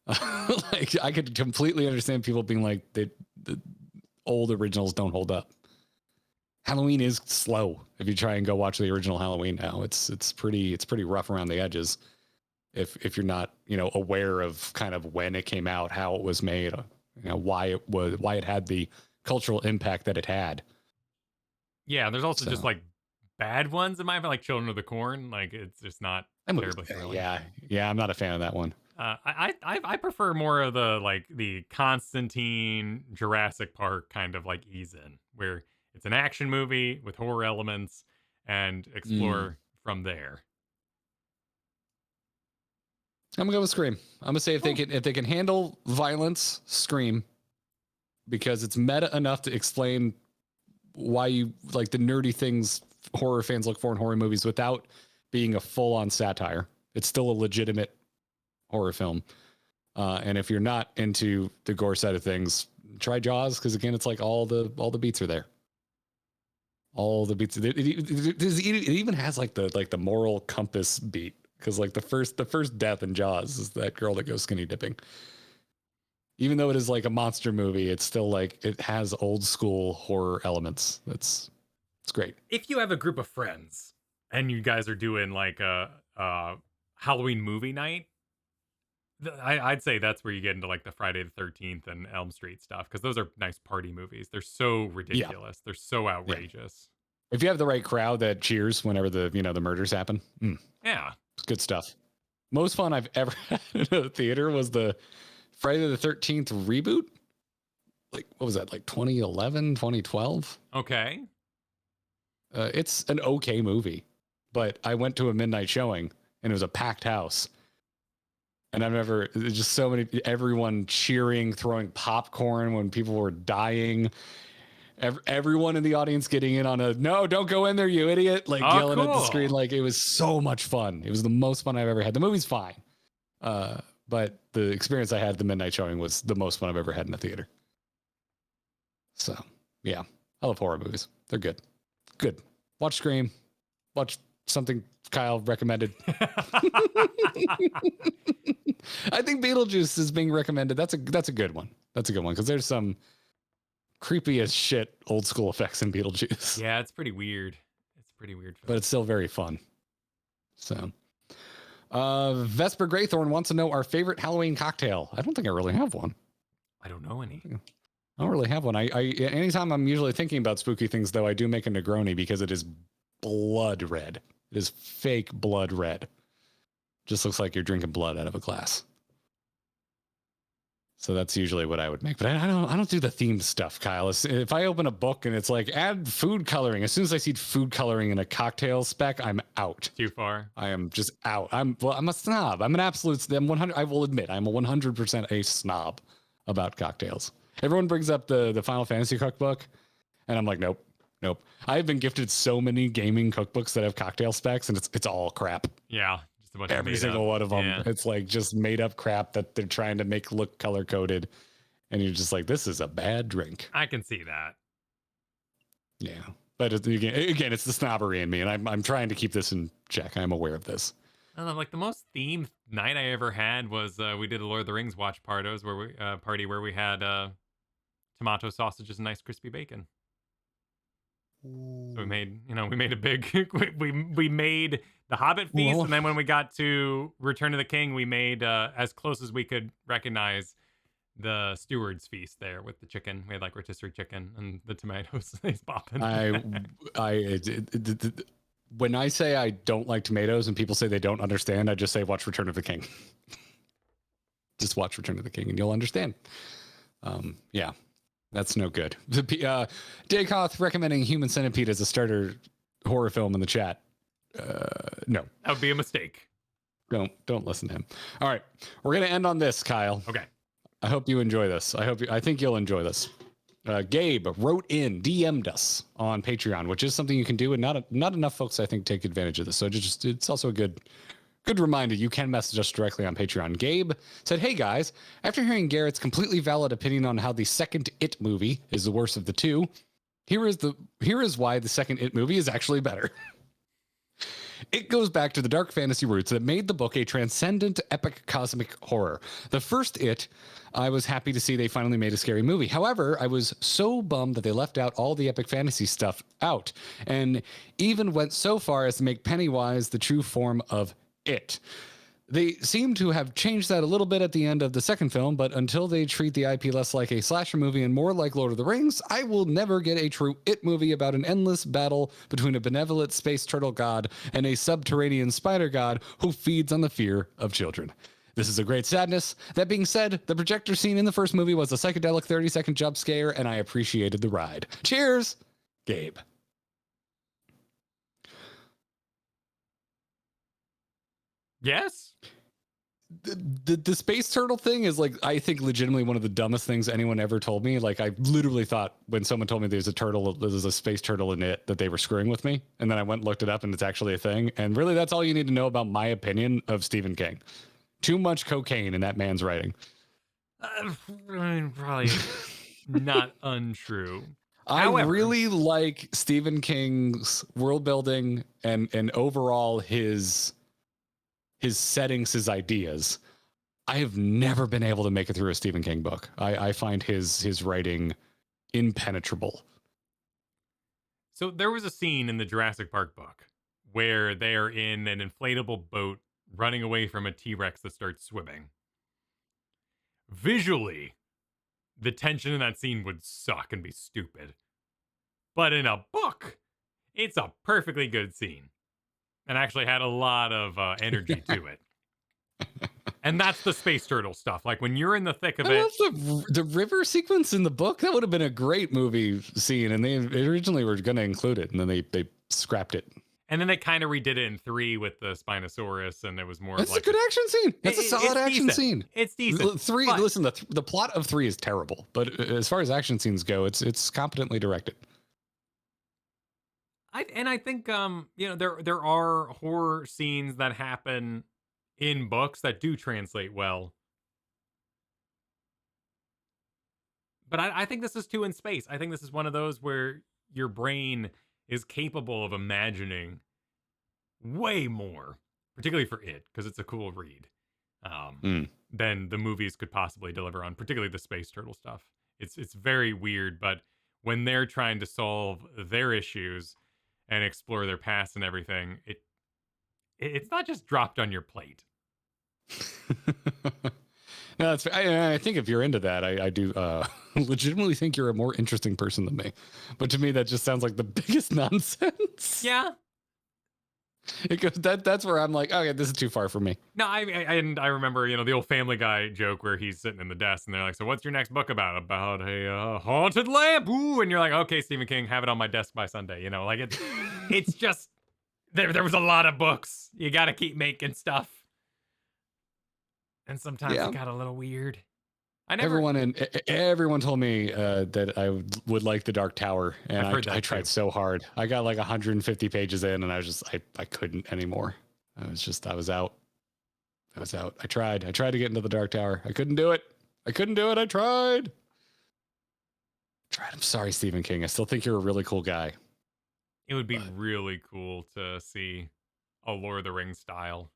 Like I could completely understand people being like, the old originals don't hold up. Halloween is slow. If you try and go watch the original Halloween now, it's pretty rough around the edges. If you're not, aware of kind of when it came out, how it was made, why it had the cultural impact that it had. Yeah, there's also just like bad ones in my opinion, like Children of the Corn. Like it's just not terribly thrilling. Yeah, I'm not a fan of that one. I prefer more of the Constantine, Jurassic Park kind of like ease in, where it's an action movie with horror elements and explore from there. I'm gonna go with Scream. I'm gonna say if they can handle violence, Scream, because it's meta enough to explain why you like the nerdy things horror fans look for in horror movies without being a full-on satire. It's still a legitimate horror film. And if you're not into the gore side of things, try Jaws, because again, it's like all the beats are there. All the beats. It even has like the moral compass beat. Because like the first death in Jaws is that girl that goes skinny dipping. Even though it is like a monster movie, it's still like it has old school horror elements. It's great. If you have a group of friends and you guys are doing like a Halloween movie night, I'd say that's where you get into like the Friday the 13th and Elm Street stuff, because those are nice party movies. They're so ridiculous. Yeah. They're so outrageous. Yeah. If you have the right crowd that cheers whenever the murders happen. Yeah. It's good stuff. Most fun I've ever had in a theater was the Friday the 13th reboot. Like, what was that? Like 2011, 2012? Okay. It's an okay movie, but I went to a midnight showing and it was a packed house. And there's just so many, everyone cheering, throwing popcorn when people were dying. Everyone in the audience getting in on no, don't go in there, you idiot. Like yelling at the screen. Like it was so much fun. It was the most fun I've ever had. The movie's fine. But the experience I had at the midnight showing was the most fun I've ever had in a theater. So yeah, I love horror movies. They're good. Good. Watch Scream. Watch something Kyle recommended. I think Beetlejuice is being recommended. That's a good one. That's a good one, because there's some creepy as shit old school effects in Beetlejuice. Yeah, it's pretty weird. It's pretty weird. But it's still very fun. So, Vesper Greythorn wants to know our favorite Halloween cocktail. I don't think I really have one. I don't know any. I don't really have one. I anytime I'm usually thinking about spooky things, though, I do make a Negroni because it is blood red. It is fake blood red. Just looks like you're drinking blood out of a glass. So that's usually what I would make. But I don't do the themed stuff, Kyle. If I open a book and it's like add food coloring, as soon as I see food coloring in a cocktail spec, I'm out. Too far. I am just out. I'm a snob. I'm an absolute. I'm 100. I will admit I'm a 100% a snob about cocktails. Everyone brings up the Final Fantasy cookbook, and I'm like, nope. I've been gifted so many gaming cookbooks that have cocktail specs, and it's all crap. Yeah. Just a bunch Every single one of them. Yeah. It's like just made up crap that they're trying to make look color coded. And you're just like, this is a bad drink. I can see that. Yeah. But again, it's the snobbery in me. And I'm trying to keep this in check. I'm aware of this. I don't know, like the most themed night I ever had was we did a Lord of the Rings watch party where we had tomato sausages and nice crispy bacon. So we made a big we made the Hobbit feast, and then when we got to Return of the King, we made as close as we could recognize the steward's feast there with the chicken. We had like rotisserie chicken and the tomatoes. Popping. When I say I don't like tomatoes and people say they don't understand, I just say watch Return of the King. Just watch Return of the King and you'll understand. Yeah. That's no good. Dakoth recommending Human Centipede as a starter horror film in the chat. No. That would be a mistake. Don't listen to him. All right. We're going to end on this, Kyle. Okay. I hope you enjoy this. I think you'll enjoy this. Gabe wrote DM'd us on Patreon, which is something you can do, and not enough folks, I think, take advantage of this. So it's also a good reminder. You can message us directly on Patreon. Gabe said, hey guys, after hearing Garrett's completely valid opinion on how the second It movie is the worst of the two, here is why the second It movie is actually better. It goes back to the dark fantasy roots that made the book a transcendent epic cosmic horror. The first It, I was happy to see they finally made a scary movie. However, I was so bummed that they left out all the epic fantasy stuff out, and even went so far as to make Pennywise the true form of It. They seem to have changed that a little bit at the end of the second film, but until they treat the IP less like a slasher movie and more like Lord of the Rings, I will never get a true It movie about an endless battle between a benevolent space turtle god and a subterranean spider god who feeds on the fear of children. This is a great sadness. That being said, the projector scene in the first movie was a psychedelic 30-second jump scare, and I appreciated the ride. Cheers, Gabe. Yes. The space turtle thing is like, I think legitimately one of the dumbest things anyone ever told me. Like I literally thought when someone told me there's a space turtle in it that they were screwing with me. And then I went and looked it up and it's actually a thing. And really that's all you need to know about my opinion of Stephen King. Too much cocaine in that man's writing. Probably not untrue. However, I really like Stephen King's world building and overall his settings, his ideas. I have never been able to make it through a Stephen King book. I find his writing impenetrable. So there was a scene in the Jurassic Park book where they're in an inflatable boat running away from a T-Rex that starts swimming. Visually, the tension in that scene would suck and be stupid. But in a book, it's a perfectly good scene. And actually had a lot of energy to it. And that's the space turtle stuff. Like when you're in the thick of it. The river sequence in the book, that would have been a great movie scene. And they originally were going to include it. And then they scrapped it. And then they kind of redid it in 3 with the Spinosaurus. And it was more That's like a good action scene. That's a solid action scene. It's decent. 3, but listen, the plot of 3 is terrible. But as far as action scenes go, it's competently directed. I think there are horror scenes that happen in books that do translate well. But I think this is too in space. I think this is one of those where your brain is capable of imagining way more, particularly for it, because it's a cool read, than the movies could possibly deliver on, particularly the space turtle stuff. It's very weird, but when they're trying to solve their issues and explore their past and everything, it's not just dropped on your plate. No, that's. I think if you're into that, I do legitimately think you're a more interesting person than me. But to me, that just sounds like the biggest nonsense. Yeah. It goes that's where I'm like, okay, this is too far for me. No, I remember, the old Family Guy joke where he's sitting in the desk and they're like, so what's your next book about? About a haunted lamp. Ooh, and you're like, okay, Stephen King, have it on my desk by Sunday. Like it's just, there was a lot of books. You got to keep making stuff. And sometimes it got a little weird. Everyone told me that I would like The Dark Tower, and I tried so hard. I got like 150 pages in, and I was just I couldn't anymore. I was out. I tried to get into The Dark Tower. I couldn't do it. I tried. I'm sorry, Stephen King. I still think you're a really cool guy. It would be really cool to see a Lord of the Rings style,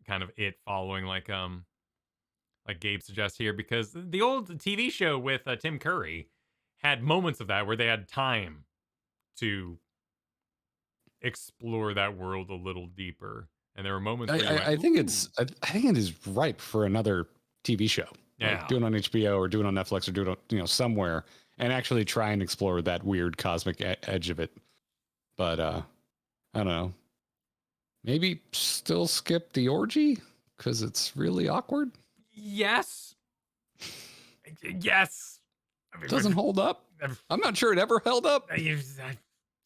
kind of it following like Gabe suggests here, because the old TV show with Tim Curry had moments of that where they had time to explore that world a little deeper, and there were moments where I think it is ripe for another TV show. Yeah, like do it on HBO or do it on Netflix or do it on, somewhere, and actually try and explore that weird cosmic edge of it. But I don't know. Maybe still skip the orgy because it's really awkward. Yes. I mean, doesn't hold up. I'm not sure it ever held up.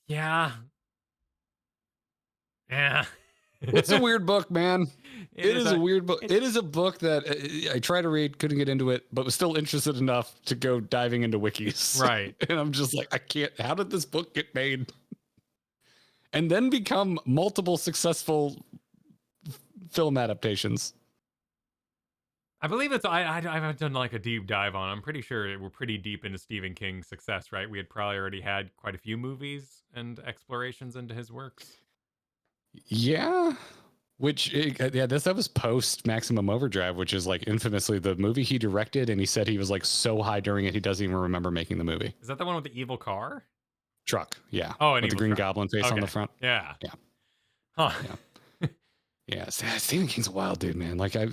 Yeah. It's a weird book, man. It is a weird book. It is a book that I tried to read, couldn't get into it, but was still interested enough to go diving into wikis. Right. And I'm just like, I can't. How did this book get made? And then become multiple successful film adaptations. I believe it's, I haven't done like a deep dive on it. I'm pretty sure we're pretty deep into Stephen King's success, right? We had probably already had quite a few movies and explorations into his works. Yeah. That was post Maximum Overdrive, which is like infamously the movie he directed. And he said he was like so high during it, he doesn't even remember making the movie. Is that the one with the evil car? Truck. Yeah. Oh, with the green goblin face on the front. Yeah. Yeah. Huh. Yeah. Yeah. Stephen King's a wild dude, man. Like I'm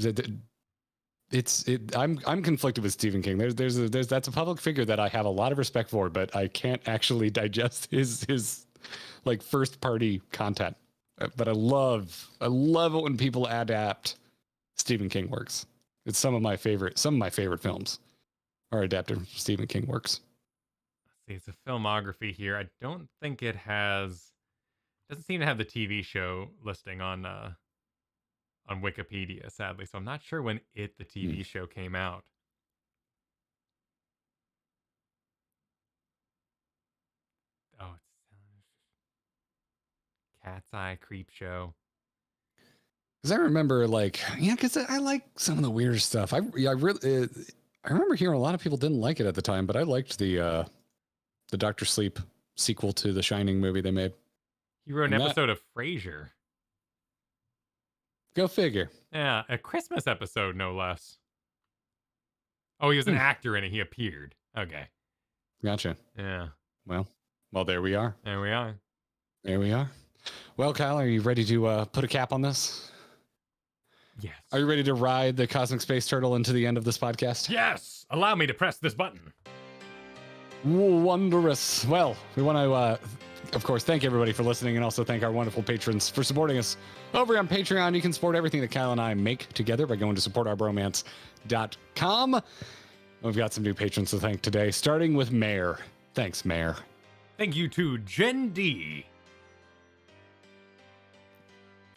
conflicted with Stephen King. That's a public figure that I have a lot of respect for, but I can't actually digest his like first party content. But I love it when people adapt Stephen King works. It's some of my favorite films are adapted from Stephen King works. Let's see, it's a filmography here. I don't think it doesn't seem to have the TV show listing on Wikipedia, sadly. So I'm not sure when the TV show came out. Oh, it's Cat's Eye Creep Show. Because I remember, because I like some of the weirder stuff. I remember hearing a lot of people didn't like it at the time, but I liked the Dr. Sleep sequel to the Shining movie they made. He wrote an episode of Frasier. Go figure. Yeah, a Christmas episode, no less. Oh, he was an actor in it. He appeared. Okay. Gotcha. Yeah. Well, there we are. There we are. There we are. Well, Kyle, are you ready to put a cap on this? Yes. Are you ready to ride the Cosmic Space Turtle into the end of this podcast? Yes. Allow me to press this button. Wondrous. Well, we want to, of course, thank everybody for listening, and also thank our wonderful patrons for supporting us over on Patreon. You can support everything that Kyle and I make together by going to supportourbromance.com. We've got some new patrons to thank today, starting with Mayor. Thanks, Mayor. Thank you to Jen D.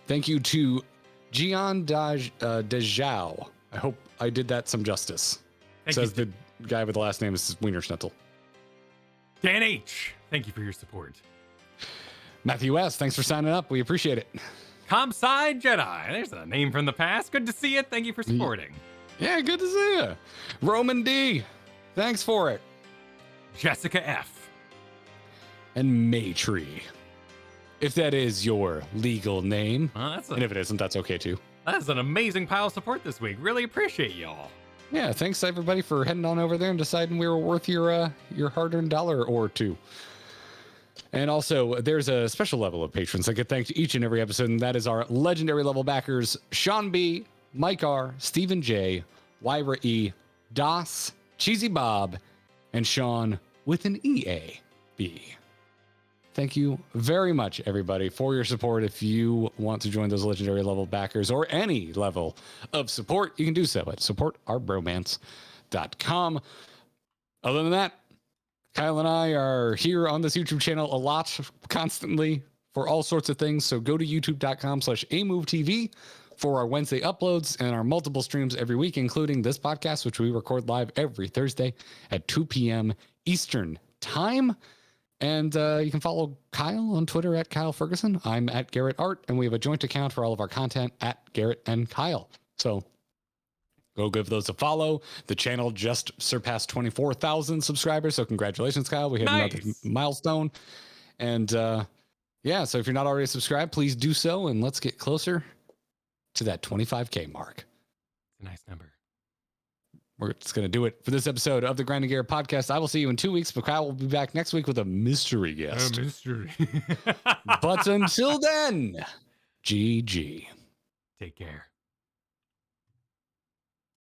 Thank you to Gian Dejao. I hope I did that some justice. Says the guy with the last name is Wiener Schnitzel. Dan H. Thank you for your support. Matthew S. Thanks for signing up. We appreciate it. Comside Jedi. There's a name from the past. Good to see you. Thank you for supporting. Yeah, good to see you. Roman D. Thanks for it. Jessica F. And Maytree. If that is your legal name. And if it isn't, that's okay too. That's an amazing pile of support this week. Really appreciate y'all. Yeah, thanks everybody for heading on over there and deciding we were worth your hard-earned dollar or two. And also, there's a special level of patrons that get thanked each and every episode, and that is our legendary level backers, Sean B., Mike R., Stephen J., Wyra E., Das, Cheesy Bob, and Sean with an EAB. Thank you very much, everybody, for your support. If you want to join those legendary level backers or any level of support, you can do so at supportourbromance.com. Other than that, Kyle and I are here on this YouTube channel a lot, constantly, for all sorts of things. So go to youtube.com/amovetv for our Wednesday uploads and our multiple streams every week, including this podcast, which we record live every Thursday at 2 p.m. Eastern Time. And you can follow Kyle on Twitter at Kyle Ferguson. I'm at Garrett Art, and we have a joint account for all of our content at Garrett and Kyle. So go give those a follow. The channel just surpassed 24,000 subscribers. So congratulations, Kyle. We hit another milestone. And yeah, so if you're not already subscribed, please do so. And let's get closer to that 25K mark. It's a nice number. We're just going to do it for this episode of the Grinding Gear podcast. I will see you in 2 weeks, but Kyle will be back next week with a mystery guest. A mystery. But until then, GG. Take care.